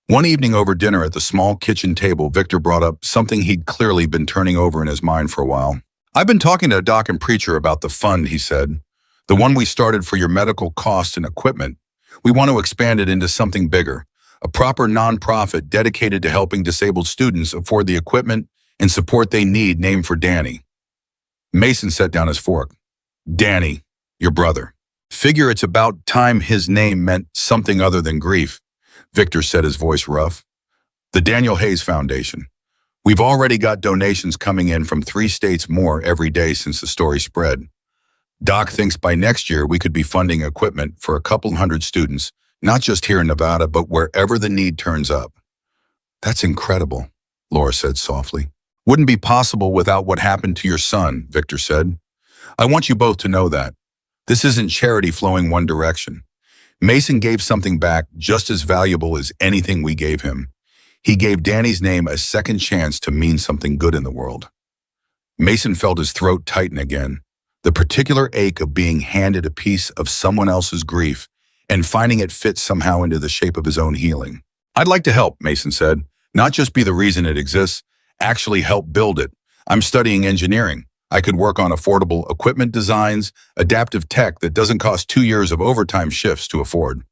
[SPEAKER 1] One evening over dinner at the small kitchen table, Victor brought up something he'd clearly been turning over in his mind for a while. "I've been talking to Doc and Preacher about the fund," he said. "The one we started for your medical costs and equipment. We want to expand it into something bigger, a proper nonprofit dedicated to helping disabled students afford the equipment and support they need, named for Danny." Mason set down his fork. "Danny, your brother. Figure it's about time his name meant something other than grief," Victor said, his voice rough. "The Daniel Hayes Foundation. We've already got donations coming in from 3 states more every day since the story spread. Doc thinks by next year we could be funding equipment for a couple hundred students, not just here in Nevada, but wherever the need turns up." "That's incredible," Laura said softly. "Wouldn't be possible without what happened to your son," Victor said. "I want you both to know that. This isn't charity flowing one direction. Mason gave something back just as valuable as anything we gave him. He gave Danny's name a second chance to mean something good in the world." Mason felt his throat tighten again, the particular ache of being handed a piece of someone else's grief and finding it fit somehow into the shape of his own healing. "I'd like to help," Mason said. "Not just be the reason it exists, actually help build it. I'm studying engineering. I could work on affordable equipment designs, adaptive tech that doesn't cost 2 years of overtime shifts to afford."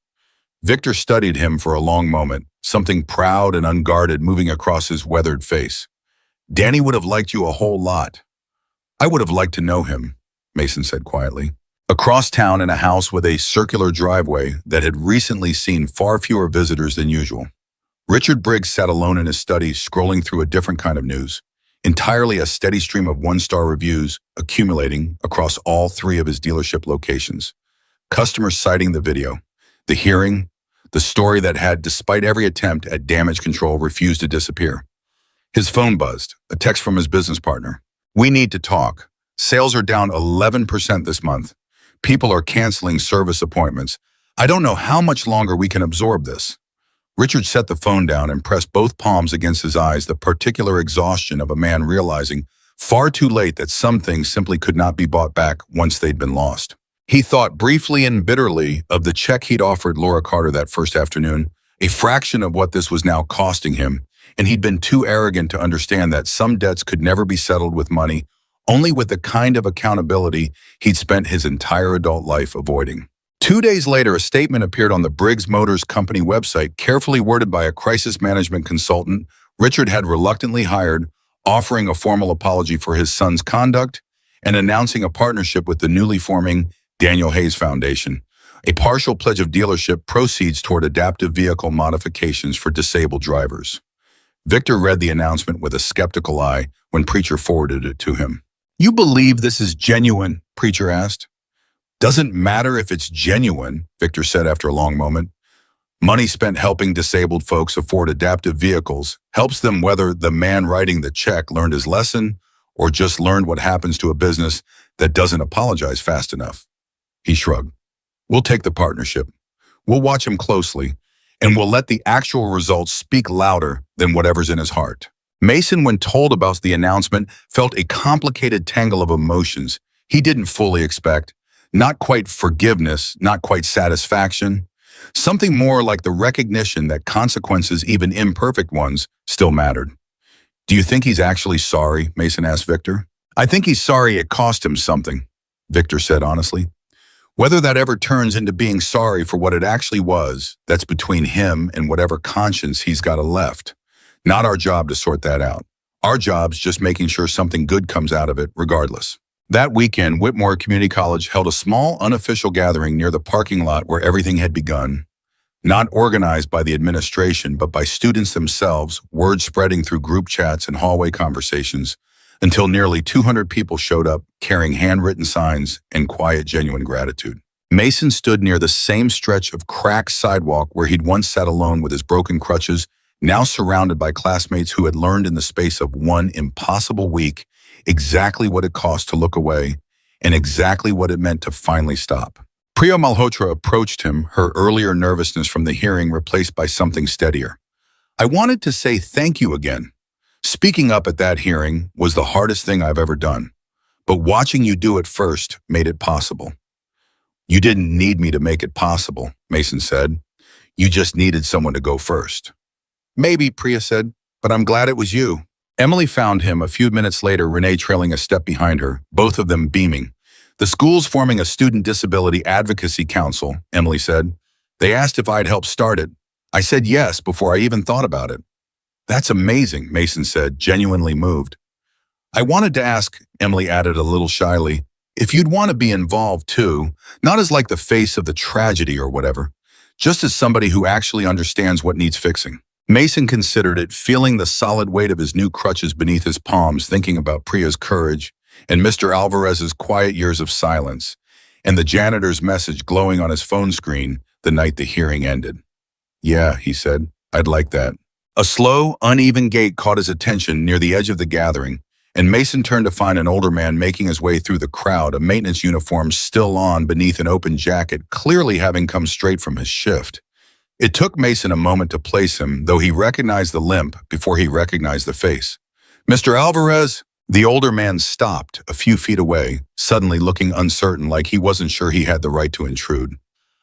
[SPEAKER 1] Victor studied him for a long moment, something proud and unguarded moving across his weathered face. "Danny would have liked you a whole lot." "I would have liked to know him," Mason said quietly. Across town, in a house with a circular driveway that had recently seen far fewer visitors than usual, Richard Briggs sat alone in his study, scrolling through a different kind of news. Entirely a steady stream of 1-star reviews accumulating across all 3 of his dealership locations. Customers citing the video, the hearing, the story that had, despite every attempt at damage control, refused to disappear. His phone buzzed, a text from his business partner. "We need to talk. Sales are down 11% this month. People are canceling service appointments. I don't know how much longer we can absorb this." Richard set the phone down and pressed both palms against his eyes, the particular exhaustion of a man realizing far too late that some things simply could not be bought back once they'd been lost. He thought briefly and bitterly of the check he'd offered Laura Carter that first afternoon, a fraction of what this was now costing him, and he'd been too arrogant to understand that some debts could never be settled with money, only with the kind of accountability he'd spent his entire adult life avoiding. 2 days later, a statement appeared on the Briggs Motors Company website, carefully worded by a crisis management consultant Richard had reluctantly hired, offering a formal apology for his son's conduct and announcing a partnership with the newly forming Daniel Hayes Foundation, a partial pledge of dealership proceeds toward adaptive vehicle modifications for disabled drivers. Victor read the announcement with a skeptical eye when Preacher forwarded it to him. "You believe this is genuine?" Preacher asked. "Doesn't matter if it's genuine," Victor said after a long moment. "Money spent helping disabled folks afford adaptive vehicles helps them, whether the man writing the check learned his lesson or just learned what happens to a business that doesn't apologize fast enough." He shrugged. "We'll take the partnership. We'll watch him closely, and we'll let the actual results speak louder than whatever's in his heart." Mason, when told about the announcement, felt a complicated tangle of emotions he didn't fully expect. Not quite forgiveness, not quite satisfaction. Something more like the recognition that consequences, even imperfect ones, still mattered. "Do you think he's actually sorry?" Mason asked Victor. "I think he's sorry it cost him something," Victor said honestly. "Whether that ever turns into being sorry for what it actually was, that's between him and whatever conscience he's got left. Not our job to sort that out. Our job's just making sure something good comes out of it regardless." That weekend, Whitmore Community College held a small, unofficial gathering near the parking lot where everything had begun. Not organized by the administration, but by students themselves, word spreading through group chats and hallway conversations, until nearly 200 people showed up, carrying handwritten signs and quiet, genuine gratitude. Mason stood near the same stretch of cracked sidewalk where he'd once sat alone with his broken crutches, now surrounded by classmates who had learned in the space of one impossible week exactly what it cost to look away and exactly what it meant to finally stop. Priya Malhotra approached him, her earlier nervousness from the hearing replaced by something steadier. "I wanted to say thank you again. Speaking up at that hearing was the hardest thing I've ever done, but watching you do it first made it possible." You didn't need me to make it possible, Mason said. You just needed someone to go first. Maybe, Priya said, but I'm glad it was you. Emily found him a few minutes later, Renee trailing a step behind her, both of them beaming. The school's forming a student disability advocacy council, Emily said. They asked if I'd help start it. I said yes before I even thought about it. That's amazing, Mason said, genuinely moved. I wanted to ask, Emily added a little shyly, if you'd want to be involved too, not as like the face of the tragedy or whatever, just as somebody who actually understands what needs fixing. Mason considered it, feeling the solid weight of his new crutches beneath his palms, thinking about Priya's courage and Mr. Alvarez's quiet years of silence, and the janitor's message glowing on his phone screen the night the hearing ended. Yeah, he said, I'd like that. A slow, uneven gait caught his attention near the edge of the gathering, and Mason turned to find an older man making his way through the crowd, a maintenance uniform still on beneath an open jacket, clearly having come straight from his shift. It took Mason a moment to place him, though he recognized the limp before he recognized the face. Mr. Alvarez? The older man stopped a few feet away, suddenly looking uncertain, like he wasn't sure he had the right to intrude.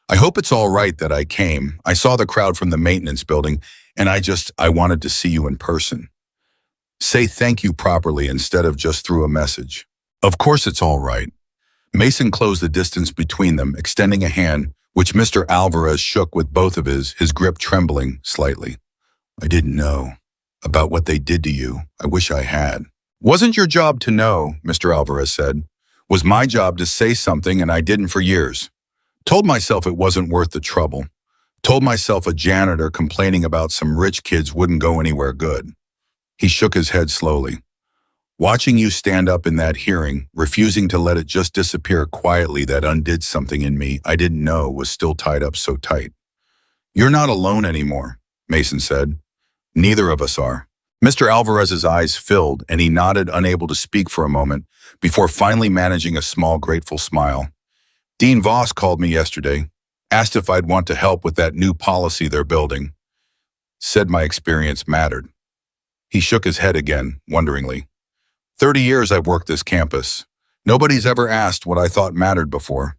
[SPEAKER 1] I hope it's all right that I came. I saw the crowd from the maintenance building, and I wanted to see you in person. Say thank you properly instead of just through a message. Of course it's all right. Mason closed the distance between them, extending a hand, which Mr. Alvarez shook with both of his grip trembling slightly. I didn't know about what they did to you. I wish I had. Wasn't your job to know, Mr. Alvarez said. Was my job to say something, and I didn't for years. Told myself it wasn't worth the trouble. Told myself a janitor complaining about some rich kids wouldn't go anywhere good. He shook his head slowly. Watching you stand up in that hearing, refusing to let it just disappear quietly, that undid something in me I didn't know was still tied up so tight. You're not alone anymore, Mason said. Neither of us are. Mr. Alvarez's eyes filled, and he nodded, unable to speak for a moment, before finally managing a small, grateful smile. Dean Voss called me yesterday, asked if I'd want to help with that new policy they're building. Said my experience mattered. He shook his head again, wonderingly. 30 years I've worked this campus. Nobody's ever asked what I thought mattered before.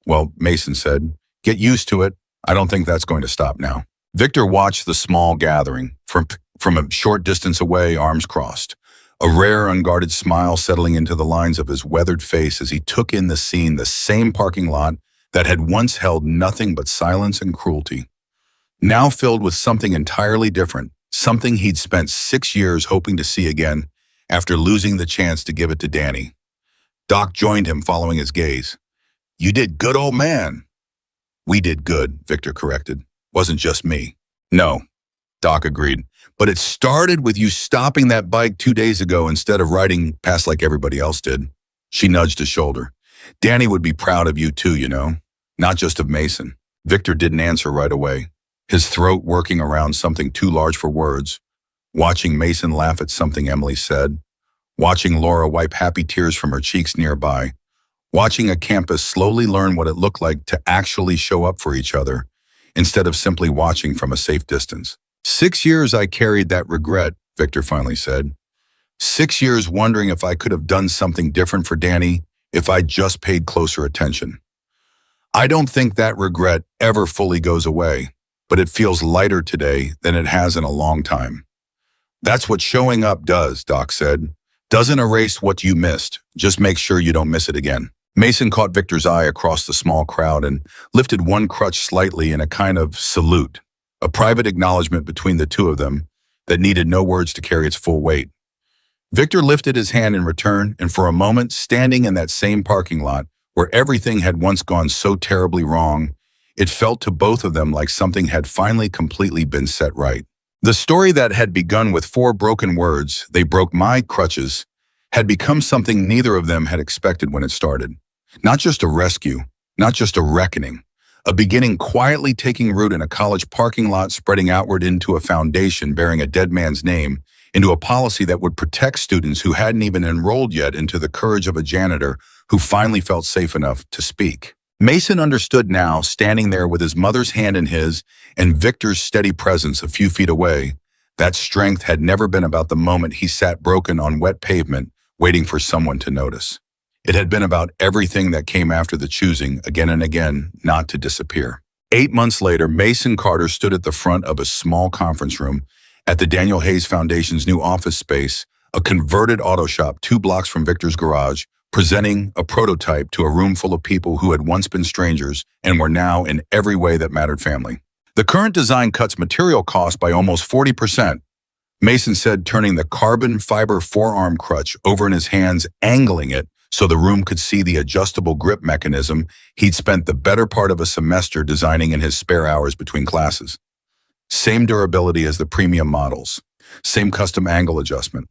[SPEAKER 1] Well, Mason said, get used to it. I don't think that's going to stop now. Victor watched the small gathering from a short distance away, arms crossed, a rare, unguarded smile settling into the lines of his weathered face as he took in the scene, the same parking lot that had once held nothing but silence and cruelty, now filled with something entirely different, something he'd spent 6 years hoping to see again after losing the chance to give it to Danny. Doc joined him, following his gaze. You did good, old man. We did good, Victor corrected. Wasn't just me. No, Doc agreed. But it started with you stopping that bike 2 days ago instead of riding past like everybody else did. She nudged his shoulder. Danny would be proud of you too, you know, not just of Mason. Victor didn't answer right away, his throat working around something too large for words. Watching Mason laugh at something Emily said, watching Laura wipe happy tears from her cheeks nearby, watching a campus slowly learn what it looked like to actually show up for each other instead of simply watching from a safe distance. 6 years I carried that regret, Victor finally said. 6 years wondering if I could have done something different for Danny if I'd just paid closer attention. I don't think that regret ever fully goes away, but it feels lighter today than it has in a long time. That's what showing up does, Doc said. Doesn't erase what you missed, just make sure you don't miss it again. Mason caught Victor's eye across the small crowd and lifted one crutch slightly in a kind of salute, a private acknowledgement between the two of them that needed no words to carry its full weight. Victor lifted his hand in return, and for a moment, standing in that same parking lot where everything had once gone so terribly wrong, it felt to both of them like something had finally completely been set right. The story that had begun with 4 broken words, they broke my crutches, had become something neither of them had expected when it started. Not just a rescue, not just a reckoning, a beginning quietly taking root in a college parking lot, spreading outward into a foundation bearing a dead man's name, into a policy that would protect students who hadn't even enrolled yet, into the courage of a janitor who finally felt safe enough to speak. Mason understood now, standing there with his mother's hand in his and Victor's steady presence a few feet away, that strength had never been about the moment he sat broken on wet pavement, waiting for someone to notice. It had been about everything that came after the choosing, again and again, not to disappear. 8 months later, Mason Carter stood at the front of a small conference room at the Daniel Hayes Foundation's new office space, a converted auto shop 2 blocks from Victor's garage, presenting a prototype to a room full of people who had once been strangers and were now in every way that mattered family. The current design cuts material costs by almost 40%, Mason said, turning the carbon fiber forearm crutch over in his hands, angling it so the room could see the adjustable grip mechanism he'd spent the better part of a semester designing in his spare hours between classes. Same durability as the premium models, same custom angle adjustment.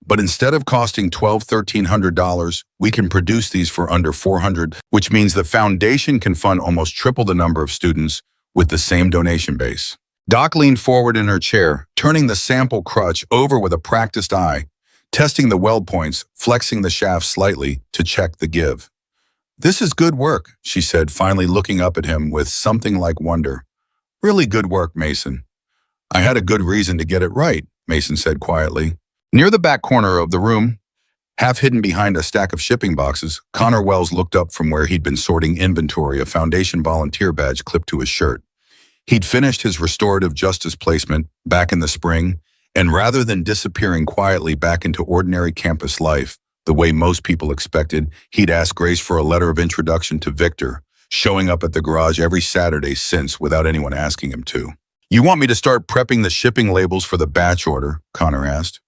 [SPEAKER 1] But instead of costing $1,200–$1,300, we can produce these for under $400, which means the foundation can fund almost triple the number of students with the same donation base. Doc leaned forward in her chair, turning the sample crutch over with a practiced eye, testing the weld points, flexing the shaft slightly to check the give. "This is good work," she said, finally looking up at him with something like wonder. "Really good work, Mason." "I had a good reason to get it right," Mason said quietly. Near the back corner of the room, half hidden behind a stack of shipping boxes, Connor Wells looked up from where he'd been sorting inventory, a foundation volunteer badge clipped to his shirt. He'd finished his restorative justice placement back in the spring, and rather than disappearing quietly back into ordinary campus life, the way most people expected, he'd asked Grace for a letter of introduction to Victor, showing up at the garage every Saturday since without anyone asking him to. "You want me to start prepping the shipping labels for the batch order?" Connor asked.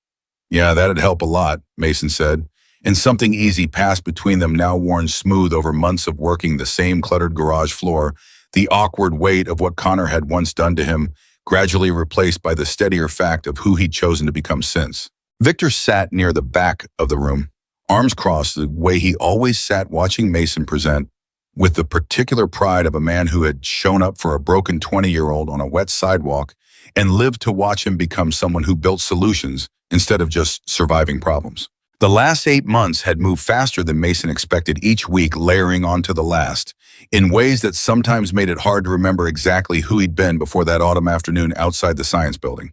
[SPEAKER 1] "Yeah, that'd help a lot," Mason said, and something easy passed between them, now worn smooth over months of working the same cluttered garage floor, the awkward weight of what Connor had once done to him, gradually replaced by the steadier fact of who he'd chosen to become since. Victor sat near the back of the room, arms crossed the way he always sat, watching Mason present, with the particular pride of a man who had shown up for a broken 20-year-old on a wet sidewalk and lived to watch him become someone who built solutions instead of just surviving problems. The last 8 months had moved faster than Mason expected, each week layering onto the last, in ways that sometimes made it hard to remember exactly who he'd been before that autumn afternoon outside the science building.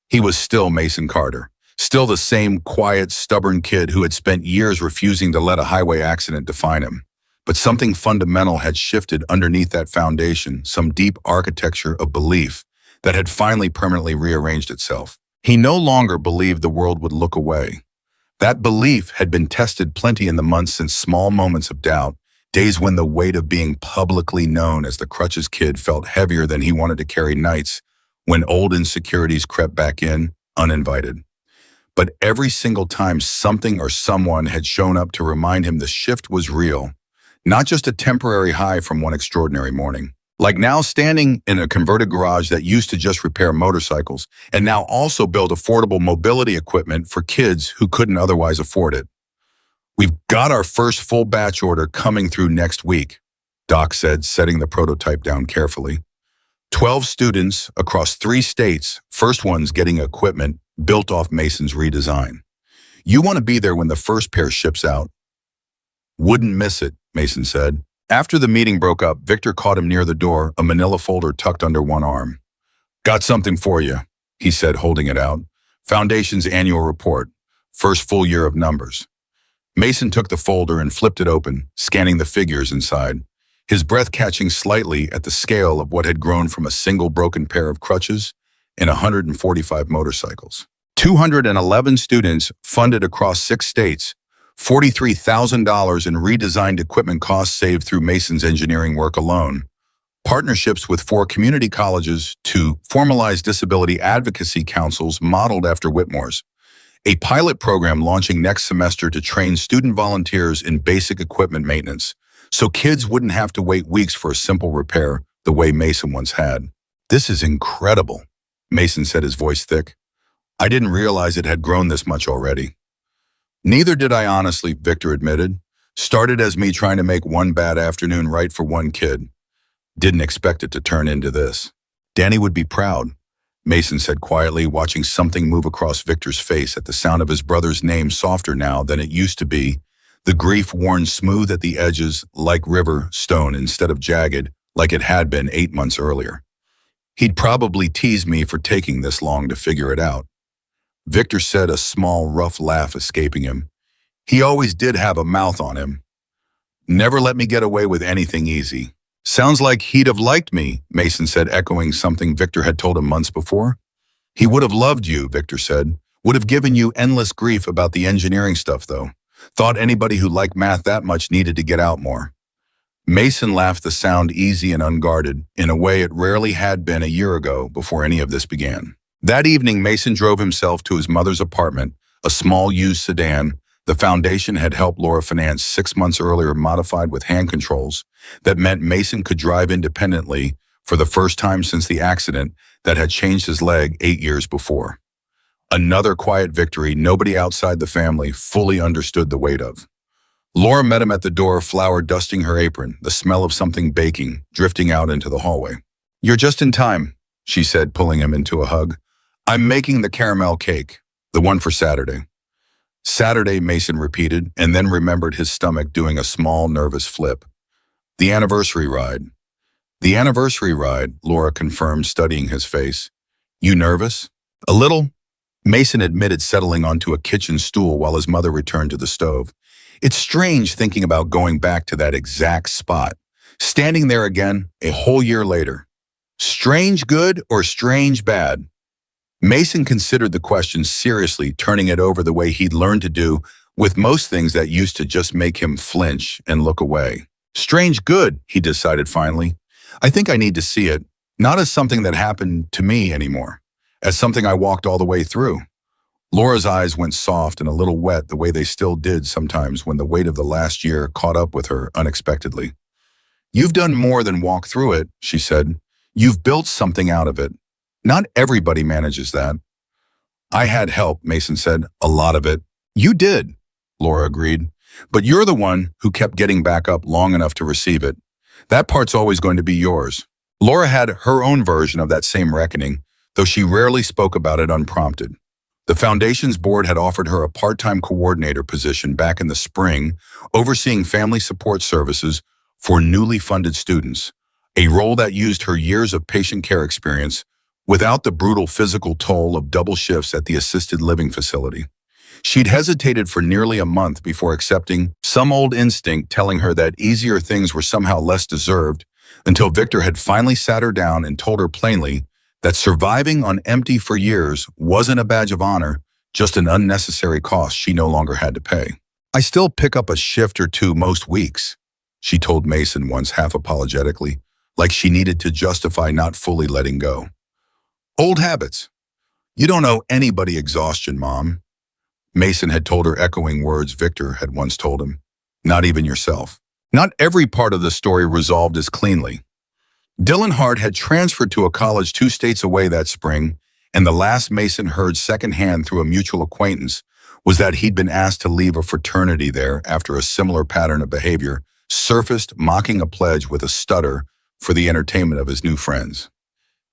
[SPEAKER 1] He was still Mason Carter, still the same quiet, stubborn kid who had spent years refusing to let a highway accident define him. But something fundamental had shifted underneath that foundation, some deep architecture of belief that had finally permanently rearranged itself. He no longer believed the world would look away. That belief had been tested plenty in the months since small moments of doubt, days when the weight of being publicly known as the Crutches kid felt heavier than he wanted to carry, nights when old insecurities crept back in, uninvited. But every single time something or someone had shown up to remind him the shift was real, not just a temporary high from one extraordinary morning. Like now standing in a converted garage that used to just repair motorcycles and now also build affordable mobility equipment for kids who couldn't otherwise afford it. "We've got our first full batch order coming through next week," Doc said, setting the prototype down carefully. 12 students across 3 states, first ones getting equipment built off Mason's redesign. "You want to be there when the first pair ships out." "Wouldn't miss it," Mason said. After the meeting broke up, Victor caught him near the door, a manila folder tucked under one arm. "Got something for you," he said, holding it out. "Foundation's annual report, first full year of numbers." Mason took the folder and flipped it open, scanning the figures inside, his breath catching slightly at the scale of what had grown from a single broken pair of crutches and 145 motorcycles. 211 students funded across 6 states, $43,000 in redesigned equipment costs saved through Mason's engineering work alone, partnerships with 4 community colleges to formalize disability advocacy councils modeled after Whitmore's, a pilot program launching next semester to train student volunteers in basic equipment maintenance, so kids wouldn't have to wait weeks for a simple repair the way Mason once had. "This is incredible," Mason said, his voice thick. "I didn't realize it had grown this much already." "Neither did I, honestly," Victor admitted. "Started as me trying to make one bad afternoon right for one kid. Didn't expect it to turn into this." "Danny would be proud," Mason said quietly, watching something move across Victor's face at the sound of his brother's name, softer now than it used to be, the grief worn smooth at the edges like river stone instead of jagged like it had been 8 months earlier. "He'd probably tease me for taking this long to figure it out." Victor said, a small, rough laugh escaping him. "He always did have a mouth on him. Never let me get away with anything easy. Sounds like he'd have liked me, Mason said, echoing something Victor had told him months before. He would have loved you, Victor said. Would have given you endless grief about the engineering stuff, though. Thought anybody who liked math that much needed to get out more. Mason laughed, the sound easy and unguarded, in a way it rarely had been a year ago before any of this began. That evening, Mason drove himself to his mother's apartment, a small used sedan. The foundation had helped Laura finance 6 months earlier, modified with hand controls that meant Mason could drive independently for the first time since the accident that had changed his leg 8 years before. Another quiet victory nobody outside the family fully understood the weight of. Laura met him at the door, flour dusting her apron, the smell of something baking drifting out into the hallway. "You're just in time," she said, pulling him into a hug. "I'm making the caramel cake, the one for Saturday." Saturday, Mason repeated, and then remembered his stomach doing a small, nervous flip. "The anniversary ride." "The anniversary ride," Laura confirmed, studying his face. "You nervous?" "A little," Mason admitted, settling onto a kitchen stool while his mother returned to the stove. "It's strange thinking about going back to that exact spot, standing there again a whole year later. Strange good or strange bad?" Mason considered the question seriously, turning it over the way he'd learned to do with most things that used to just make him flinch and look away. "Strange good," he decided finally. "I think I need to see it, not as something that happened to me anymore, as something I walked all the way through." Laura's eyes went soft and a little wet, the way they still did sometimes when the weight of the last year caught up with her unexpectedly. "You've done more than walk through it," she said. "You've built something out of it. Not everybody manages that." "I had help," Mason said. "A lot of it." "You did," Laura agreed. "But you're the one who kept getting back up long enough to receive it. That part's always going to be yours." Laura had her own version of that same reckoning, though she rarely spoke about it unprompted. The Foundation's board had offered her a part-time coordinator position back in the spring, overseeing family support services for newly funded students, a role that used her years of patient care experience without the brutal physical toll of double shifts at the assisted living facility. She'd hesitated for nearly a month before accepting, some old instinct telling her that easier things were somehow less deserved, until Victor had finally sat her down and told her plainly that surviving on empty for years wasn't a badge of honor, just an unnecessary cost she no longer had to pay. "I still pick up a shift or two most weeks," she told Mason once, half apologetically, like she needed to justify not fully letting go. "Old habits. You don't owe anybody exhaustion, Mom," Mason had told her, echoing words Victor had once told him. "Not even yourself." Not every part of the story resolved as cleanly. Dylan Hart had transferred to a college 2 states away that spring, and the last Mason heard secondhand through a mutual acquaintance was that he'd been asked to leave a fraternity there after a similar pattern of behavior surfaced, mocking a pledge with a stutter for the entertainment of his new friends.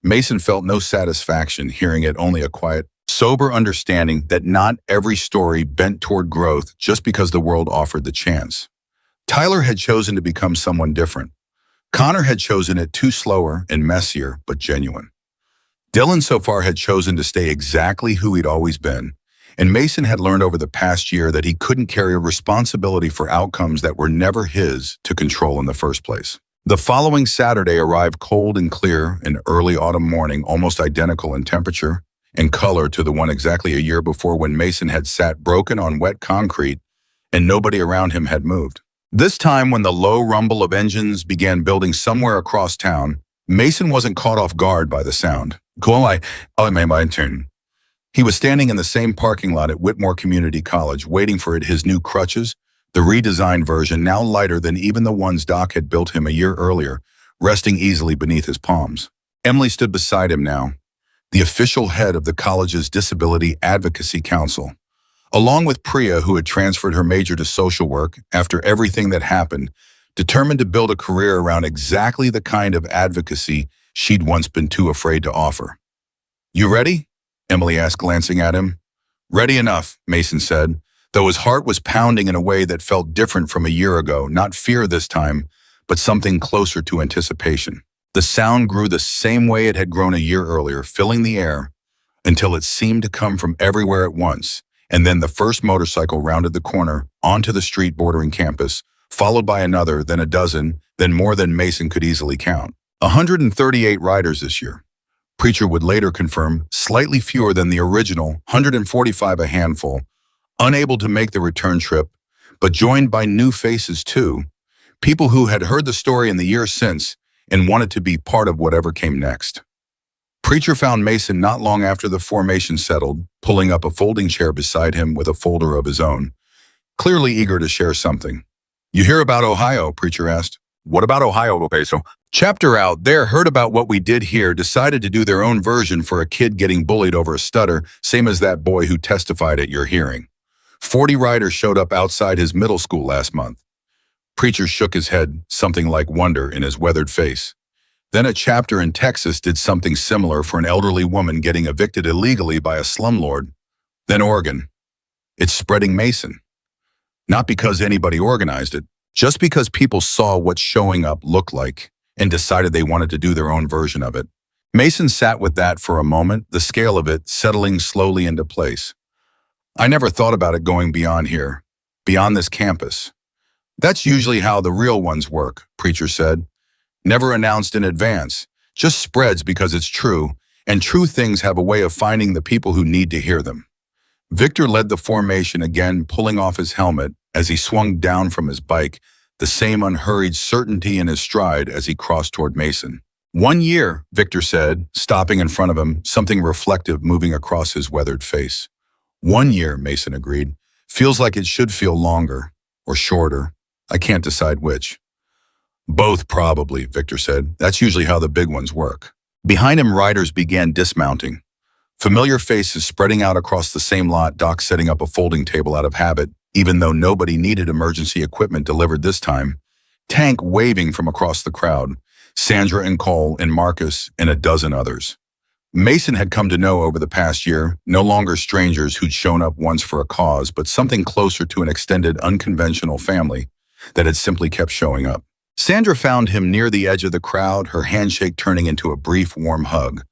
[SPEAKER 1] Mason felt no satisfaction hearing it, only a quiet, sober understanding that not every story bent toward growth just because the world offered the chance. Tyler had chosen to become someone different. Connor had chosen it, too slower and messier, but genuine. Dylan so far had chosen to stay exactly who he'd always been, and Mason had learned over the past year that he couldn't carry a responsibility for outcomes that were never his to control in the first place. The following Saturday arrived cold and clear, an early autumn morning, almost identical in temperature and color to the one exactly a year before, when Mason had sat broken on wet concrete and nobody around him had moved. This time, when the low rumble of engines began building somewhere across town, Mason wasn't caught off guard by the sound. I made my turn. He was standing in the same parking lot at Whitmore Community College, waiting for his new Crutches, the redesigned version, now lighter than even the ones Doc had built him a year earlier, resting easily beneath his palms. Emily stood beside him now, the official head of the college's Disability Advocacy Council, along with Priya, who had transferred her major to social work after everything that happened, determined to build a career around exactly the kind of advocacy she'd once been too afraid to offer. "You ready?" Emily asked, glancing at him. "Ready enough," Mason said, though his heart was pounding in a way that felt different from a year ago, not fear this time, but something closer to anticipation. The sound grew the same way it had grown a year earlier, filling the air until it seemed to come from everywhere at once. And then the first motorcycle rounded the corner onto the street bordering campus, followed by another, then a dozen, then more than Mason could easily count. 138 riders this year. Preacher would later confirm slightly fewer than the original 145, a handful, unable to make the return trip, but joined by new faces too, people who had heard the story in the years since and wanted to be part of whatever came next. Preacher found Mason not long after the formation settled, pulling up a folding chair beside him with a folder of his own, clearly eager to share something. "You hear about Ohio?" Preacher asked. "What about Ohio, Peso?" "Chapter out there heard about what we did here, decided to do their own version for a kid getting bullied over a stutter, same as that boy who testified at your hearing. 40 riders showed up outside his middle school last month." Preacher shook his head, something like wonder in his weathered face. Then a chapter in Texas did something similar for an elderly woman getting evicted illegally by a slumlord. Then Oregon. It's spreading Mason. Not because anybody organized it, just because people saw what showing up looked like and decided they wanted to do their own version of it. Mason sat with that for a moment, the scale of it settling slowly into place. "I never thought about it going beyond here, beyond this campus. That's usually how the real ones work," Preacher said. "Never announced in advance, just spreads because it's true, and true things have a way of finding the people who need to hear them." Victor led the formation again, pulling off his helmet as he swung down from his bike, the same unhurried certainty in his stride as he crossed toward Mason. "1 year," Victor said, stopping in front of him, something reflective moving across his weathered face. "1 year," Mason agreed. "Feels like it should feel longer, or shorter. I can't decide which." "Both, probably," Victor said. "That's usually how the big ones work." Behind him, riders began dismounting. Familiar faces spreading out across the same lot, Doc setting up a folding table out of habit, even though nobody needed emergency equipment delivered this time. Tank waving from across the crowd. Sandra and Cole and Marcus and a dozen others. Mason had come to know over the past year, no longer strangers who'd shown up once for a cause, but something closer to an extended, unconventional family that had simply kept showing up. Sandra found him near the edge of the crowd, her handshake turning into a brief, warm hug.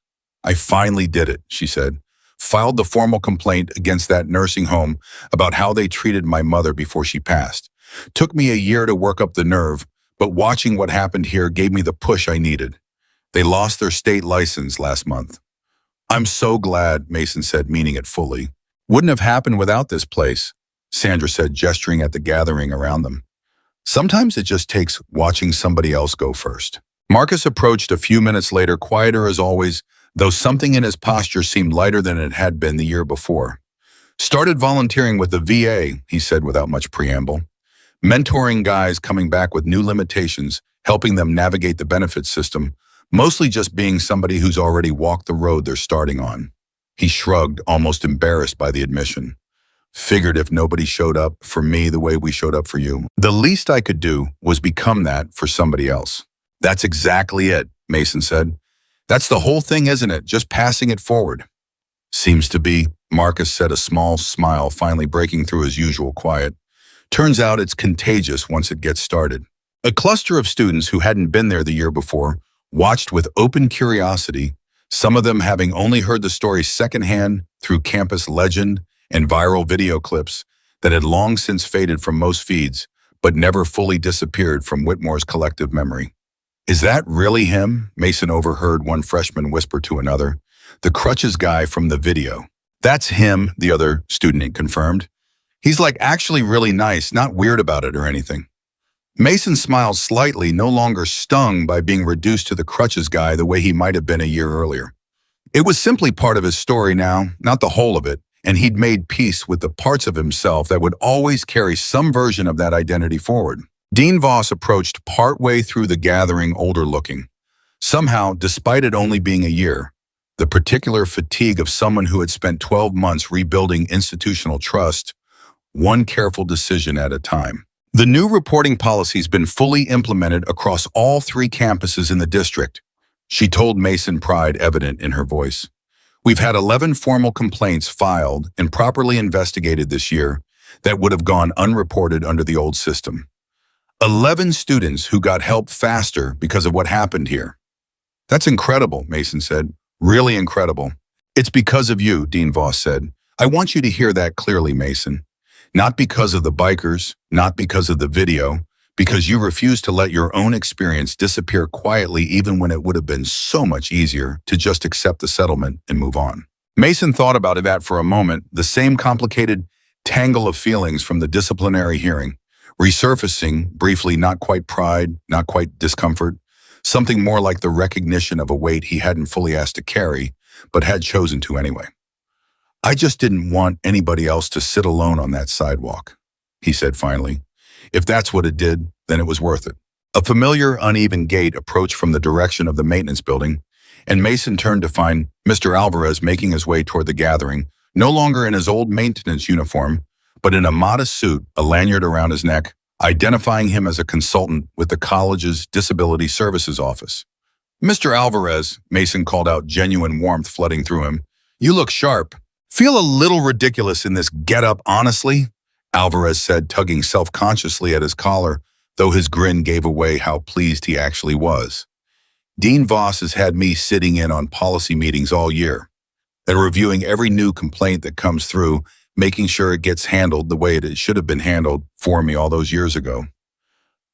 [SPEAKER 1] "I finally did it," she said. "Filed the formal complaint against that nursing home about how they treated my mother before she passed. Took me a year to work up the nerve, but watching what happened here gave me the push I needed. They lost their state license last month." "I'm so glad," Mason said, meaning it fully. "Wouldn't have happened without this place," Sandra said, gesturing at the gathering around them. "Sometimes it just takes watching somebody else go first." Marcus approached a few minutes later, quieter as always, though something in his posture seemed lighter than it had been the year before. "Started volunteering with the VA," he said without much preamble. "Mentoring guys coming back with new limitations, helping them navigate the benefits system, mostly just being somebody who's already walked the road they're starting on." He shrugged, almost embarrassed by the admission. "Figured if nobody showed up for me the way we showed up for you, the least I could do was become that for somebody else." "That's exactly it," Mason said. "That's the whole thing, isn't it? Just passing it forward." "Seems to be," Marcus said, a small smile finally breaking through his usual quiet. "Turns out it's contagious once it gets started." A cluster of students who hadn't been there the year before watched with open curiosity, some of them having only heard the story secondhand through campus legend and viral video clips that had long since faded from most feeds, but never fully disappeared from Whitmore's collective memory. "Is that really him?" Mason overheard one freshman whisper to another. "The Crutches guy from the video." "That's him," the other student confirmed. "He's like actually really nice, not weird about it or anything." Mason smiled slightly, no longer stung by being reduced to the Crutches guy the way he might have been a year earlier. It was simply part of his story now, not the whole of it, and he'd made peace with the parts of himself that would always carry some version of that identity forward. Dean Voss approached partway through the gathering, older-looking. Somehow, despite it only being a year, the particular fatigue of someone who had spent 12 months rebuilding institutional trust, one careful decision at a time. The new reporting policy's been fully implemented across all 3 campuses in the district, she told Mason, pride evident in her voice. "We've had 11 formal complaints filed and properly investigated this year that would have gone unreported under the old system. 11 students who got help faster because of what happened here." "That's incredible," Mason said. "Really incredible." "It's because of you," Dean Voss said. "I want you to hear that clearly, Mason. Not because of the bikers, not because of the video, because you refused to let your own experience disappear quietly even when it would have been so much easier to just accept the settlement and move on. Mason thought about that for a moment, the same complicated tangle of feelings from the disciplinary hearing, resurfacing briefly, not quite pride, not quite discomfort, something more like the recognition of a weight he hadn't fully asked to carry, but had chosen to anyway. I just didn't want anybody else to sit alone on that sidewalk, he said finally. If that's what it did, then it was worth it. A familiar, uneven gait approached from the direction of the maintenance building, and Mason turned to find Mr. Alvarez making his way toward the gathering, no longer in his old maintenance uniform, but in a modest suit, a lanyard around his neck, identifying him as a consultant with the college's Disability Services Office. "Mr. Alvarez," Mason called out, genuine warmth flooding through him. "You look sharp. Feel a little ridiculous in this get-up, honestly," Alvarez said, tugging self-consciously at his collar, though his grin gave away how pleased he actually was. "Dean Voss has had me sitting in on policy meetings all year and reviewing every new complaint that comes through, making sure it gets handled the way it should have been handled for me all those years ago."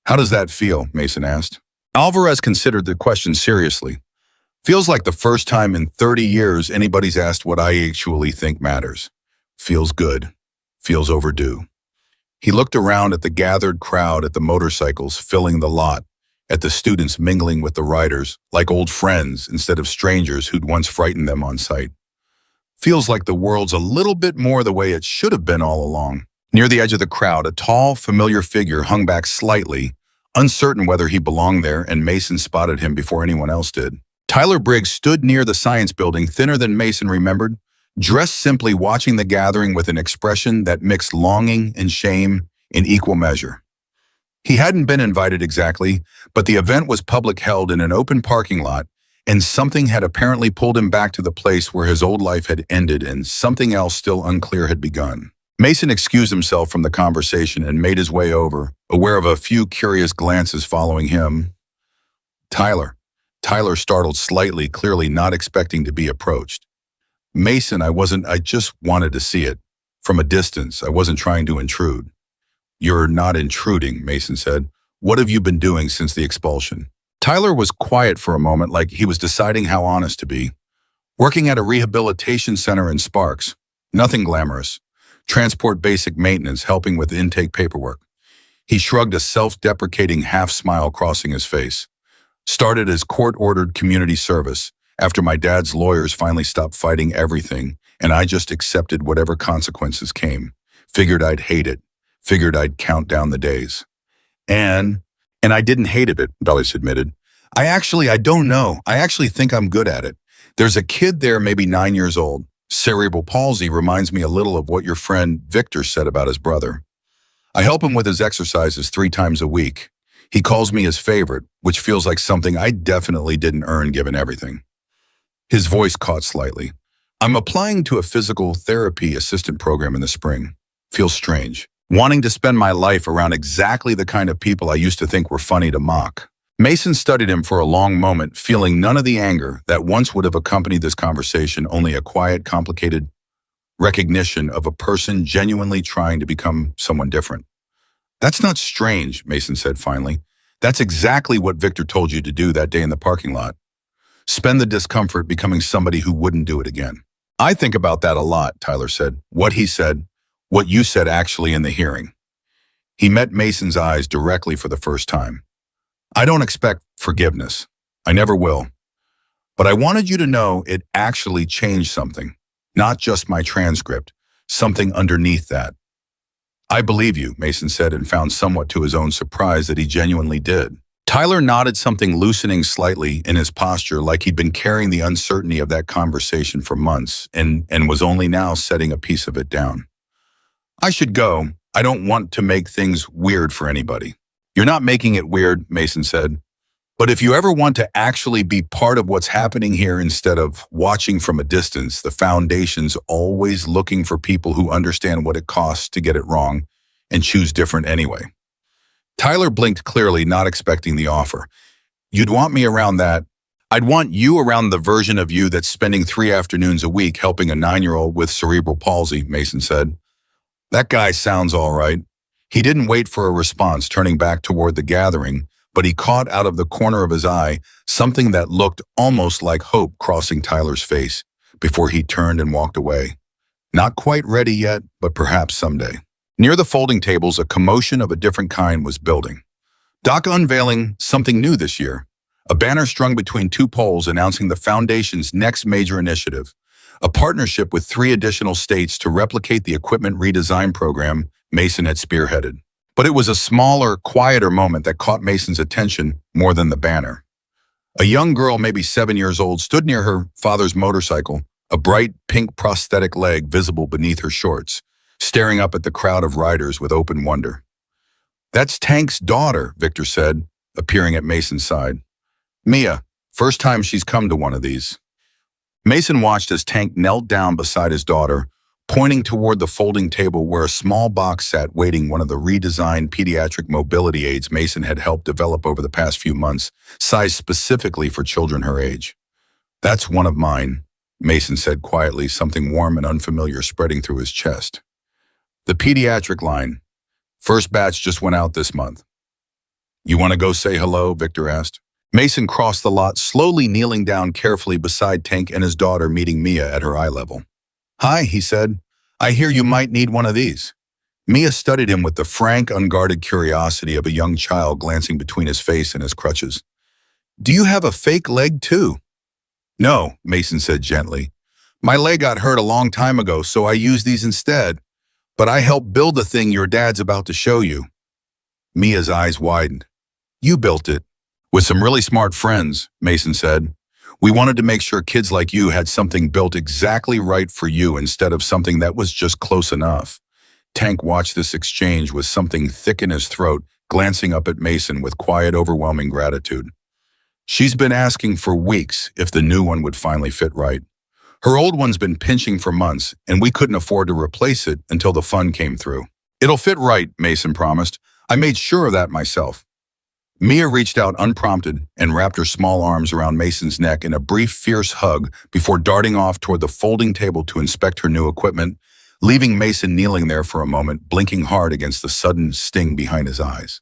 [SPEAKER 1] "How does that feel?" Mason asked. Alvarez considered the question seriously. "Feels like the first time in 30 years anybody's asked what I actually think matters. Feels good. Feels overdue." He looked around at the gathered crowd, at the motorcycles filling the lot, at the students mingling with the riders, like old friends instead of strangers who'd once frightened them on sight. "Feels like the world's a little bit more the way it should have been all along." Near the edge of the crowd, a tall, familiar figure hung back slightly, uncertain whether he belonged there, and Mason spotted him before anyone else did. Tyler Briggs stood near the science building, thinner than Mason remembered, dressed simply, watching the gathering with an expression that mixed longing and shame in equal measure. He hadn't been invited exactly, but the event was public, held in an open parking lot, and something had apparently pulled him back to the place where his old life had ended and something else still unclear had begun. Mason excused himself from the conversation and made his way over, aware of a few curious glances following him. Tyler startled slightly, clearly not expecting to be approached. "Mason, I just wanted to see it. From a distance, I wasn't trying to intrude." "You're not intruding," Mason said. "What have you been doing since the expulsion?" Tyler was quiet for a moment, like he was deciding how honest to be. "Working at a rehabilitation center in Sparks. Nothing glamorous. Transport basic maintenance, helping with intake paperwork." He shrugged, a self-deprecating half-smile crossing his face. "Started as court-ordered community service, after my dad's lawyers finally stopped fighting everything, and I just accepted whatever consequences came. Figured I'd hate it. Figured I'd count down the days. And I didn't hate it," Bellis admitted. I don't know. I actually think I'm good at it. There's a kid there, maybe 9 years old. Cerebral palsy reminds me a little of what your friend Victor said about his brother. I help him with his exercises 3 times a week. He calls me his favorite, which feels like something I definitely didn't earn given everything." His voice caught slightly. "I'm applying to a physical therapy assistant program in the spring. Feels strange. Wanting to spend my life around exactly the kind of people I used to think were funny to mock." Mason studied him for a long moment, feeling none of the anger that once would have accompanied this conversation, only a quiet, complicated recognition of a person genuinely trying to become someone different. "That's not strange," Mason said finally. "That's exactly what Victor told you to do that day in the parking lot. Spend the discomfort becoming somebody who wouldn't do it again." "I think about that a lot," Tyler said. "What he said, what you said actually in the hearing." He met Mason's eyes directly for the first time. "I don't expect forgiveness. I never will. But I wanted you to know it actually changed something. Not just my transcript, something underneath that." "I believe you," Mason said, and found somewhat to his own surprise that he genuinely did. Tyler nodded, something loosening slightly in his posture, like he'd been carrying the uncertainty of that conversation for months and was only now setting a piece of it down. "I should go. I don't want to make things weird for anybody." "You're not making it weird," Mason said. "But if you ever want to actually be part of what's happening here instead of watching from a distance, the Foundation's always looking for people who understand what it costs to get it wrong and choose different anyway." Tyler blinked clearly, not expecting the offer. "You'd want me around that?" "I'd want you around the version of you that's spending 3 afternoons a week helping a 9-year-old with cerebral palsy," Mason said. "That guy sounds all right. He didn't wait for a response, turning back toward the gathering, but he caught out of the corner of his eye something that looked almost like hope crossing Tyler's face before he turned and walked away. Not quite ready yet, but perhaps someday. Near the folding tables, a commotion of a different kind was building. Doc unveiling something new this year. A banner strung between two poles announcing the Foundation's next major initiative, a partnership with 3 additional states to replicate the equipment redesign program Mason had spearheaded. But it was a smaller, quieter moment that caught Mason's attention more than the banner. A young girl, maybe 7 years old, stood near her father's motorcycle, a bright pink prosthetic leg visible beneath her shorts, staring up at the crowd of riders with open wonder. "That's Tank's daughter," Victor said, appearing at Mason's side. "Mia, first time she's come to one of these." Mason watched as Tank knelt down beside his daughter, pointing toward the folding table where a small box sat waiting, one of the redesigned pediatric mobility aids Mason had helped develop over the past few months, sized specifically for children her age. "That's one of mine," Mason said quietly, something warm and unfamiliar spreading through his chest. "The pediatric line. First batch just went out this month." "You want to go say hello?" Victor asked. Mason crossed the lot, slowly kneeling down carefully beside Tank and his daughter, meeting Mia at her eye level. "Hi," he said. "I hear you might need one of these." Mia studied him with the frank, unguarded curiosity of a young child glancing between his face and his crutches. "Do you have a fake leg too?" "No," Mason said gently. "My leg got hurt a long time ago, so I use these instead. But I helped build the thing your dad's about to show you." Mia's eyes widened. "You built it?" "With some really smart friends," Mason said. "We wanted to make sure kids like you had something built exactly right for you instead of something that was just close enough." Tank watched this exchange with something thick in his throat, glancing up at Mason with quiet, overwhelming gratitude. "She's been asking for weeks if the new one would finally fit right. Her old one's been pinching for months, and we couldn't afford to replace it until the fund came through." "It'll fit right," Mason promised. "I made sure of that myself." Mia reached out unprompted and wrapped her small arms around Mason's neck in a brief, fierce hug before darting off toward the folding table to inspect her new equipment, leaving Mason kneeling there for a moment, blinking hard against the sudden sting behind his eyes.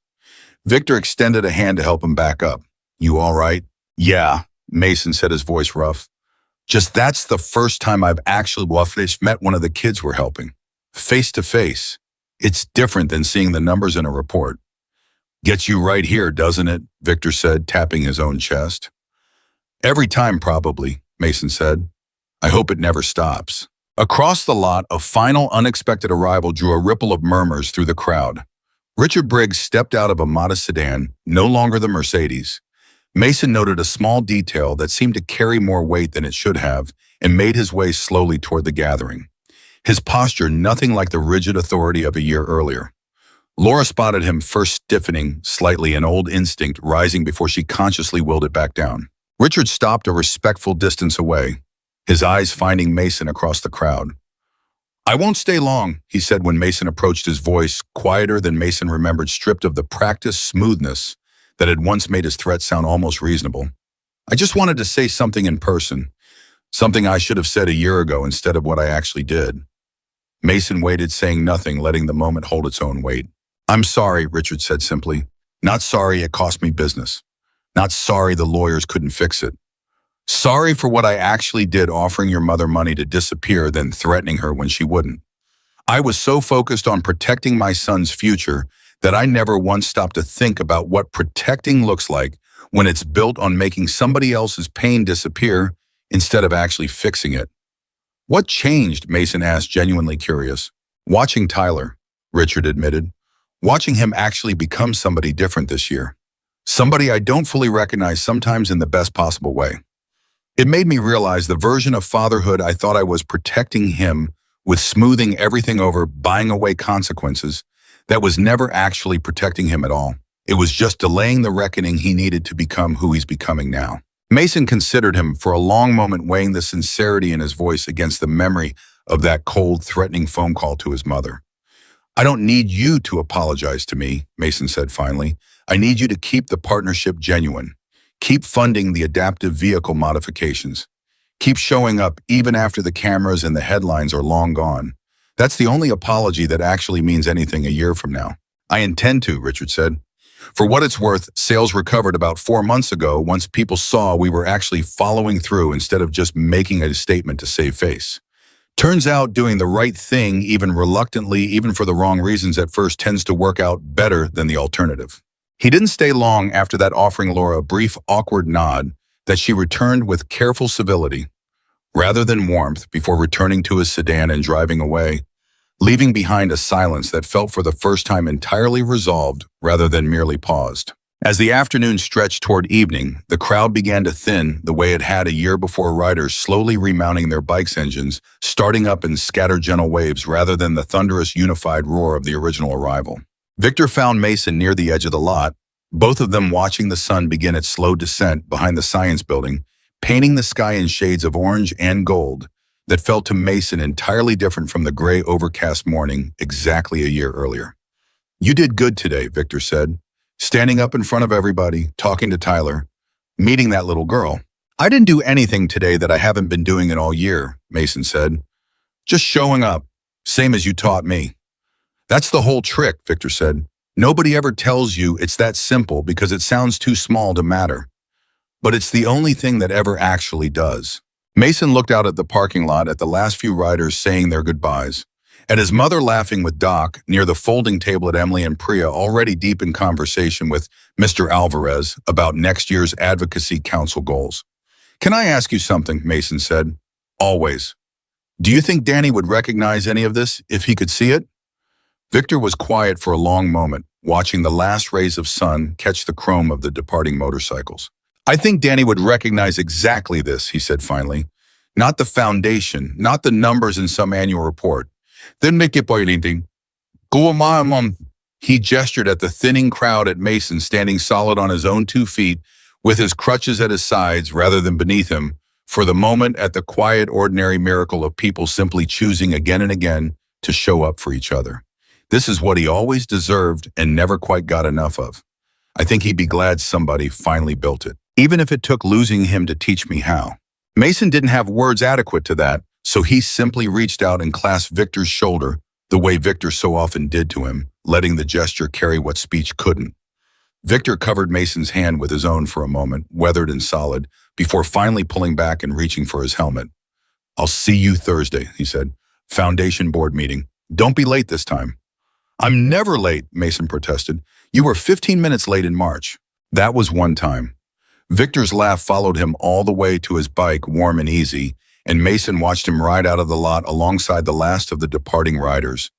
[SPEAKER 1] Victor extended a hand to help him back up. "You all right?" "Yeah," Mason said, his voice rough. "Just that's the first time I've actually met one of the kids we're helping. Face to face. It's different than seeing the numbers in a report." "Gets you right here, doesn't it?" Victor said, tapping his own chest. "Every time, probably," Mason said. "I hope it never stops." Across the lot, a final unexpected arrival drew a ripple of murmurs through the crowd. Richard Briggs stepped out of a modest sedan, no longer the Mercedes. Mason noted a small detail that seemed to carry more weight than it should have and made his way slowly toward the gathering. His posture nothing like the rigid authority of a year earlier. Laura spotted him first stiffening slightly, an old instinct rising before she consciously willed it back down. Richard stopped a respectful distance away, his eyes finding Mason across the crowd. "I won't stay long," he said when Mason approached, his voice quieter than Mason remembered, stripped of the practiced smoothness that had once made his threat sound almost reasonable. "I just wanted to say something in person, something I should have said a year ago instead of what I actually did." Mason waited, saying nothing, letting the moment hold its own weight. "I'm sorry," Richard said simply. "Not sorry it cost me business. Not sorry the lawyers couldn't fix it. Sorry for what I actually did, offering your mother money to disappear, then threatening her when she wouldn't. I was so focused on protecting my son's future that I never once stopped to think about what protecting looks like when it's built on making somebody else's pain disappear instead of actually fixing it." "What changed?" Mason asked, genuinely curious. "Watching Tyler," Richard admitted. "Watching him actually become somebody different this year. Somebody I don't fully recognize, sometimes in the best possible way. It made me realize the version of fatherhood I thought I was protecting him with, smoothing everything over, buying away consequences, that was never actually protecting him at all. It was just delaying the reckoning he needed to become who he's becoming now." Mason considered him for a long moment, weighing the sincerity in his voice against the memory of that cold, threatening phone call to his mother. "I don't need you to apologize to me," Mason said finally. "I need you to keep the partnership genuine. Keep funding the adaptive vehicle modifications. Keep showing up even after the cameras and the headlines are long gone. That's the only apology that actually means anything a year from now." I intend to, Richard said. For what it's worth, sales recovered about 4 months ago once people saw we were actually following through instead of just making a statement to save face. Turns out doing the right thing, even reluctantly, even for the wrong reasons at first, tends to work out better than the alternative. He didn't stay long after that, offering Laura a brief, awkward nod that she returned with careful civility, rather than warmth, before returning to his sedan and driving away, leaving behind a silence that felt for the first time entirely resolved rather than merely paused. As the afternoon stretched toward evening, the crowd began to thin the way it had a year before, riders slowly remounting their bikes' engines, starting up in scattered gentle waves rather than the thunderous unified roar of the original arrival. Victor found Mason near the edge of the lot, both of them watching the sun begin its slow descent behind the science building, painting the sky in shades of orange and gold that felt to Mason entirely different from the gray, overcast morning exactly a year earlier. "You did good today," Victor said, standing up in front of everybody, talking to Tyler, meeting that little girl. "I didn't do anything today that I haven't been doing it all year," Mason said. "Just showing up, same as you taught me." "That's the whole trick," Victor said. "Nobody ever tells you it's that simple because it sounds too small to matter. But it's the only thing that ever actually does." Mason looked out at the parking lot at the last few riders saying their goodbyes, at his mother laughing with Doc near the folding table at Emily and Priya, already deep in conversation with Mr. Alvarez about next year's advocacy council goals. "Can I ask you something?" Mason said. "Always. Do you think Danny would recognize any of this if he could see it?" Victor was quiet for a long moment, watching the last rays of sun catch the chrome of the departing motorcycles. "I think Danny would recognize exactly this," he said finally. "Not the foundation, not the numbers in some annual report. Then make it anything. Go on my mom." He gestured at the thinning crowd at Mason, standing solid on his own 2 feet, with his crutches at his sides rather than beneath him, for the moment at the quiet, ordinary miracle of people simply choosing again and again to show up for each other. This is what he always deserved and never quite got enough of. I think he'd be glad somebody finally built it, even if it took losing him to teach me how. Mason didn't have words adequate to that, so he simply reached out and clasped Victor's shoulder the way Victor so often did to him, letting the gesture carry what speech couldn't. Victor covered Mason's hand with his own for a moment, weathered and solid, before finally pulling back and reaching for his helmet. "I'll see you Thursday," he said. "Foundation board meeting. Don't be late this time." "I'm never late," Mason protested. "You were 15 minutes late in March." That was one time. Victor's laugh followed him all the way to his bike, warm and easy, and Mason watched him ride out of the lot alongside the last of the departing riders.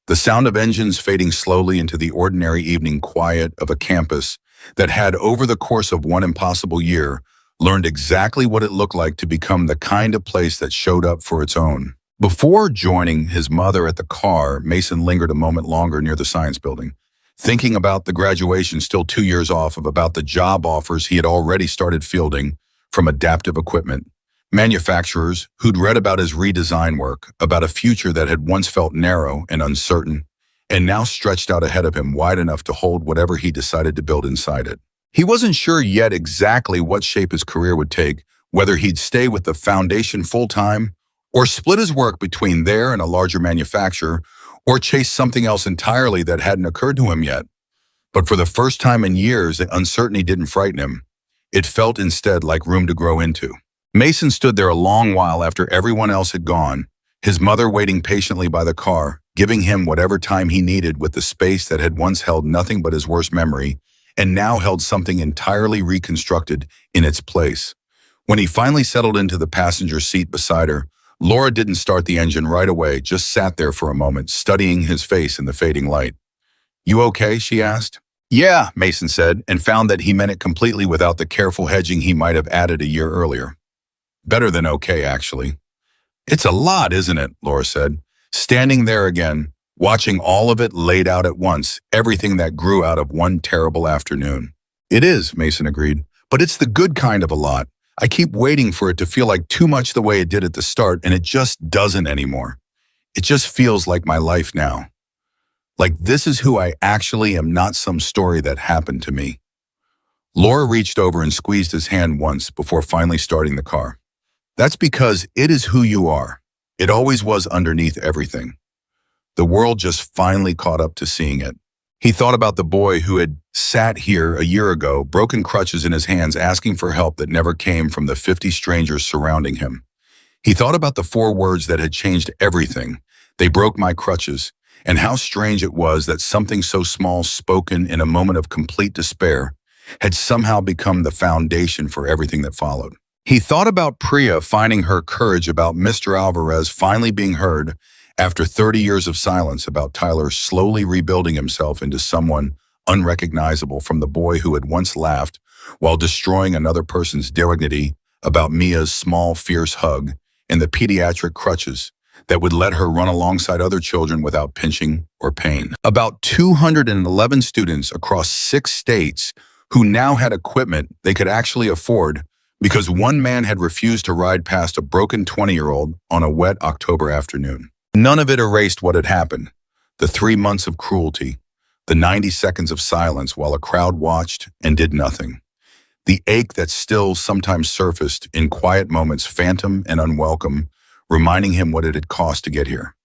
[SPEAKER 1] The sound of engines fading slowly into the ordinary evening quiet of a campus that had, over the course of one impossible year, learned exactly what it looked like to become the kind of place that showed up for its own. Before joining his mother at the car, Mason lingered a moment longer near the science building, thinking about the graduation still 2 years off, about the job offers he had already started fielding from adaptive equipment manufacturers who'd read about his redesign work, about a future that had once felt narrow and uncertain, and now stretched out ahead of him wide enough to hold whatever he decided to build inside it. He wasn't sure yet exactly what shape his career would take, whether he'd stay with the foundation full-time, or split his work between there and a larger manufacturer, or chase something else entirely that hadn't occurred to him yet. But for the first time in years, the uncertainty didn't frighten him. It felt instead like room to grow into. Mason stood there a long while after everyone else had gone, his mother waiting patiently by the car, giving him whatever time he needed with the space that had once held nothing but his worst memory, and now held something entirely reconstructed in its place. When he finally settled into the passenger seat beside her, Laura didn't start the engine right away, just sat there for a moment, studying his face in the fading light. "You okay?" she asked. "Yeah," Mason said, and found that he meant it completely without the careful hedging he might have added a year earlier. "Better than okay, actually." "It's a lot, isn't it?" Laura said, standing there again, watching all of it laid out at once, everything that grew out of one terrible afternoon. "It is," Mason agreed, "but it's the good kind of a lot. I keep waiting for it to feel like too much the way it did at the start, and it just doesn't anymore. It just feels like my life now. Like this is who I actually am, not some story that happened to me." Laura reached over and squeezed his hand once before finally starting the car. "That's because it is who you are. It always was underneath everything. The world just finally caught up to seeing it." He thought about the boy who had sat here a year ago, broken crutches in his hands, asking for help that never came from the 50 strangers surrounding him. He thought about the 4 words that had changed everything. They broke my crutches, and how strange it was that something so small, spoken in a moment of complete despair, had somehow become the foundation for everything that followed. He thought about Priya finding her courage, about Mr. Alvarez finally being heard after 30 years of silence, about Tyler slowly rebuilding himself into someone unrecognizable from the boy who had once laughed while destroying another person's dignity, about Mia's small, fierce hug, and the pediatric crutches that would let her run alongside other children without pinching or pain. About 211 students across 6 states who now had equipment they could actually afford because one man had refused to ride past a broken 20-year-old on a wet October afternoon. None of it erased what had happened. The 3 months of cruelty, the 90 seconds of silence while a crowd watched and did nothing. The ache that still sometimes surfaced in quiet moments, phantom and unwelcome, reminding him what it had cost to get here.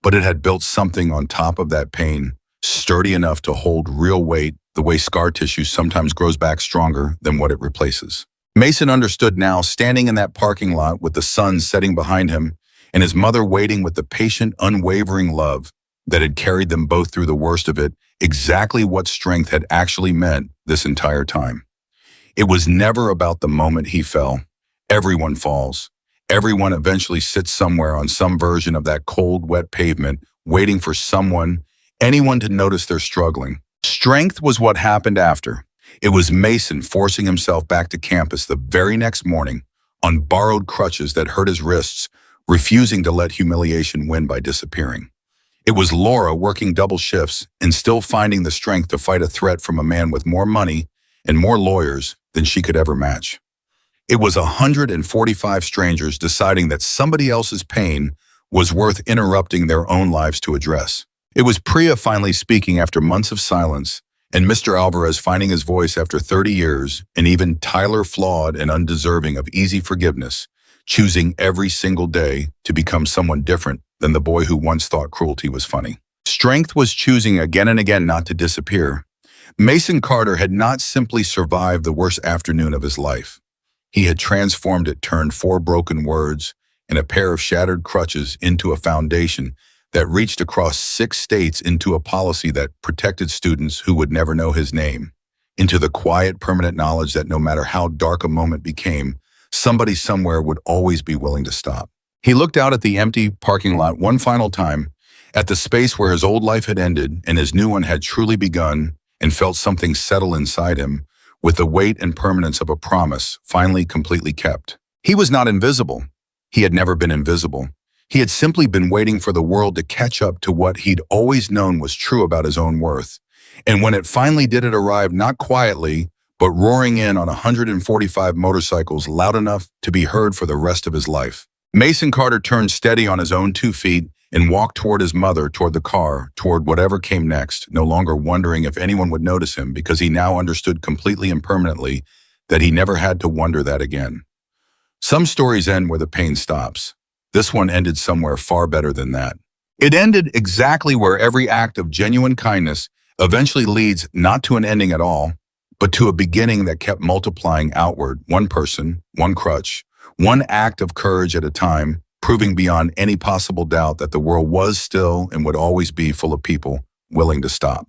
[SPEAKER 1] But it had built something on top of that pain, sturdy enough to hold real weight, the way scar tissue sometimes grows back stronger than what it replaces. Mason understood now, standing in that parking lot with the sun setting behind him and his mother waiting with the patient, unwavering love that had carried them both through the worst of it, exactly what strength had actually meant this entire time. It was never about the moment he fell. Everyone falls. Everyone eventually sits somewhere on some version of that cold, wet pavement, waiting for someone, anyone to notice they're struggling. Strength was what happened after. It was Mason forcing himself back to campus the very next morning on borrowed crutches that hurt his wrists, refusing to let humiliation win by disappearing. It was Laura working double shifts and still finding the strength to fight a threat from a man with more money and more lawyers than she could ever match. It was 145 strangers deciding that somebody else's pain was worth interrupting their own lives to address. It was Priya finally speaking after months of silence, and Mr. Alvarez finding his voice after 30 years, and even Tyler, flawed and undeserving of easy forgiveness, choosing every single day to become someone different than the boy who once thought cruelty was funny. Strength was choosing again and again not to disappear. Mason Carter had not simply survived the worst afternoon of his life. He had transformed it, turned 4 broken words and a pair of shattered crutches into a foundation that reached across 6 states, into a policy that protected students who would never know his name, into the quiet, permanent knowledge that no matter how dark a moment became, somebody somewhere would always be willing to stop. He looked out at the empty parking lot one final time, at the space where his old life had ended and his new one had truly begun, and felt something settle inside him with the weight and permanence of a promise finally completely kept. He was not invisible. He had never been invisible. He had simply been waiting for the world to catch up to what he'd always known was true about his own worth. And when it finally did, it arrived not quietly, but roaring in on 145 motorcycles, loud enough to be heard for the rest of his life. Mason Carter turned steady on his own 2 feet and walked toward his mother, toward the car, toward whatever came next, no longer wondering if anyone would notice him, because he now understood completely and permanently that he never had to wonder that again. Some stories end where the pain stops. This one ended somewhere far better than that. It ended exactly where every act of genuine kindness eventually leads not to an ending at all, but to a beginning that kept multiplying outward, one person, one crutch, one act of courage at a time, proving beyond any possible doubt that the world was still and would always be full of people willing to stop.